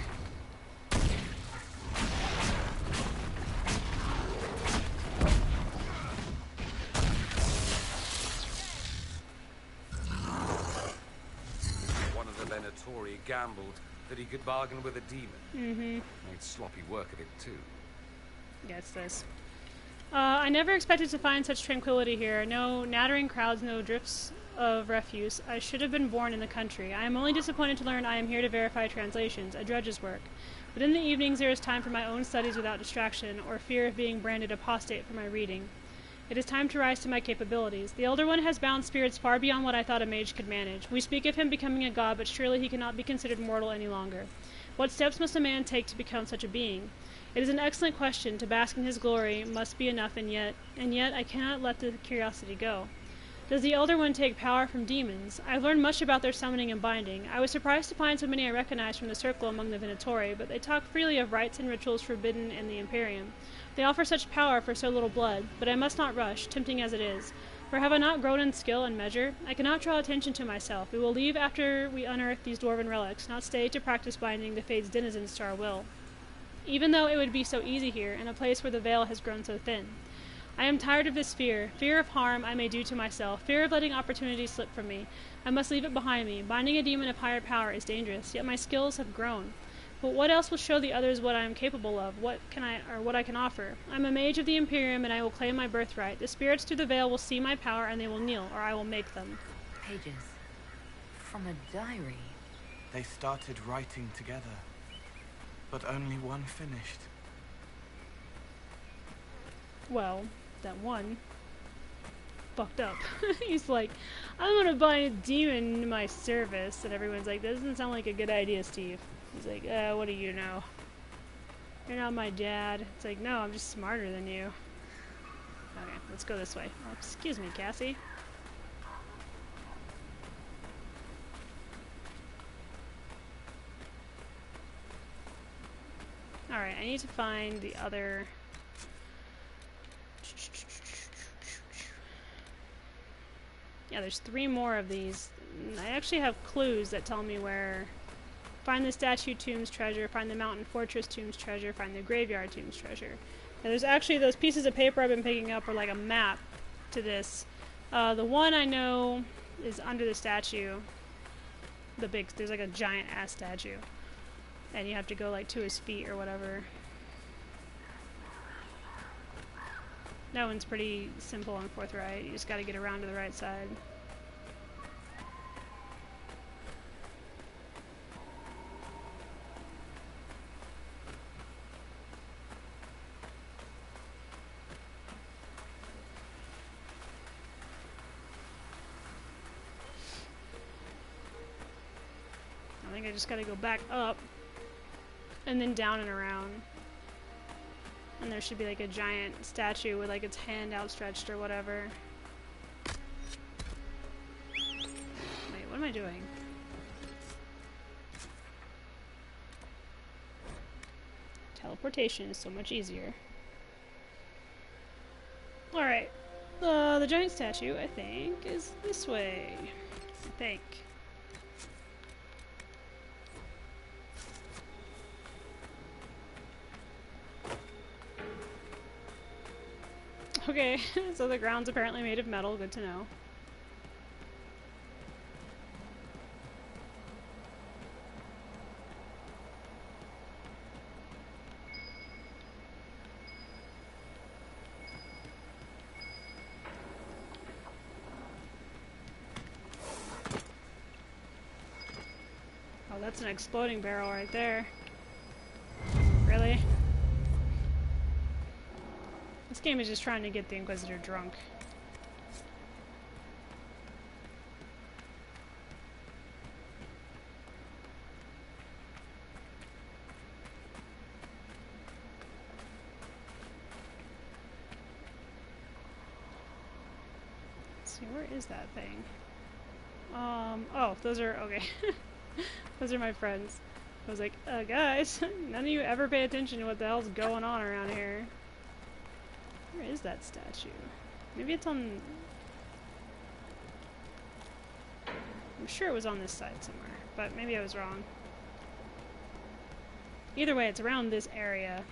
gambled that he could bargain with a demon. Mm-hmm. Made sloppy work of it, too. Yeah, it's this. I never expected to find such tranquility here. No nattering crowds, no drifts of refuse. I should have been born in the country. I am only disappointed to learn I am here to verify translations, a drudge's work. But in the evenings there is time for my own studies without distraction, or fear of being branded apostate for my reading. It is time to rise to my capabilities. The Elder One has bound spirits far beyond what I thought a mage could manage. We speak of him becoming a god, but surely he cannot be considered mortal any longer. What steps must a man take to become such a being? It is an excellent question. To bask in his glory must be enough, and yet I cannot let the curiosity go. Does the Elder One take power from demons? I have learned much about their summoning and binding. I was surprised to find so many I recognized from the circle among the Venatori, but they talk freely of rites and rituals forbidden in the Imperium. They offer such power for so little blood, but I must not rush, tempting as it is. For have I not grown in skill and measure? I cannot draw attention to myself. We will leave after we unearth these dwarven relics, not stay to practice binding the Fate's denizens to our will. Even though it would be so easy here, in a place where the veil has grown so thin. I am tired of this fear of harm I may do to myself, fear of letting opportunities slip from me. I must leave it behind me. Binding a demon of higher power is dangerous, yet my skills have grown. But what else will show the others what I am capable of, what I can offer? I am a mage of the Imperium, and I will claim my birthright. The spirits through the veil will see my power, and they will kneel, or I will make them. Pages. From a diary. They started writing together, but only one finished. Well, that one fucked up. He's like, I'm gonna buy a demon in my service, and everyone's like, that doesn't sound like a good idea, Steve. He's like, what do you know? You're not my dad. It's like, no, I'm just smarter than you. Okay, let's go this way. Oh, excuse me, Cassie. Alright, I need to find the other... Yeah, there's 3 more of these. I actually have clues that tell me where... Find the statue tomb's treasure, find the mountain fortress tomb's treasure, find the graveyard tomb's treasure. And there's actually those pieces of paper I've been picking up are like a map to this. The one I know is under the statue. There's like a giant ass statue. And you have to go like to his feet or whatever. That one's pretty simple and forthright. You just gotta get around to the right side. I think I just gotta go back up and then down and around. And there should be like a giant statue with like its hand outstretched or whatever. Wait, what am I doing? Teleportation is so much easier. Alright. The giant statue, I think, is this way. I think. Okay, so the ground's apparently made of metal, good to know. Oh, that's an exploding barrel right there. Really? This game is just trying to get the Inquisitor drunk. Let's see, where is that thing? Oh, those are, okay. Those are my friends. I was like, guys, none of you ever pay attention to what the hell's going on around here. Where is that statue? Maybe it's on... I'm sure it was on this side somewhere, but maybe I was wrong. Either way, it's around this area.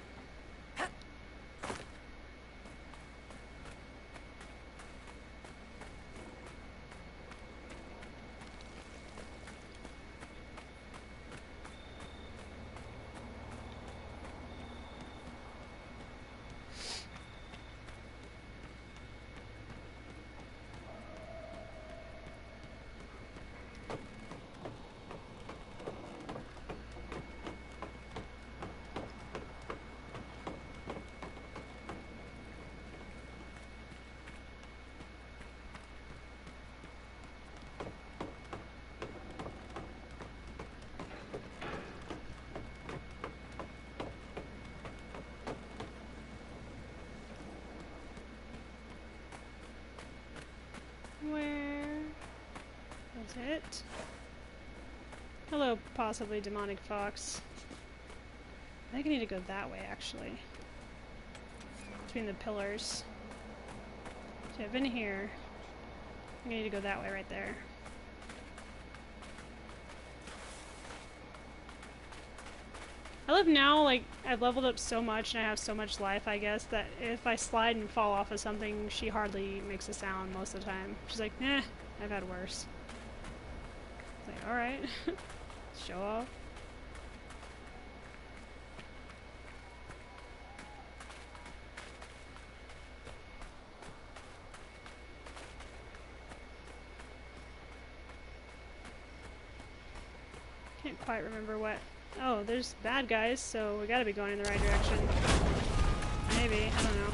Is it? Hello, possibly demonic fox. I think I need to go that way, actually. Between the pillars. So I've been here. I need to go that way right there. I love now, like, I've leveled up so much and I have so much life, I guess, that if I slide and fall off of something, she hardly makes a sound most of the time. She's like, eh, I've had worse. It's like, alright. Show off. Can't quite remember what. Oh, there's bad guys, so we gotta be going in the right direction. Maybe, I don't know.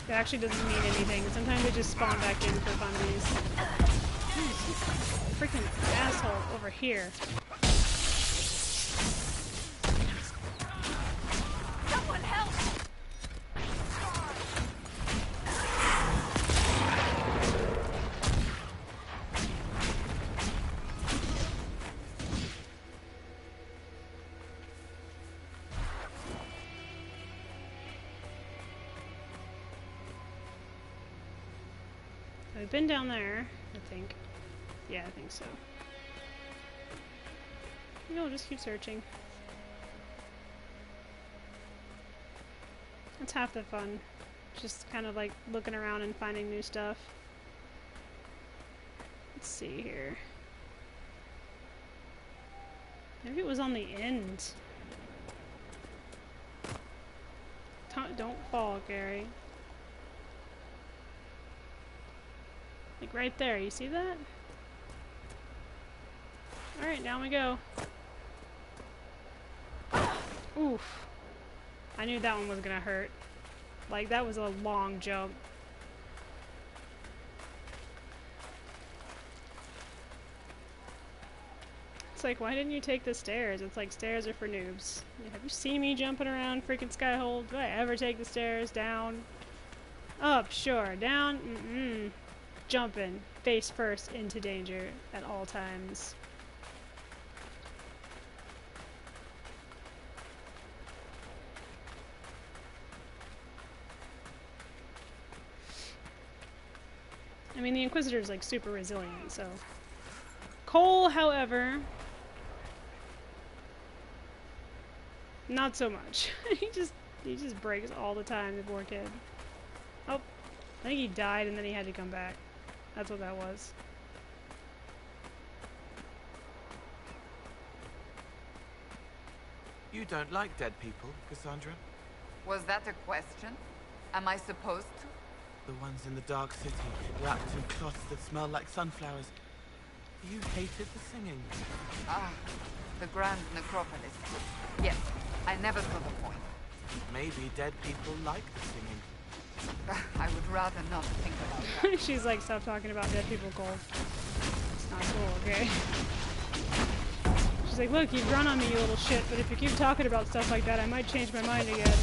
It actually doesn't mean anything. Sometimes they just spawn back in for funsies. Freaking asshole over here. Someone help! I've been down there, I think. Yeah, I think so. No, just keep searching. That's half the fun. Just kind of like looking around and finding new stuff. Let's see here. Maybe it was on the end. Don't fall, Gary. Like right there, you see that? Alright, down we go. Oof. I knew that one was gonna hurt. Like, that was a long jump. It's like, why didn't you take the stairs? It's like, stairs are for noobs. Have you seen me jumping around freaking Skyhold? Do I ever take the stairs? Down? Up, sure. Down? Mm-mm. Jumping, face first into danger at all times. I mean, the Inquisitor is like super resilient, so. Cole, however, not so much. he just breaks all the time, the poor kid. Oh, I think he died and then he had to come back. That's what that was. You don't like dead people, Cassandra? Was that a question? Am I supposed to? The ones in the dark city, wrapped in cloths that smell like sunflowers. You hated the singing. Ah, the Grand Necropolis. Yes, I never saw the point. Maybe dead people like the singing. I would rather not think about that. She's like, stop talking about dead people, Cole. It's not cool, okay? She's like, look, you've run on me, you little shit, but if you keep talking about stuff like that, I might change my mind again.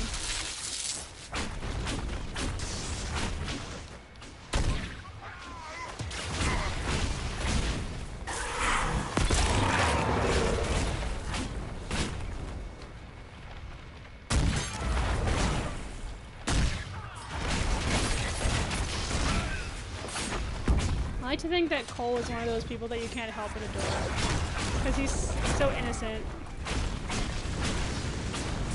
I like to think that Cole is one of those people that you can't help but adore. Because he's so innocent.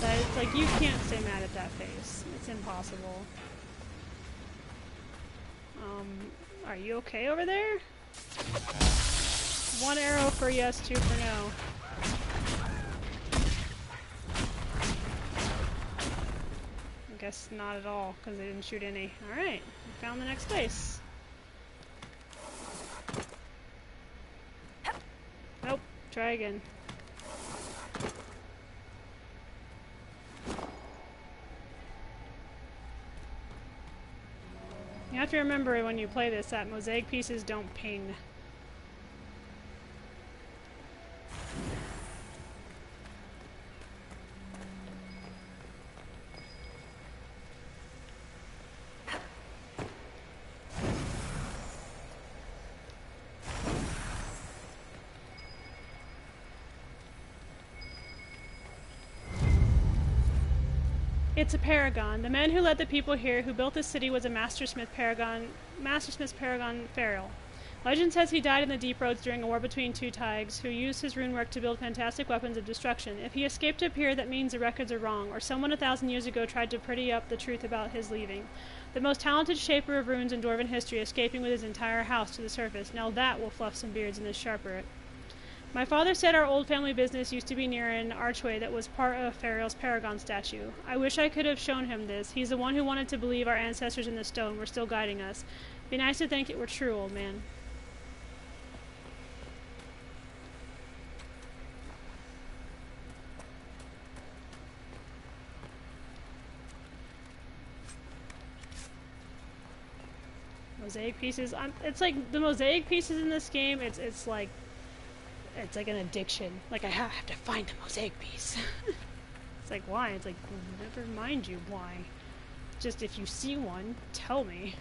That it's like, you can't stay mad at that face. It's impossible. Are you okay over there? 1 arrow for yes, 2 for no. I guess not at all, because they didn't shoot any. Alright, we found the next base. Nope, try again. You have to remember when you play this that mosaic pieces don't ping. It's a paragon. The man who led the people here, who built this city, was a mastersmith paragon Farrell. Legend says he died in the deep roads during a war between two Tigers, who used his rune work to build fantastic weapons of destruction. If he escaped up here, that means the records are wrong, or someone 1,000 years ago tried to pretty up the truth about his leaving. The most talented shaper of runes in Dwarven history, escaping with his entire house to the surface. Now that will fluff some beards in this sharper it. My father said our old family business used to be near an archway that was part of Farrell's Paragon statue. I wish I could have shown him this. He's the one who wanted to believe our ancestors in the stone were still guiding us. Be nice to think it were true, old man. Mosaic pieces. It's like the mosaic pieces in this game. It's like an addiction. Like I have to find the mosaic piece. It's like why? It's like never mind you why. Just if you see one, tell me.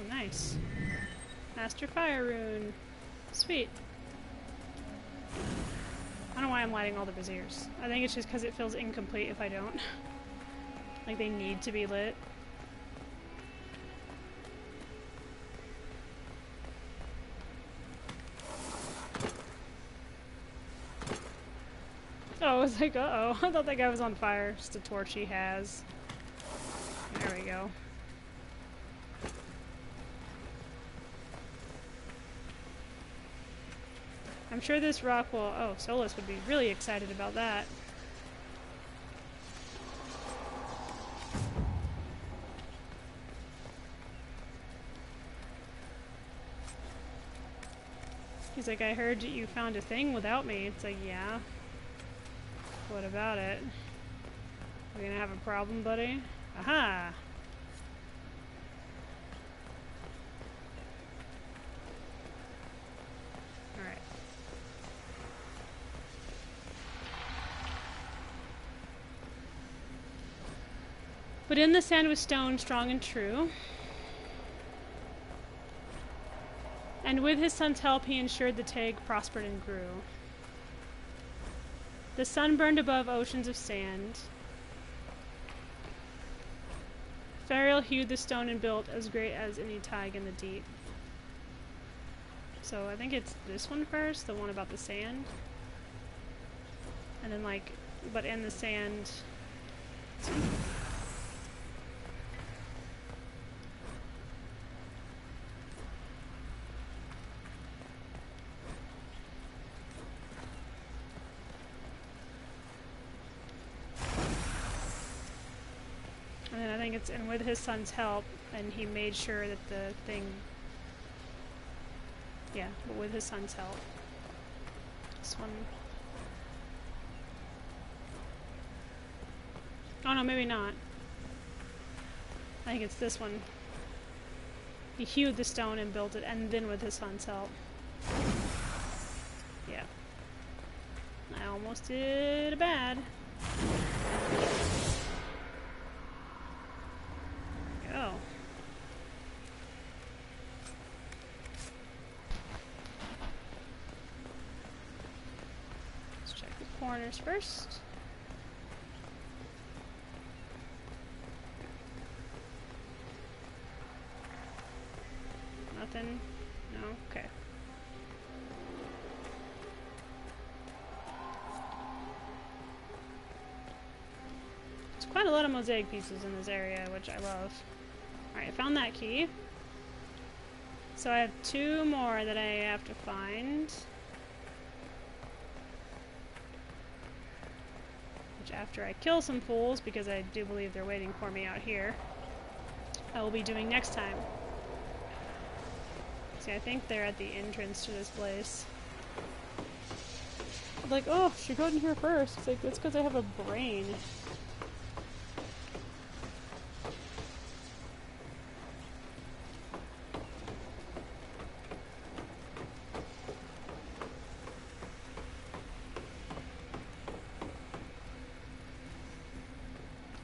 Nice. Master Fire Rune. Sweet. I don't know why I'm lighting all the braziers. I think it's just because it feels incomplete if I don't. Like they need to be lit. Oh, I was like, uh-oh. I thought that guy was on fire. Just a torch he has. There we go. I'm sure this rock will... Oh, Solus would be really excited about that. He's like, I heard you found a thing without me. It's like, yeah. What about it? We're gonna have a problem, buddy? Aha! Alright. But in the sand was stone, strong and true. And with his son's help, he ensured the Teg prospered and grew. The sun burned above oceans of sand. Farrell hewed the stone and built as great as any Teg in the deep. So I think it's this one first, the one about the sand. And then like, but in the sand... And then I think it's, and with his son's help, and he made sure that the thing, yeah, but with his son's help. This one. Oh no, maybe not. I think it's this one. He hewed the stone and built it, and then with his son's help. Yeah. I almost did a bad. Go. Let's check the corners first. Nothing? No? Okay. There's quite a lot of mosaic pieces in this area, which I love. Alright, I found that key. So I have 2 more that I have to find. Which after I kill some fools, because I do believe they're waiting for me out here, I will be doing next time. See, I think they're at the entrance to this place. Like, oh, she got in here first. It's like, it's because I have a brain.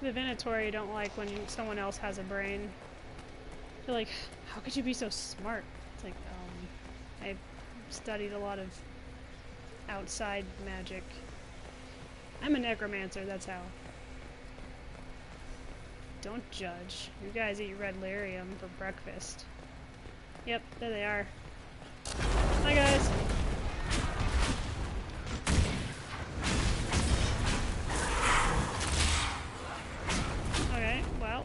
The Venatori don't like when someone else has a brain. They're like, how could you be so smart? It's like, I've studied a lot of outside magic. I'm a necromancer, that's how. Don't judge. You guys eat red lyrium for breakfast. Yep, there they are. Hi guys! Okay, well,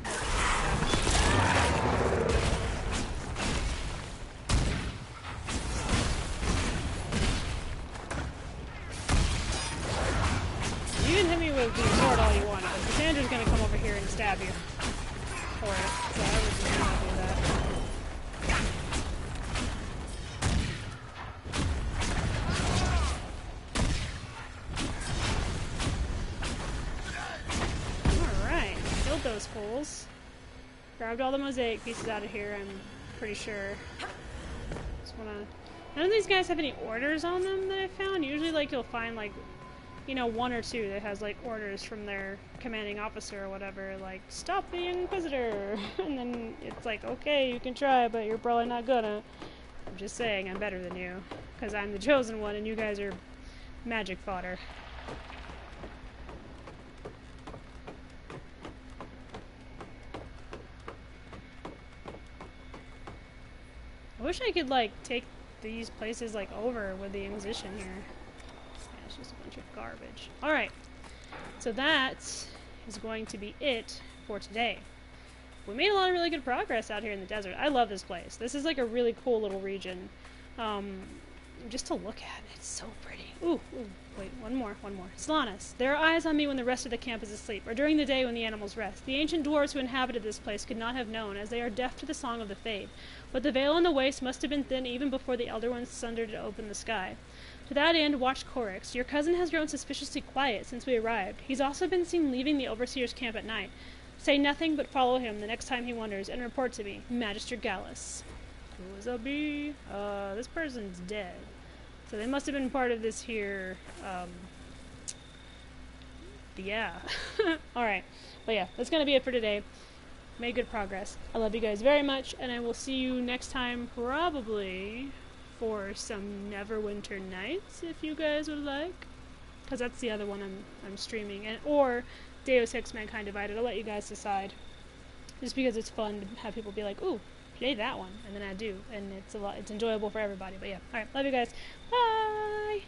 you can hit me with the sword all you want, but Cassandra's gonna come over here and stab you for it, so I would not do that. Alright, killed those fools. Grabbed all the mosaic pieces out of here, I'm pretty sure. Just wanna... None of these guys have any orders on them that I found. Usually, like, you'll find, like, you know, one or two that has, like, orders from their commanding officer or whatever, like, stop the Inquisitor! And then it's like, okay, you can try, but you're probably not gonna. I'm just saying, I'm better than you. Because I'm the chosen one, and you guys are magic fodder. I wish I could, like, take these places, like, over with the Inquisition here. Yeah, it's just a bunch of garbage. Alright, so that is going to be it for today. We made a lot of really good progress out here in the desert. I love this place. This is, like, a really cool little region. Just to look at. It's so pretty. Ooh, wait, one more. Slanas. There are eyes on me when the rest of the camp is asleep, or during the day when the animals rest. The ancient dwarves who inhabited this place could not have known, as they are deaf to the song of the Fade. But the veil in the waist must have been thin even before the Elder Ones sundered to open the sky. To that end, watch Corix. Your cousin has grown suspiciously quiet since we arrived. He's also been seen leaving the Overseer's camp at night. Say nothing, but follow him the next time he wanders, and report to me. Magister Gallus. Who is a bee? This person's dead. So they must have been part of this here, yeah. Alright. But yeah, that's gonna be it for today. Made good progress. I love you guys very much, and I will see you next time, probably for some Neverwinter Nights, if you guys would like. Because that's the other one I'm streaming. Or Deus Ex Mankind Divided. I'll let you guys decide. Just because it's fun to have people be like, ooh, play that one, and then I do, and it's enjoyable for everybody. But yeah, alright, love you guys. Bye!